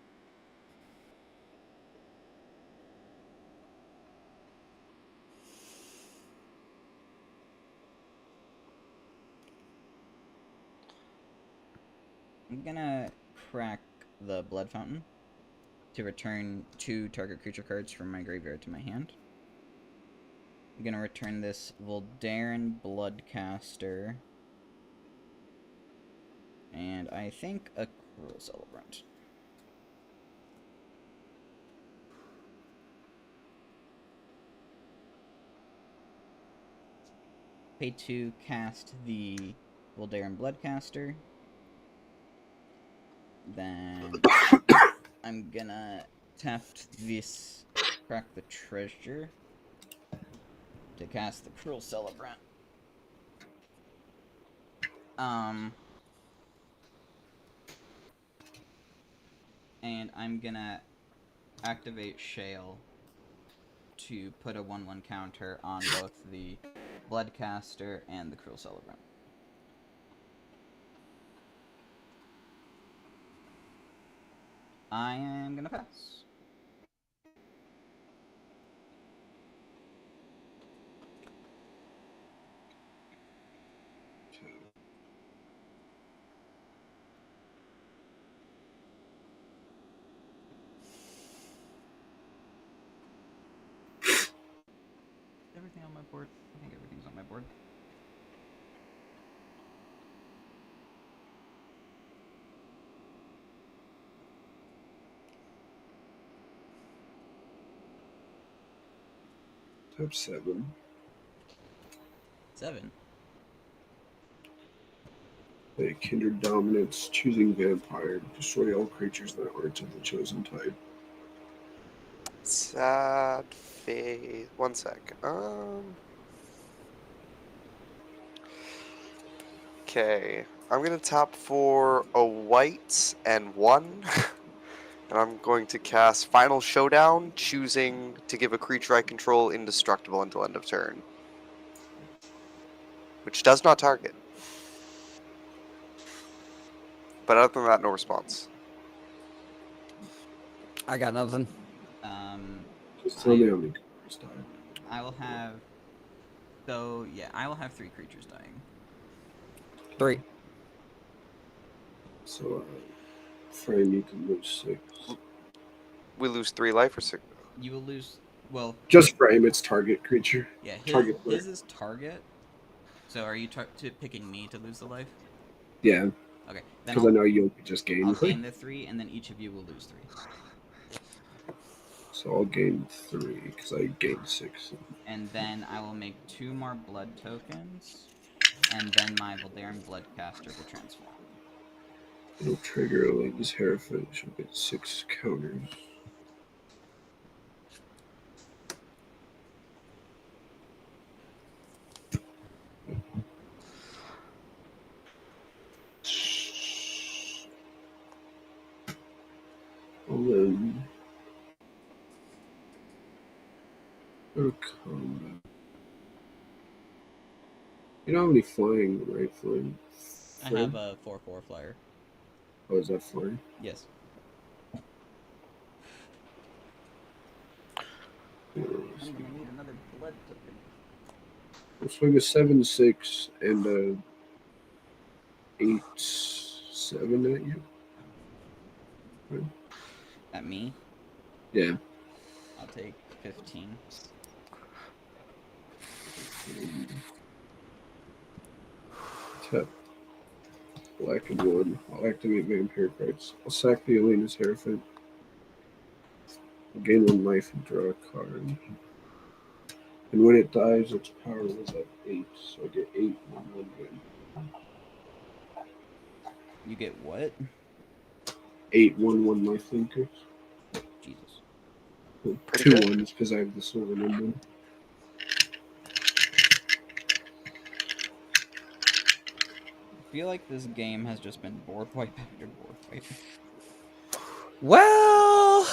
I'm gonna crack the Blood Fountain to return 2 target creature cards from my graveyard to my hand. I'm gonna return this Voldaren Bloodcaster. And I think a Cruel Celebrant. Pay 2, cast the Voldaren Bloodcaster. Then I'm gonna tap this, crack the treasure to cast the Cruel Celebrant. And I'm gonna activate Shale to put a 1/1 counter on both the Bloodcaster and the Cruel Celebrant. I am gonna pass. Everything on my board? I think everything's on my board. Tap 7. 7. Play Kindred Dominance, choosing Vampire. Destroy all creatures that aren't of the chosen type. Sad face. 1 sec. Okay. I'm gonna tap for a white and 1. And I'm going to cast Final Showdown, choosing to give a creature I control indestructible until end of turn. Which does not target. But other than that, no response. I got nothing. Just tell me how many cards die. I will have... So, yeah, I will have 3 creatures dying. 3. So, Frame, you can lose 6. We lose 3 life or 6. You will lose... Well... Just Frame, it's target creature. Yeah, Target his is target. So are you picking me to lose the life? Yeah, Okay, then because I know you'll just gain. I'll gain the 3, and then each of you will lose 3. So I'll gain 3, because I gained 6. And then I will make 2 more blood tokens, and then my Voldaren Bloodcaster will transform. It'll trigger Elaine's Hierophant. She'll get 6 counters. Then go to combat. You don't have any flying, right? Flying. I have a 4/4 flyer. Oh, is that flying? Yes. Yeah. I'm gonna need another blood token. I'll swing a 7/6 and a 8/7 at you. At me? Yeah. I'll take 15. Tap. Black and 1. I'll activate Vampire Cards. I'll sack the Elena's Hierophant. I'll gain 1 life and draw a card. And when it dies, its power was at 8, so I get 8 1/1 win. You get what? 8 1/1 life thinkers. Jesus. Well, Pretty 2 good. ones because I have the silver number. I feel like this game has just been board wipe after board wipe. Well,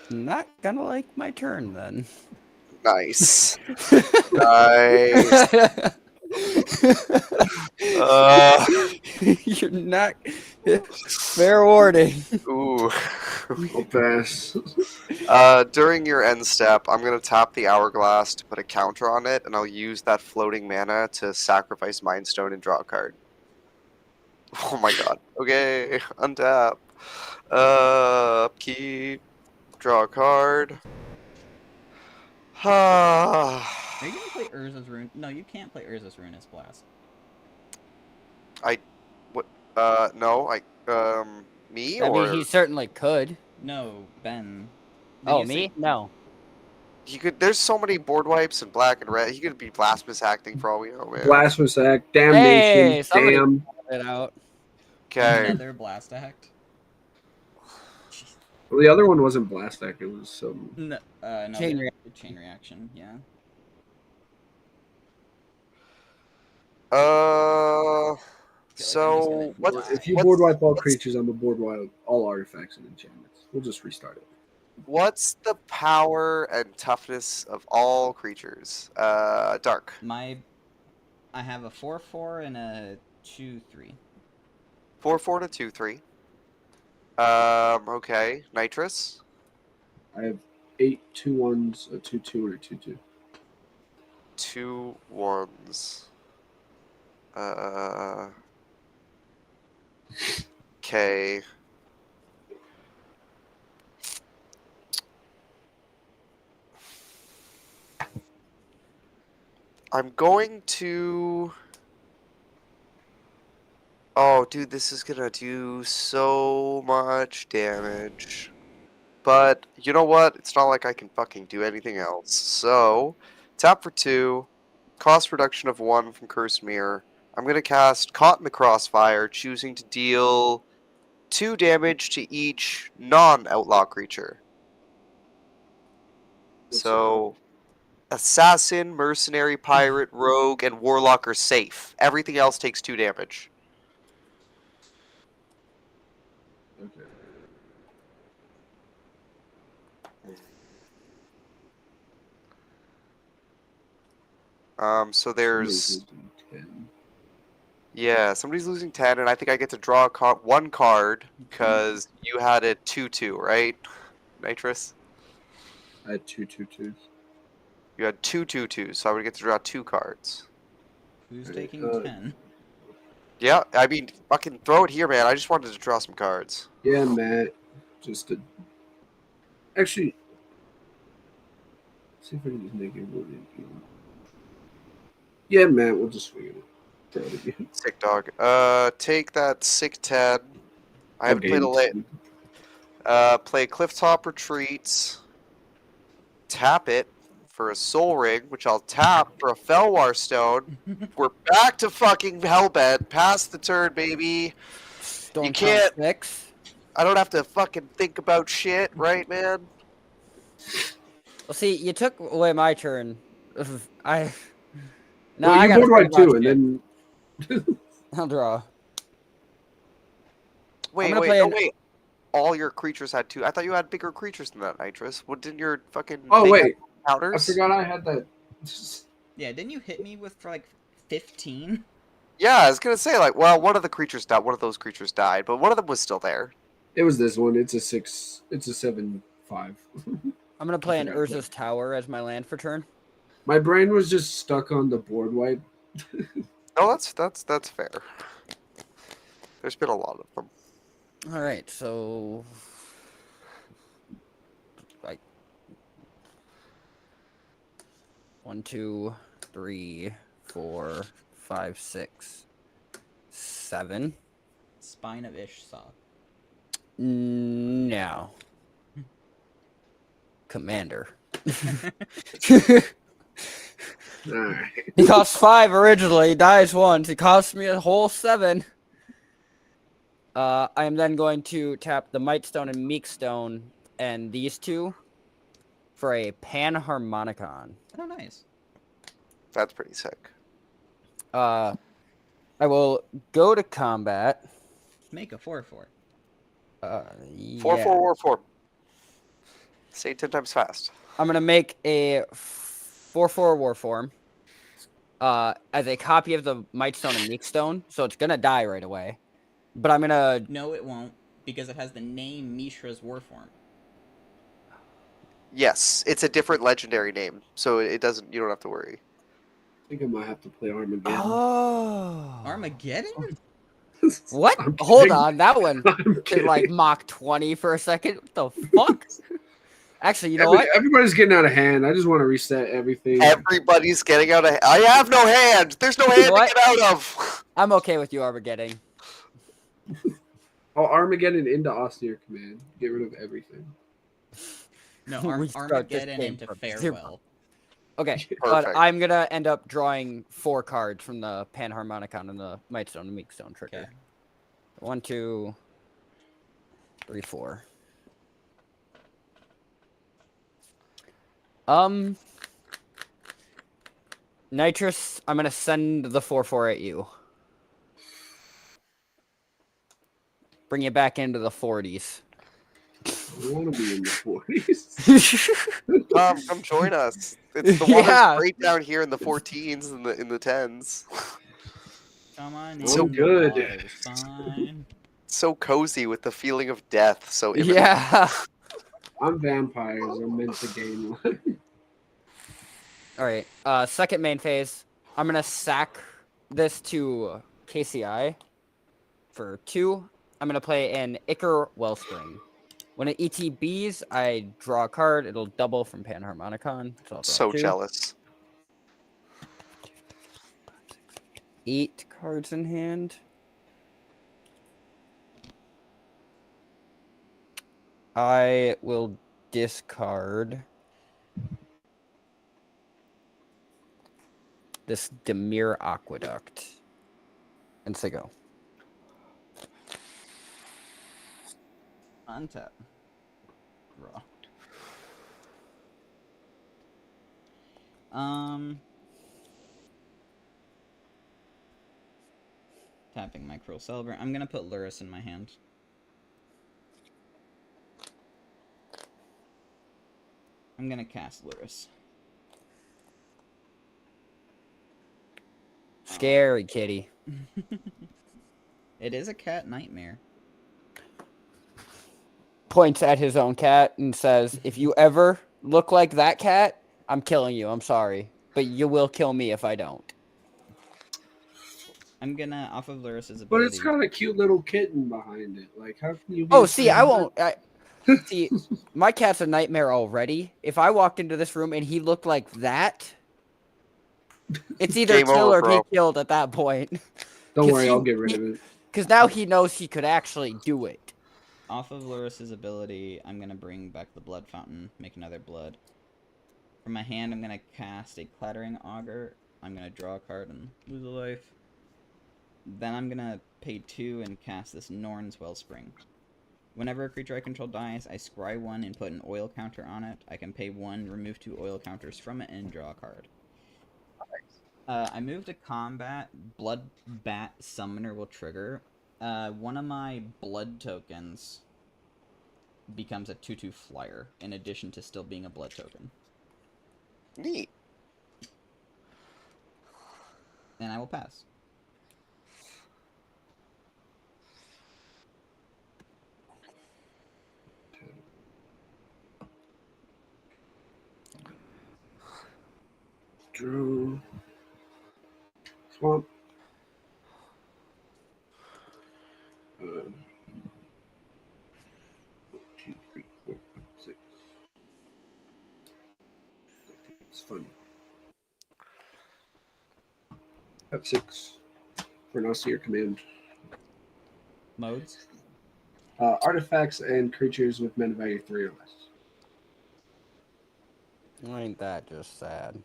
not gonna like my turn then. Nice. Nice. Uh, You're not. Fair warning. ooh. I'll pass. During your end step, I'm gonna tap the hourglass to put a counter on it, and I'll use that floating mana to sacrifice Mind Stone and draw a card. Oh my god. Okay, untap. Upkeep. Draw a card. Are you gonna play Urza's Rune? No, you can't play Urza's Rune as Blast. No, me I or mean, he certainly could. No, Ben. Did Oh, you say- me? No. he could. There's so many board wipes in black and red. He could be blasphemous acting for all we know, man. Blasphemous Act, Damnation, Hey, somebody Damn. it out. Okay. Another Blast Act? Well, the other one wasn't Blast Act, it was some. No, no, Chain chain reaction, yeah. So gonna what? die. If you what's- board wipe all what's- creatures, I'm a board wipe all artifacts and enchantments. We'll just restart it. What's the power and toughness of all creatures? Dark. I have a 4/4 and a 2/3. 4/4 to 2/3. Okay. Nitrous. I have 8 2/1s, a 2/2, and a 2/2. 2 1s. Okay. I'm going to. Oh, dude, this is gonna do so much damage. But you know what? It's not like I can fucking do anything else. So, tap for 2, cost reduction of 1 from Cursed Mirror. I'm gonna cast Caught in the Crossfire, choosing to deal 2 damage to each non-outlaw creature. So, Assassin, Mercenary, Pirate, Rogue, and Warlock are safe. Everything else takes 2 damage. Okay. So there's... Somebody's losing 10. Yeah, somebody's losing 10, and I think I get to draw one card, because you had a 2/2, right? Nitrous? I had 2 2/2s. You had 2 2/2s, so I would get to draw 2 cards. Who's Okay, taking 10? Yeah, I mean, fucking throw it here, man. I just wanted to draw some cards. Yeah, Matt. Just to. Actually. See if I can just make it one in here. Yeah, Matt, we'll just swing it. Throw it again. Sick dog. Take that sick 10. I haven't played a late. late. Play Clifftop Retreats. Tap it for a Soul Ring, which I'll tap for a Felwar Stone. We're back to fucking Hellbent. Pass the turn, baby. Stone can't- 6. I don't have to fucking think about shit, right, man? Well, see, you took away my turn. I. No, Well, I you got board wipe too, and then. I'll draw. Wait, gonna wait, play no, an- wait. All your creatures had 2. I thought you had bigger creatures than that, Nitrous. What didn't your fucking Oh, thing wait. have counters? I forgot I had that. Yeah, didn't you hit me with for like 15? Yeah, I was gonna say, like, well, one of the creatures died. One of those creatures died, but one of them was still there. It was this one. It's a 6. It's a 7/5. I'm gonna play an forgot that. Urza's Tower as my land for turn. My brain was just stuck on the board wipe. No, that's fair. There's been a lot of them. All right, so like 1, 2, 3, 4, 5, 6, 7. Spine of Ish saw. No. commander. Alright. He costs 5 originally, dies once. He costs me a whole 7. I am then going to tap the Mightstone and Meekstone and these two for a Panharmonicon. Oh, nice. That's pretty sick. I will go to combat. Make a 4/4. 4/4 Yeah. war form. Say it 10 times fast. I'm gonna make a 4/4 Warform. As a copy of the Mightstone and Meekstone, so it's gonna die right away. But I'm gonna. No, it won't, because it has the name Mishra's Warform. Yes, it's a different legendary name, so it doesn't. You don't have to worry. I think I might have to play Armageddon. Oh. Armageddon? What? I'm Hold kidding. on, that one I'm did kidding. like Mach 20 for a second. What the fuck? Actually, you know what? Everybody's getting out of hand. I just want to reset everything. Everybody's getting out of. I have no hand. There's no hand to what? get out of. I'm okay with you Armageddon. Oh, Armageddon into austere command. Get rid of everything. No, We start this Armageddon game into from Farewell. Okay, but Perfect. I'm gonna end up drawing 4 cards from the Panharmonicon and the Mightstone and Meekstone trigger. Okay. 1, 2, 3, 4. Nitrous, I'm gonna send the 4/4 at you. Bring you back into the 40s. I want to be in the 40s. Come join us. It's the water's Yeah. great down here in the 14s and in the 10s. Come on, So in, the good. water's fine. So cozy with the feeling of death. So imminent. Yeah. I'm vampires. I'm meant to gain one. All right. Second main phase. I'm gonna sack this to KCI for 2. I'm gonna play an Ichor Wellspring. When it ETBs, I draw a card. It'll double from Panharmonicon. So, I'll draw So 2. jealous. 8 cards in hand. I will discard this Demir Aqueduct and say go. Untap. Raw. Tapping my Cruel Celebrant. I'm gonna put Luris in my hand. I'm gonna cast Luris. Scary kitty. It is a cat nightmare. Points at his own cat and says, if you ever look like that cat, I'm killing you. I'm sorry. But you will kill me if I don't. I'm gonna, off of Luris's ability... But it's got a cute little kitten behind it. Like, how can you be Oh, a see, fan I of won't... See, my cat's a nightmare already. If I walked into this room and he looked like that, it's either Game kill over, or be bro. killed at that point. Don't 'Cause worry, he- I'll get rid of it. Because now he knows he could actually do it. Off of Luris's ability, I'm gonna bring back the Blood Fountain, make another blood. From my hand, I'm gonna cast a Clattering Augur. I'm gonna draw a card and lose a life. Then I'm gonna pay 2 and cast this Norn's Wellspring. Whenever a creature I control dies, I scry 1 and put an oil counter on it. I can pay 1, remove 2 oil counters from it, and draw a card. I move to combat. Blood Bat Summoner will trigger. One of my blood tokens becomes a 2/2 flyer, in addition to still being a blood token. Neat. And I will pass. Drew. Swamp. One, 2, 3, 4, 5, 6. It's fun. Have 6 for an austere command. Modes? Artifacts and creatures with mana value 3 or less. Ain't that just sad?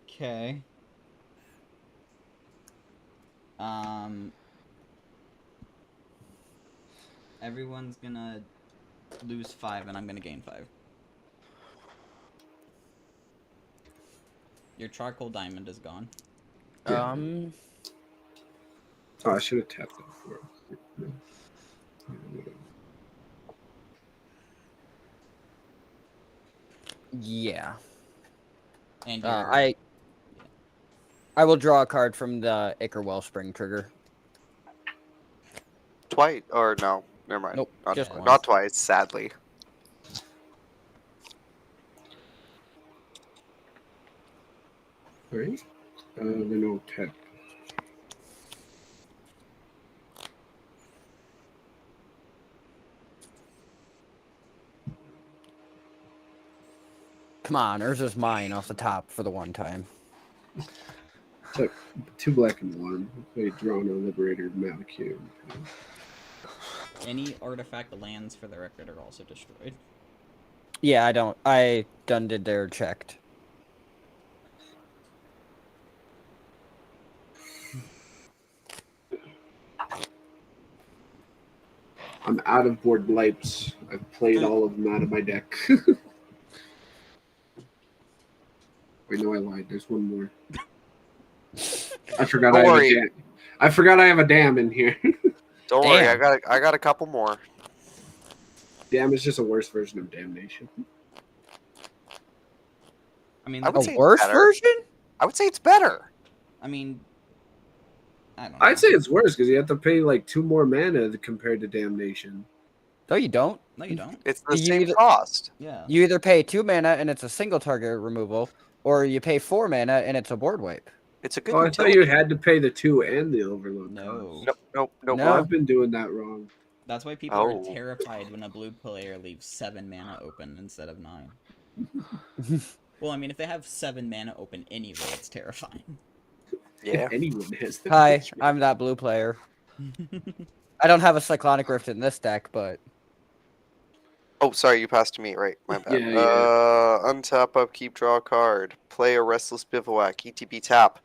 Okay. Everyone's gonna lose 5, and I'm gonna gain 5. Your charcoal diamond is gone. Yeah. Oh, I should have tapped that before. No. Yeah, whatever. Yeah. And I will draw a card from the Ichor Wellspring trigger. Twice or no? Never mind. Nope, Not, just not once. twice. Sadly. Alright. Then I'll tap. Come on, Urza's mine off the top for the one time. It's like 2 black and 1. Play Drana, Liberator, Malekith. any artifact lands, for the record, are also destroyed. Yeah, I done did their checked. I'm out of board blights. I've played all of them out of my deck. Wait, no, I lied. There's one more. I forgot Don't I have worry. a dam. I forgot I have a dam in here. Don't worry, I Damn. got a couple more. Dam is just a worse version of damnation. I mean, I would A say it's worse better. version? I would say it's better. I mean, I don't know. I'd say it's worse because you have to pay like 2 more mana compared to damnation. No, you don't. No, you don't. It's the You same either- cost. Yeah. You either pay 2 mana and it's a single target removal, or you pay 4 mana and it's a board wipe. It's a good Oh, I thought utility. you had to pay the 2 and the overload. No. cost. Nope. No. Oh, I've been doing that wrong. That's why people Oh. are terrified when a blue player leaves 7 mana open instead of 9. Well, I mean, if they have 7 mana open anyway, it's terrifying. Yeah. If anyone has that. Hi, I'm that blue player. I don't have a Cyclonic Rift in this deck, but Oh, sorry, you passed to me. Right, my bad. Yeah, yeah. Untap, upkeep, draw a card. Play a Restless Bivouac. ETB tap.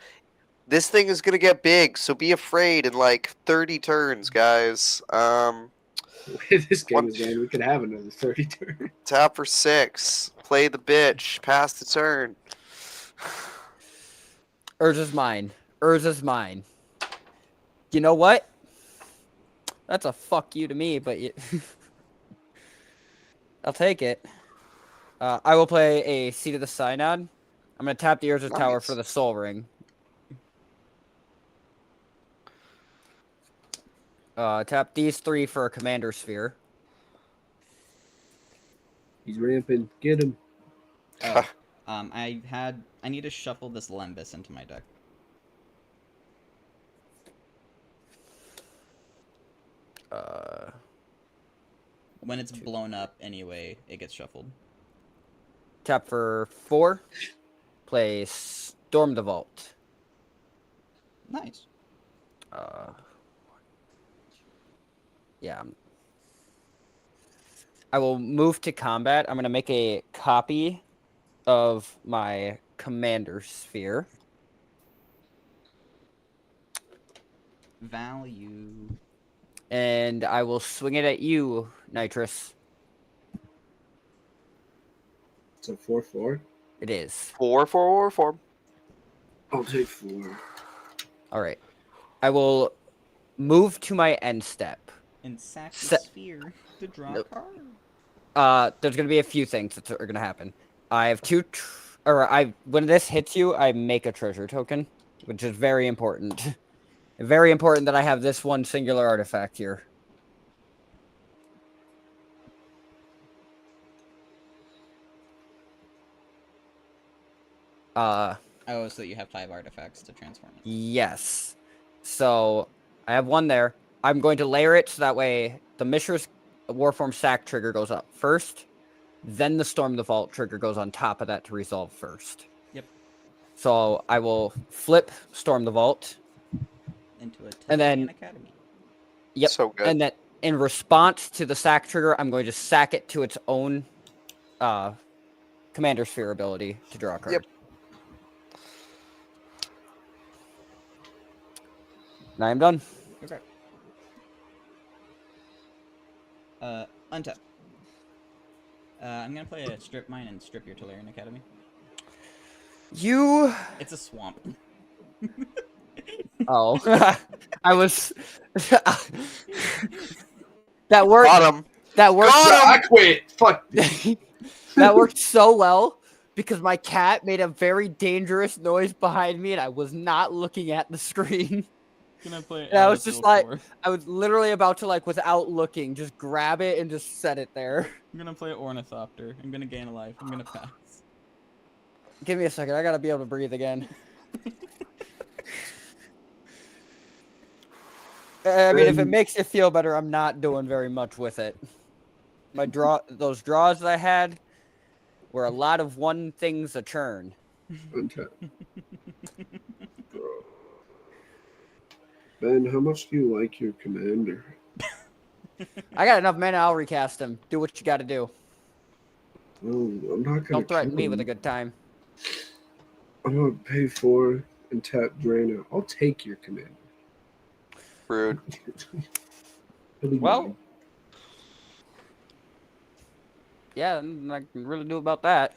This thing is gonna get big, so be afraid in like 30 turns, guys. This game One- is going. We could have another 30 turns. Tap for 6. Play the bitch. Pass the turn. Urza's mine. Urza's mine. You know what? That's a fuck you to me, but I'll take it. I will play a Seat of the Synod. I'm going to tap the Urza Tower for Nice. the Soul Ring. Tap these 3 for a Commander Sphere. He's ramping. Get him. Oh, I need to shuffle this Lembus into my deck. When it's blown up anyway, it gets shuffled. Tap for 4. Play Storm the Vault. Nice. Yeah. I will move to combat. I'm going to make a copy of my Commander Sphere. Value. And I will swing it at you, Nitrous. It's a 4/4. It is. 4. I'll take 4. All right. I will move to my end step. And sack the Se- sphere to draw Nope. a card. There's going to be a few things that are going to happen. I have when this hits you, I make a treasure token, which is very important. Very important that I have this one singular artifact here. Oh, so you have 5 artifacts to transform it. Yes. So I have one there. I'm going to layer it so that way the Mishra's Warform Sack trigger goes up first, then the Storm the Vault trigger goes on top of that to resolve first. Yep. So I will flip Storm the Vault. Into a And then- Titanian Academy. Yep. So good. And then in response to the sack trigger, I'm going to sack it to its own Commander Sphere ability to draw a card. Yep. Now I'm done. Okay. Untap. I'm gonna play a strip mine and strip your Tolarian Academy. You. It's a swamp. Oh, I was. That worked. Got him. That worked. I quit. Fuck. That worked so well because my cat made a very dangerous noise behind me, and I was not looking at the screen. Gonna play. And I was just like, I was literally about to, like, without looking, just grab it and just set it there. I'm gonna play Ornithopter. I'm gonna gain a life. I'm gonna pass. Give me a second. I gotta be able to breathe again. I mean, if it makes you feel better, I'm not doing very much with it. Those draws that I had were a lot of one things a churn. Untap. Ben, how much do you like your commander? I got enough mana. I'll recast him. Do what you got to do. Well, I'm not gonna. Don't threaten kill me him. with a good time. I'm gonna pay 4 and tap Drainer. I'll take your commander. Rude. It'll be Well, mine. yeah, nothing I can really do about that.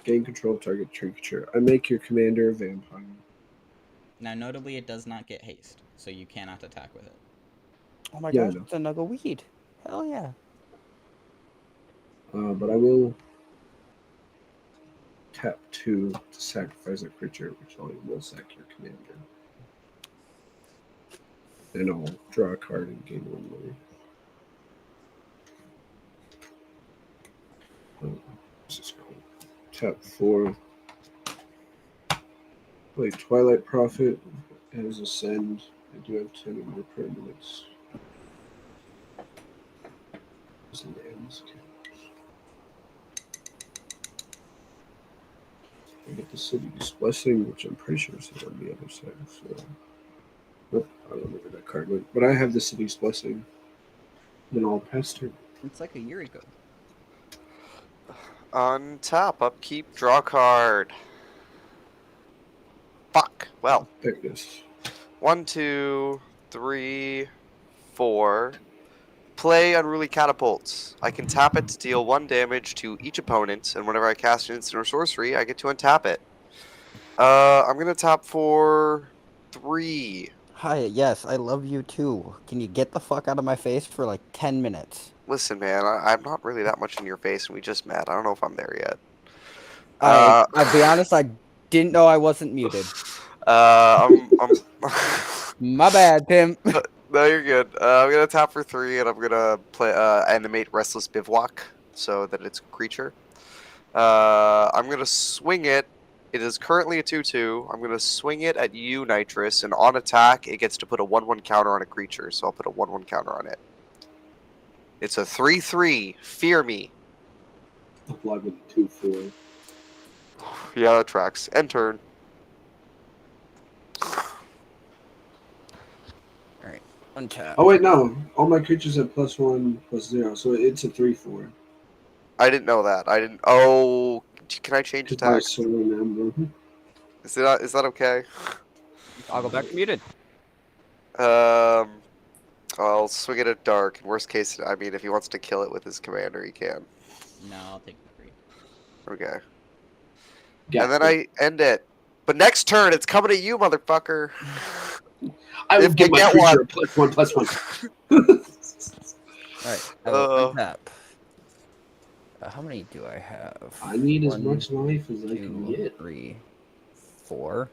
Gain control of target trinketer. I make your commander a vampire. Now, notably, it does not get haste, so you cannot attack with it. Oh my Yeah, I gosh, know. it's another weed. Hell yeah. But I will tap 2 to sacrifice a creature, which I will sack your commander. And I'll draw a card and gain 1 money. This is cool. Tap 4. Play Twilight Prophet as Ascend. I do have 10 of my permanents. As lands. I get the City's Blessing, which I'm pretty sure is on the other side. So, nope, I don't know where that card went. But I have the City's Blessing. Then I'll pass turn. It's like a Yuriko. Untap, upkeep, draw card. Fuck. Well, There it is. 1, 2, 3, 4. Play Unruly Catapults. I can tap it to deal 1 damage to each opponent, and whenever I cast an instant or sorcery, I get to untap it. I'm gonna tap for 3. Hi, yes, I love you too. Can you get the fuck out of my face for like 10 minutes? Listen, man, I'm not really that much in your face, and we just met. I don't know if I'm there yet. I'll be honest, I didn't know I wasn't muted. I'm My bad, Tim. No, you're good. I'm gonna tap for 3, and I'm gonna play animate Restless Bivouac so that it's a creature. I'm gonna swing it. It is currently a 2/2. I'm gonna swing it at you, Nitrous, and on attack, it gets to put a 1/1 counter on a creature. So I'll put a 1/1 counter on it. It's a 3/3. Fear me. Apply with 2/4. Yeah, that tracks. End turn. Alright, untap. Oh wait, no. All my creatures have +1/+0, so it's a 3/4. I didn't know that. I didn't. Oh, can I change Just by attack? Solar Emblem. Is that okay? I'll go back to muted. I'll swing it at Dark. Worst case, I mean, if he wants to kill it with his commander, he can. No, I'll take the 3. Okay. Yeah, And then I end it. But next turn, it's coming at you, motherfucker. I will if give you my get creature one. a +1/+1. Alright, I will Uh. untap. How many do I have? I need as 1, much life as I 2, can get. 3, 4.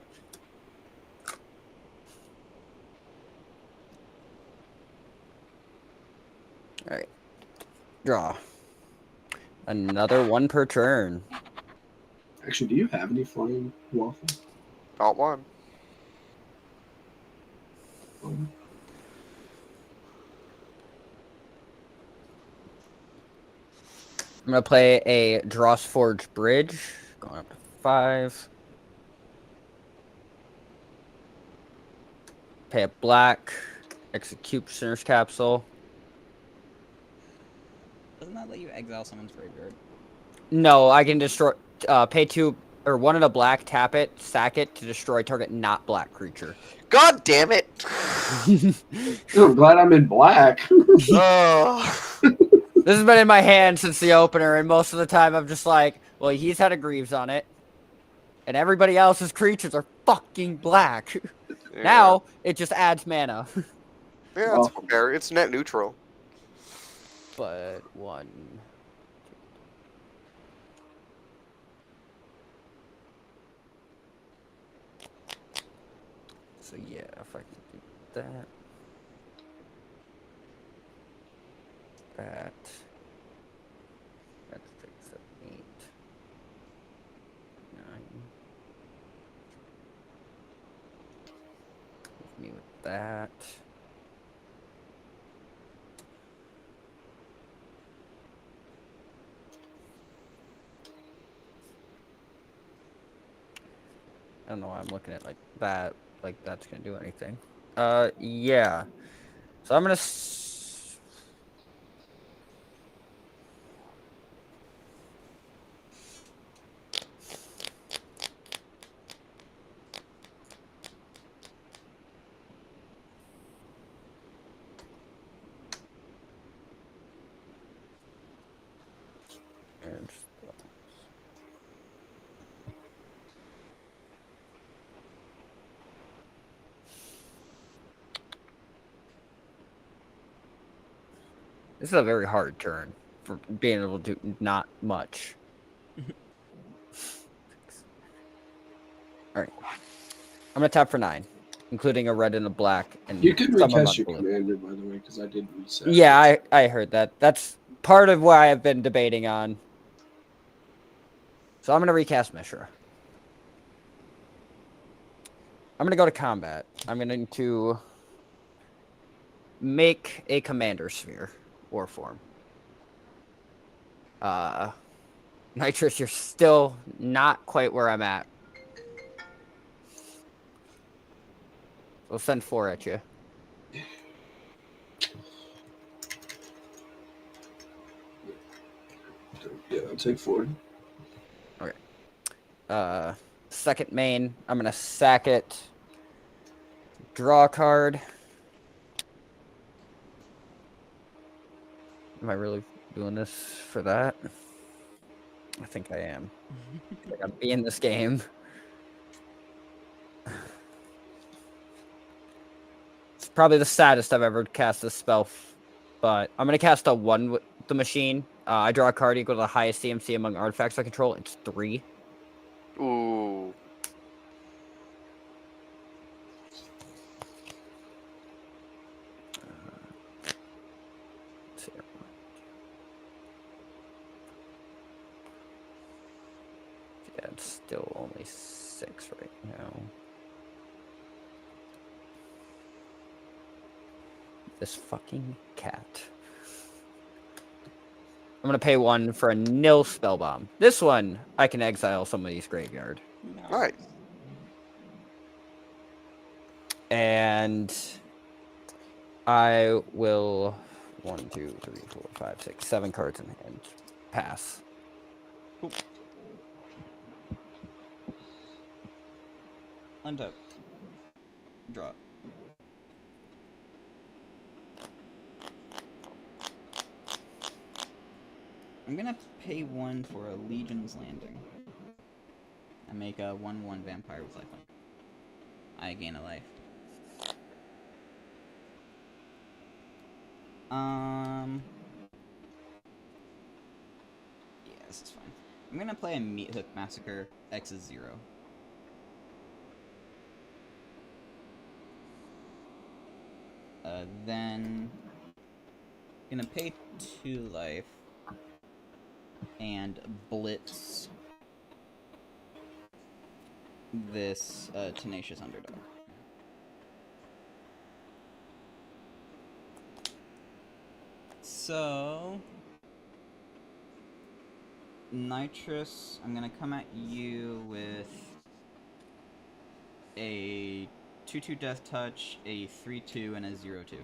Alright. Draw. Another 1 per turn. Actually, do you have any flying waffle? Not one. Um, I'm gonna play a Drossforge Bridge. Going up to 5. Pay a black. Executioner's Capsule. Doesn't that let you exile someone's graveyard? No, I can destroy. Pay 2 or 1 in a black. Tap it. Sack it to destroy target not black creature. God damn it! I'm glad I'm in black. Oh. This has been in my hand since the opener, and most of the time I'm just like, well, he's had a Greaves on it, and everybody else's creatures are fucking black. Yeah. Now it just adds mana. Yeah, Well. it's fair. It's net neutral. But 1. So yeah, if I can do that. That. That's 6, 7, 8. 9. Leave me with that. I don't know why I'm looking at like that. Like that's gonna do anything. Yeah. So I'm gonna. This is a very hard turn for being able to do not much. All right. I'm gonna tap for 9, including a red and a black, and You can some recast amount your of blue. commander, by the way, because I did reset. Yeah, I heard that. That's part of what I've been debating on. So I'm gonna recast Mishra. I'm gonna go to combat. I'm going to make a commander sphere or form. Nitrous, you're still not quite where I'm at. We'll send 4 at you. Yeah, I'll take 4. Okay. Second main, I'm gonna sack it. Draw a card. Am I really doing this for that? I think I am. I gotta be in this game. It's probably the saddest I've ever cast this spell, but I'm gonna cast a 1 with the machine. I draw a card equal to the highest CMC among artifacts I control. It's 3. Ooh. Yeah, it's still only 6 right now. This fucking cat. I'm gonna pay 1 for a nil spell bomb. This one, I can exile somebody's graveyard. Nice. And I will 1, 2, 3, 4, 5, 6, 7 cards in hand. Pass. Cool. Untap. Draw. I'm gonna pay 1 for a Legion's Landing. I make a 1/1 vampire with lifelink. I gain a life. Yeah, this is fine. I'm gonna play a Meat Hook Massacre. X is 0. Then gonna pay 2 life and blitz this Tenacious Underdog. So Nitrous, I'm gonna come at you with a 2/2 Death Touch, a 3/2, and a 0/2.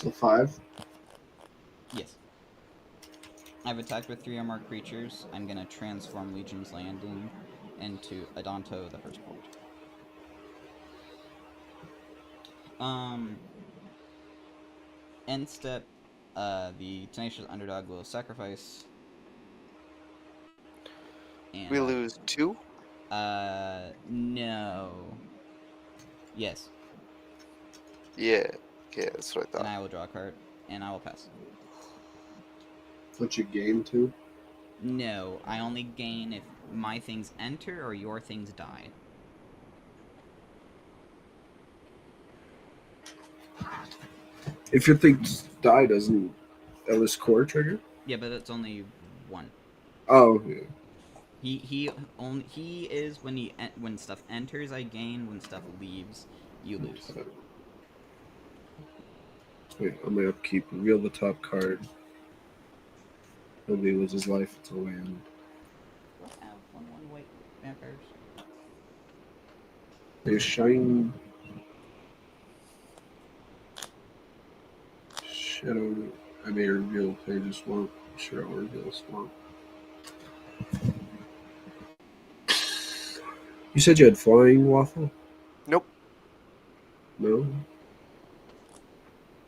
So 5. Yes. I've attacked with 3 or more creatures. I'm gonna transform Legion's Landing into Adonto the Firstborn. End step, the Tenacious Underdog will sacrifice. And We lose 2. No. Yes. Yeah. Yeah, that's what I And thought. I will draw a card, and I will pass. What's your game to? No, I only gain if my things enter or your things die. If your things die, doesn't Ellis Core trigger? Yeah, but it's only one. Oh, yeah. He is when stuff enters I gain, when stuff leaves you lose. Wait, on my upkeep, reveal the top card. Nobody loses life, it's a land. Do I have 1/1 white vampires? They shine. Shadow. I may reveal pages swamp. Sure, I'll reveal swamp. You said you had flying, Waffle? Nope. No?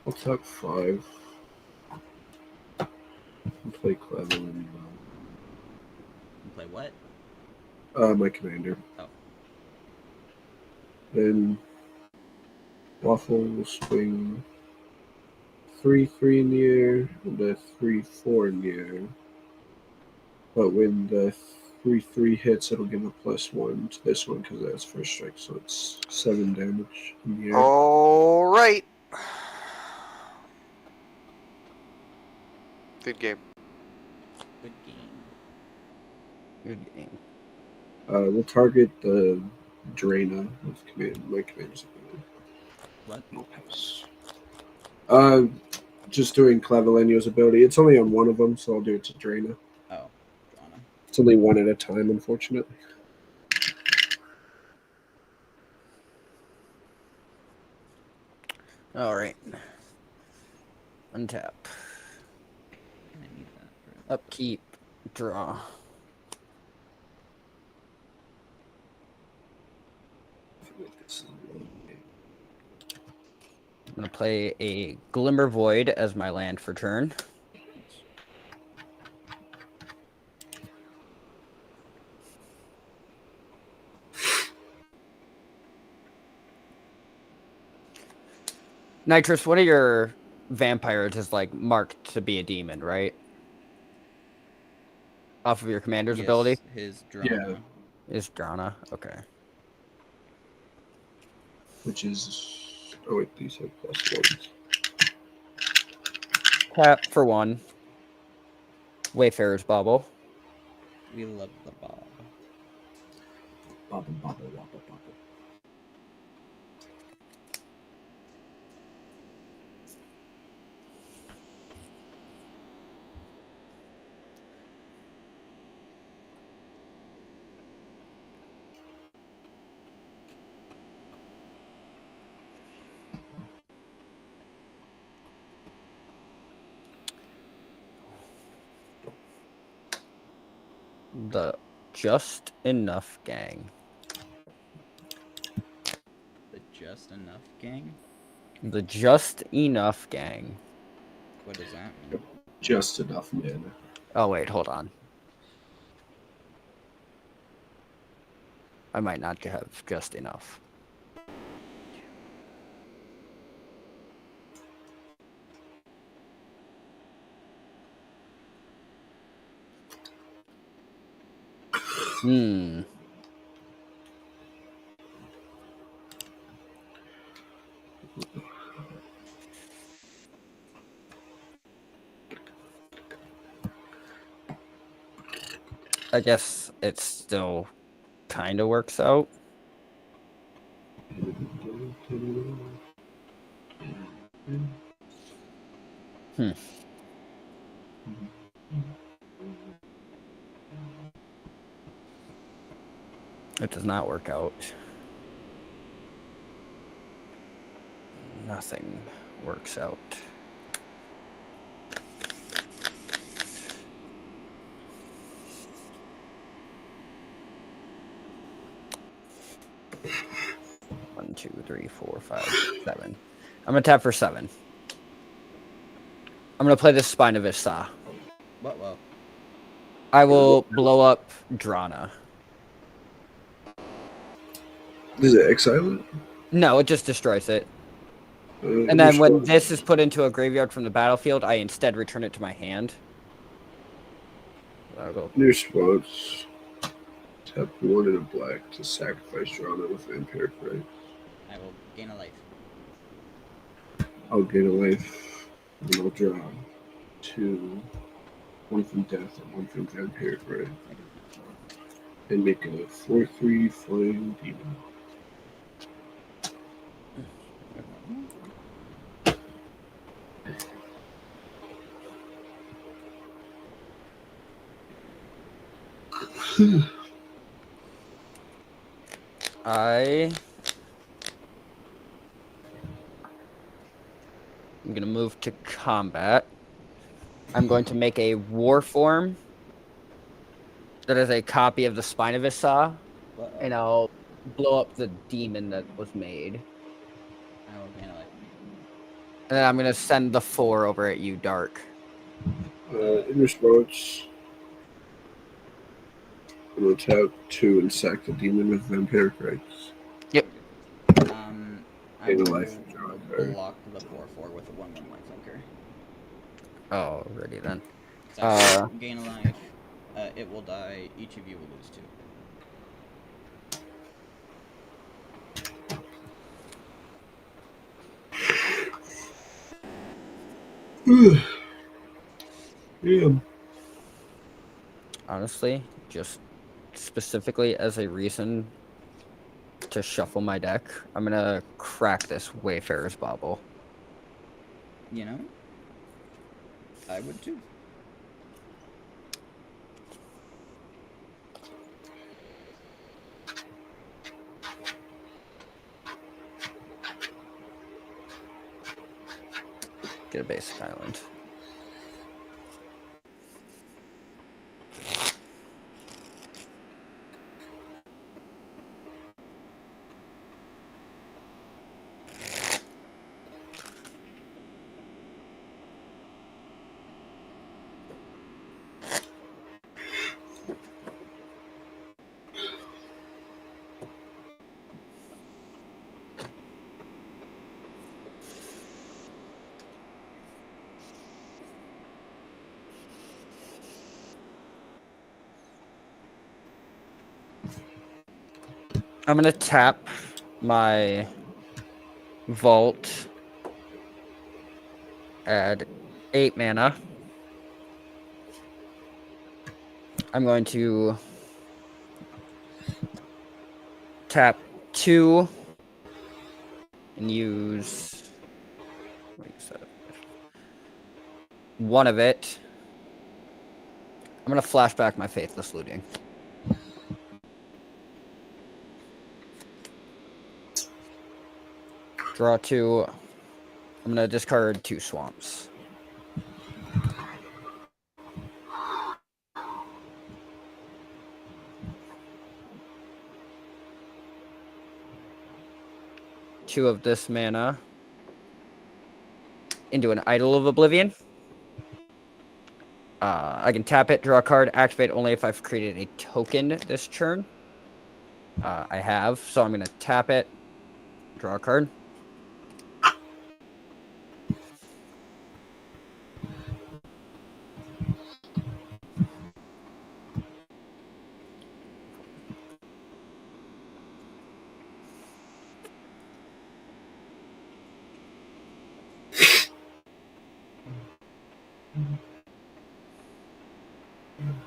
I'll top 5. And play Clever and And play what? my commander. Oh. Then Waffle will swing 3/3 in the air and a 3/4 in the air. But when the 3/3 hits, it'll give a +1 to this one because that's first strike, so it's 7 damage in the air. All right. Good game. Good game. Good game. We'll target the Draina with my commander's ability. What? No pass. Just doing Clavelenio's ability. It's only on one of them, so I'll do it to Draina. Oh, Drana. It's only one at a time, unfortunately. All right. Untap. I need that for Upkeep. Draw. I'm gonna play a Glimmer Void as my land for turn. Nitrous, one of your vampires is like marked to be a demon, right? Off of your commander's Yes, ability? his Drana. Is Drana. Okay. Which is. Oh, wait, these have +1s. Tap for 1. Wayfarer's Bauble. We love the Bob. Bobble, bobble, wobble, bobble. The Just Enough Gang. The Just Enough Gang? The Just Enough Gang. What does that mean? Just enough mana. Oh, wait, hold on. I might not have just enough. I guess it still kind of works out. It does not work out. Nothing works out. 2, 3, 4, 5, 7. I'm gonna tap for 7. I'm gonna play the Spine of Issa. What? I will blow up Drana. Does it exile it? No, it just destroys it. And in then when response- this is put into a graveyard from the battlefield, I instead return it to my hand. I'll go. in response, tap 1 and a black to sacrifice Drana with Vampiric Ray. I will gain a life. I'll gain a life, and I'll draw 2, 1 from Death and 1 from Vampiric Ray, and make a 4/3 Flying Demon. I'm gonna move to combat. I'm going to make a war form that is a copy of the Spine of Issa, and I'll blow up the demon that was made. I will gain a life. And then I'm gonna send the 4 over at you, Dark. In response, I'm going to tap 2 and sack the demon with Vampiric Rights. I Gain a will life and draw a card. block the 4/4 with a 1/1 lifelinker. Alrighty then. So I will gain a life. It will die. Each of you will lose 2. Yeah. Honestly, just specifically as a reason to shuffle my deck, I'm gonna crack this Wayfarer's Bauble. You know? I would too. Get a basic island. I'm gonna tap my Vault, add 8 mana. I'm going to tap 2 and use 1 of it. I'm gonna flashback my Faithless Looting. Draw 2. I'm gonna discard 2 swamps. Two of this mana into an Idol of Oblivion. I can tap it, draw a card, activate only if I've created a token this turn. I have, so I'm gonna tap it, draw a card.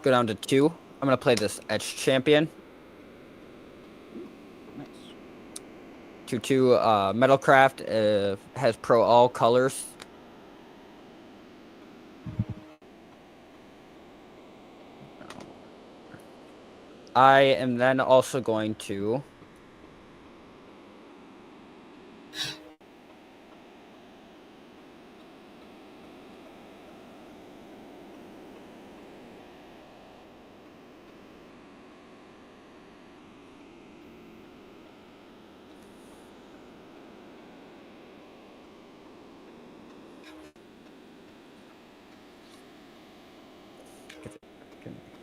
Go down to 2. I'm gonna play this Etched Champion. Nice. 2/2 Metalcraft has pro all colors. I am then also going to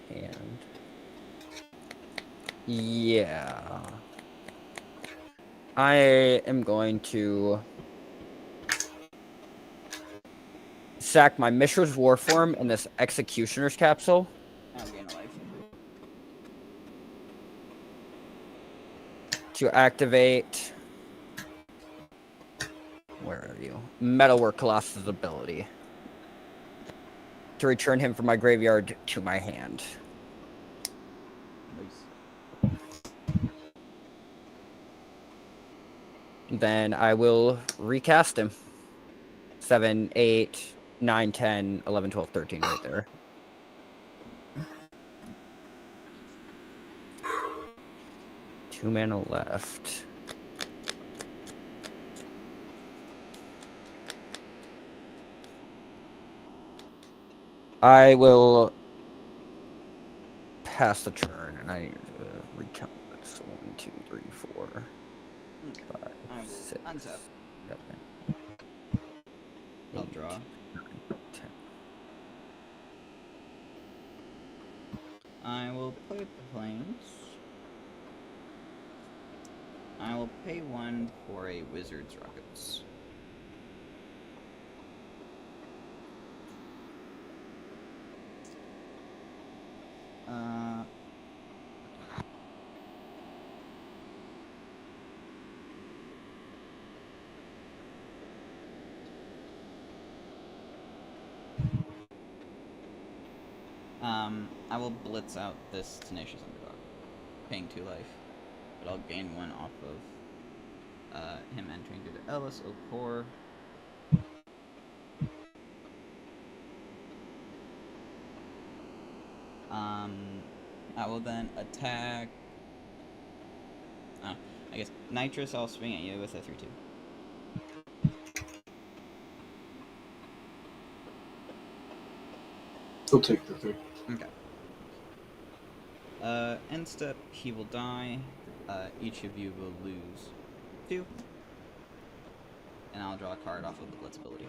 hand. Yeah. I am going to sack my Mishra's Warform and this Executioner's Capsule. I'll gain a life. To activate. Where are you? Metalwork Colossus' ability. To return him from my graveyard to my hand. Nice. Then I will recast him. 7, 8, 9, 10, 11, 12, 13 right there. Two mana left. I will pass the turn, and I need to recount this. 1, 2, 3, 4, Okay. 5, I will 6, untap. 7, I'll 8, draw. 9, 10. I will play with the planes. I will pay 1 for a Wizard's Rockets. I will blitz out this Tenacious Underdog, paying 2 life, but I'll gain 1 off of him entering due to Ellis Okor. I will then attack. Oh, I guess Nitrous. I'll swing at you with a 3/2. He'll take the thing. Okay. End step, he will die. Each of you will lose 2. And I'll draw a card off of the Blitz ability.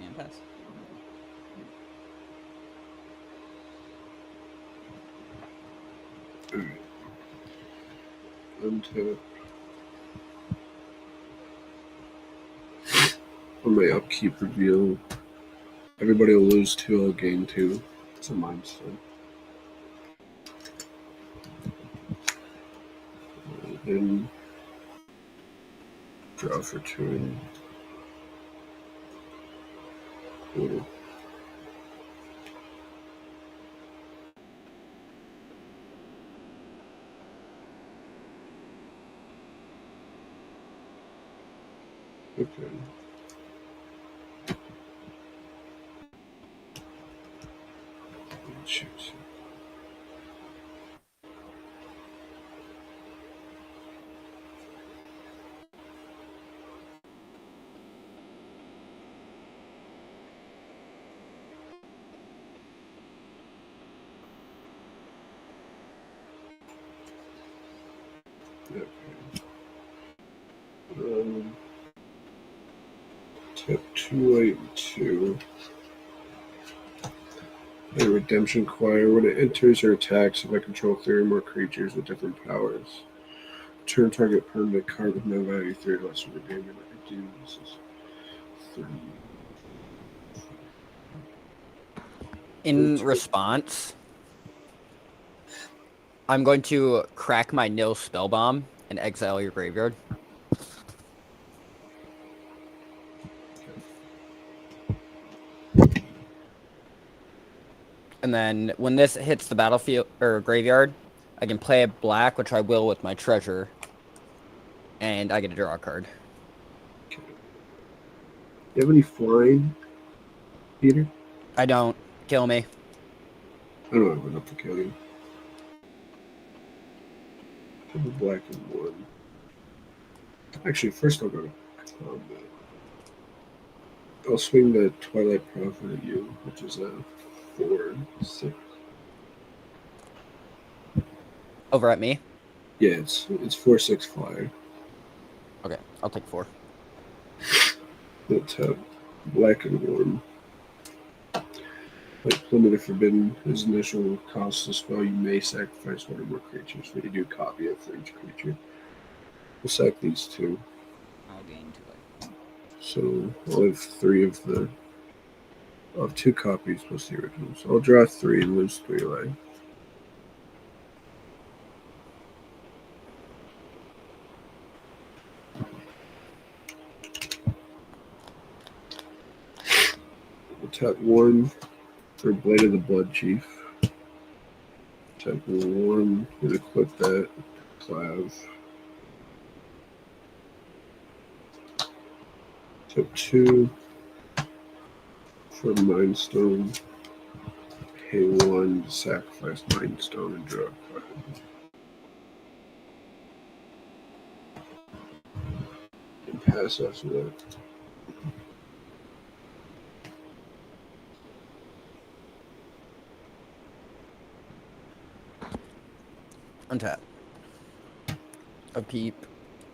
And pass. Alright. Untap. On my upkeep reveal, everybody will lose 2, I'll gain 2. It's a milestone. Then draw for turn. Ooh. Okay. Choose. Okay. Tap 2, 8, and 2. A redemption choir. When it enters or attacks, if I control 3 or more creatures with different powers, turn target permanent card with no value 3 or less redeem it. I do. This is 3. In response, I'm going to crack my Nil Spellbomb and exile your graveyard. And then when this hits the battlefield or graveyard, I can play a black, which I will with my treasure, and I get to draw a card. Okay. You have any flying, Peter? I don't. Kill me. I don't have enough to kill you. Have a black and 1. Actually, first I'll go to combat. I'll swing the Twilight Prophet at you, which is a 4, 6. Over at me? Yeah, it's 4, 6 flyer. Okay, I'll take 4. Let's have black and 1. Like Plummet Forbidden, his initial cost of spell, you may sacrifice one or more creatures, but you do copy it for each creature. We'll sack these two. I'll gain 2 life. So I'll have 3 of the. I'll have 2 copies plus the original. So I'll draw 3 and lose 3 life. We'll tap 1 for Blade of the Blood Chief. Tap 1 and equip that. Clav. Tap 2 for Mind Stone. Pay 1 to sacrifice Mind Stone and draw a card. And pass after that. Untap. Upkeep.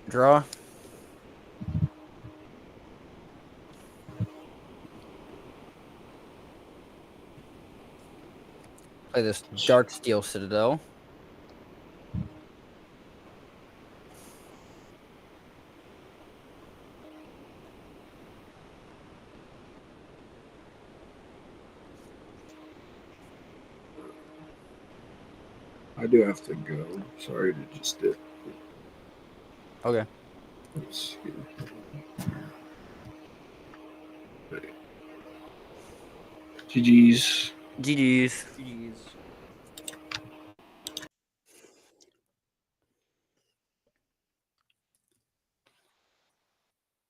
Draw. Play this Dark Steel Citadel. I do have to go. Sorry to just dip. Okay. Let's see. Right. GG's. GG's. GG's.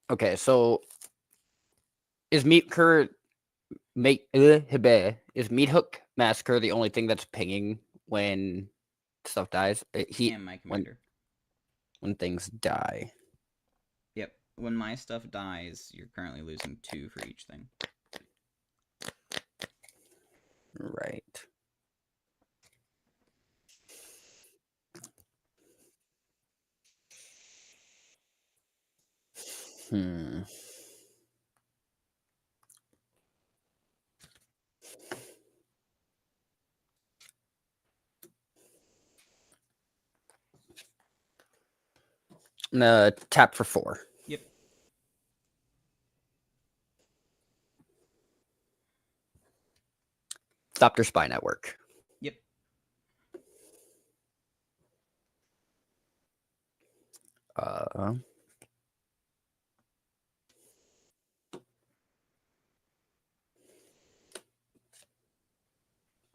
Okay, so is Meat Cur is Meat Hook Massacre the only thing that's pinging when stuff dies? And my commander. When things die. Yep. When my stuff dies, you're currently losing 2 for each thing. Right. Hmm. I'm gonna tap for 4. Yep. Stop their spy network. Yep.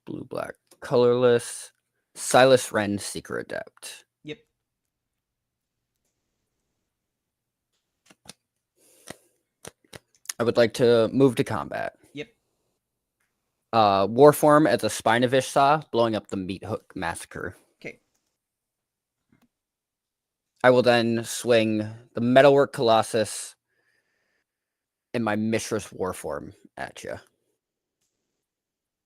Blue, black, colorless. Silas Wren, Seeker Adept. Yep. I would like to move to combat. Yep. Warform as a Spinovish Saw, blowing up the Meat Hook Massacre. Okay. I will then swing the Metalwork Colossus and my Mishra's Warform at you.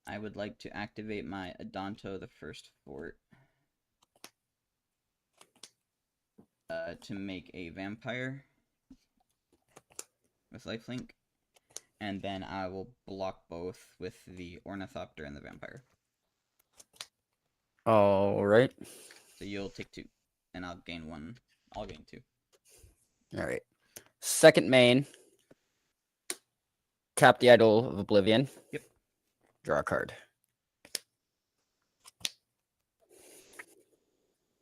I would like to activate my Adonto the First Fort to make a vampire with lifelink, and then I will block both with the Ornithopter and the vampire. All right. So you'll take 2, and I'll gain 1. I'll gain 2. All right. Second main. Tap the Idol of Oblivion. Yep. Draw a card.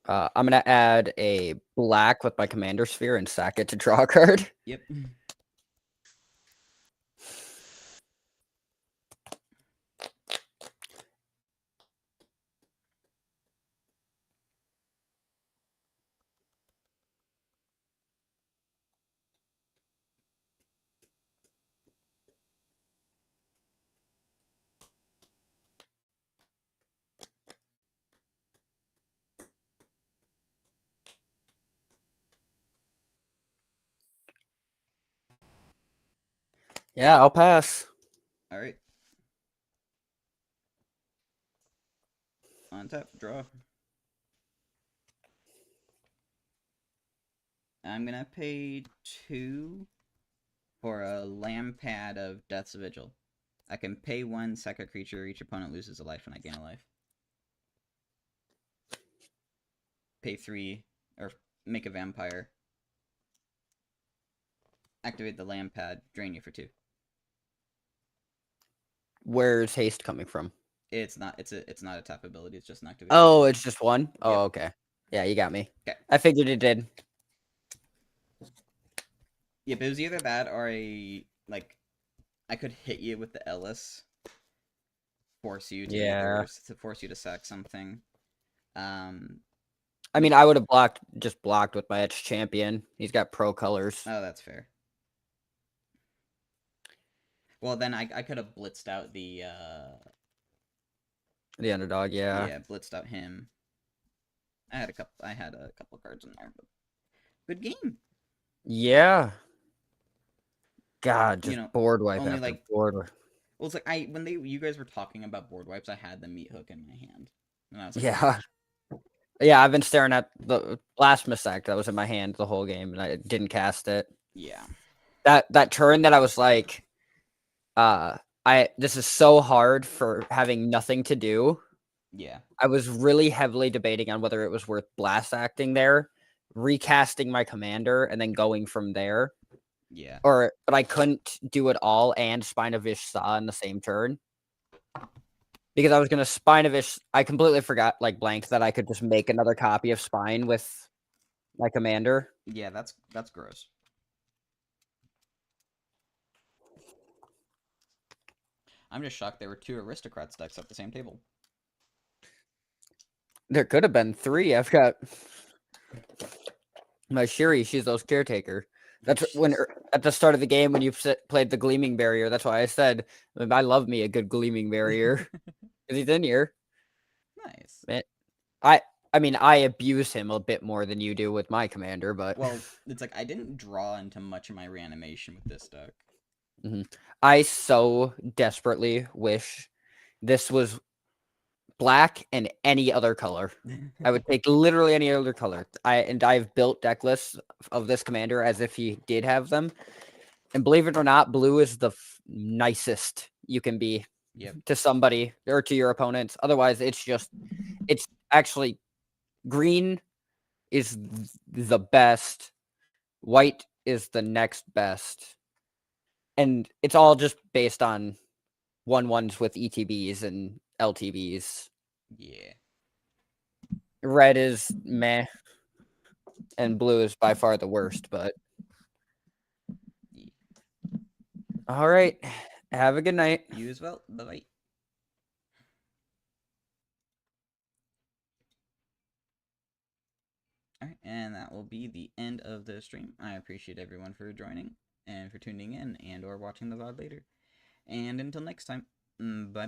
I'm going to add a black with my Commander Sphere and sack it to draw a card. Yep. Yeah, I'll pass. All right. On tap, draw. I'm gonna pay 2 for a Lamb Pad of Death's Vigil. I can pay 1, sack a creature, each opponent loses a life, and I gain a life. Pay 3, or make a vampire. Activate the land pad, drain you for 2. Where's haste coming from? It's not a tap ability, it's just an activation. Oh, it's just one? Oh, Yep. okay. Yeah, you got me. 'Kay. I figured it did. Yep, it was either that or I could hit you with the Ellis. Force you to force you to sack something. I mean, I would have just blocked with my Etch Champion. He's got pro colors. Oh, that's fair. Well, then I could have blitzed out the underdog, yeah. Yeah, blitzed out him. I had a couple cards in there, but good game. Yeah. God, just board wipe only after like board wipe. Well, it's like when you guys were talking about board wipes, I had the meat hook in my hand, and I was like, Yeah. Yeah, I've been staring at the last Mistake that was in my hand the whole game, and I didn't cast it. Yeah. That turn that I was like, this is so hard for having nothing to do. Yeah. I was really heavily debating on whether it was worth blast acting there, recasting my commander, and then going from there. Yeah. But I couldn't do it all and Spine of Ishsa in the same turn. Because I was gonna Spine of Ish. I completely forgot, blanked that I could just make another copy of Spine with my commander. Yeah, that's gross. I'm just shocked there were 2 aristocrats decks at the same table. There could have been 3. I've got my Shiri. She's those caretaker. That's when at the start of the game when you played the Gleaming Barrier. That's why I said I love me a good Gleaming Barrier because he's in here. Nice. Man, I mean, I abuse him a bit more than you do with my commander, but well, it's like I didn't draw into much of my reanimation with this deck. I so desperately wish this was black and any other color. I would take literally any other color. I've built deck lists of this commander as if he did have them. And believe it or not, blue is the nicest you can be to somebody or to your opponents. Otherwise, it's actually green is the best. White is the next best. And it's all just based on 1/1s with ETBs and LTBs. Yeah. Red is meh. And blue is by far the worst, but. Yeah. All right. Have a good night. You as well. Bye-bye. Alright, and that will be the end of the stream. I appreciate everyone for joining and for tuning in and or watching the VOD later. And until next time, bye.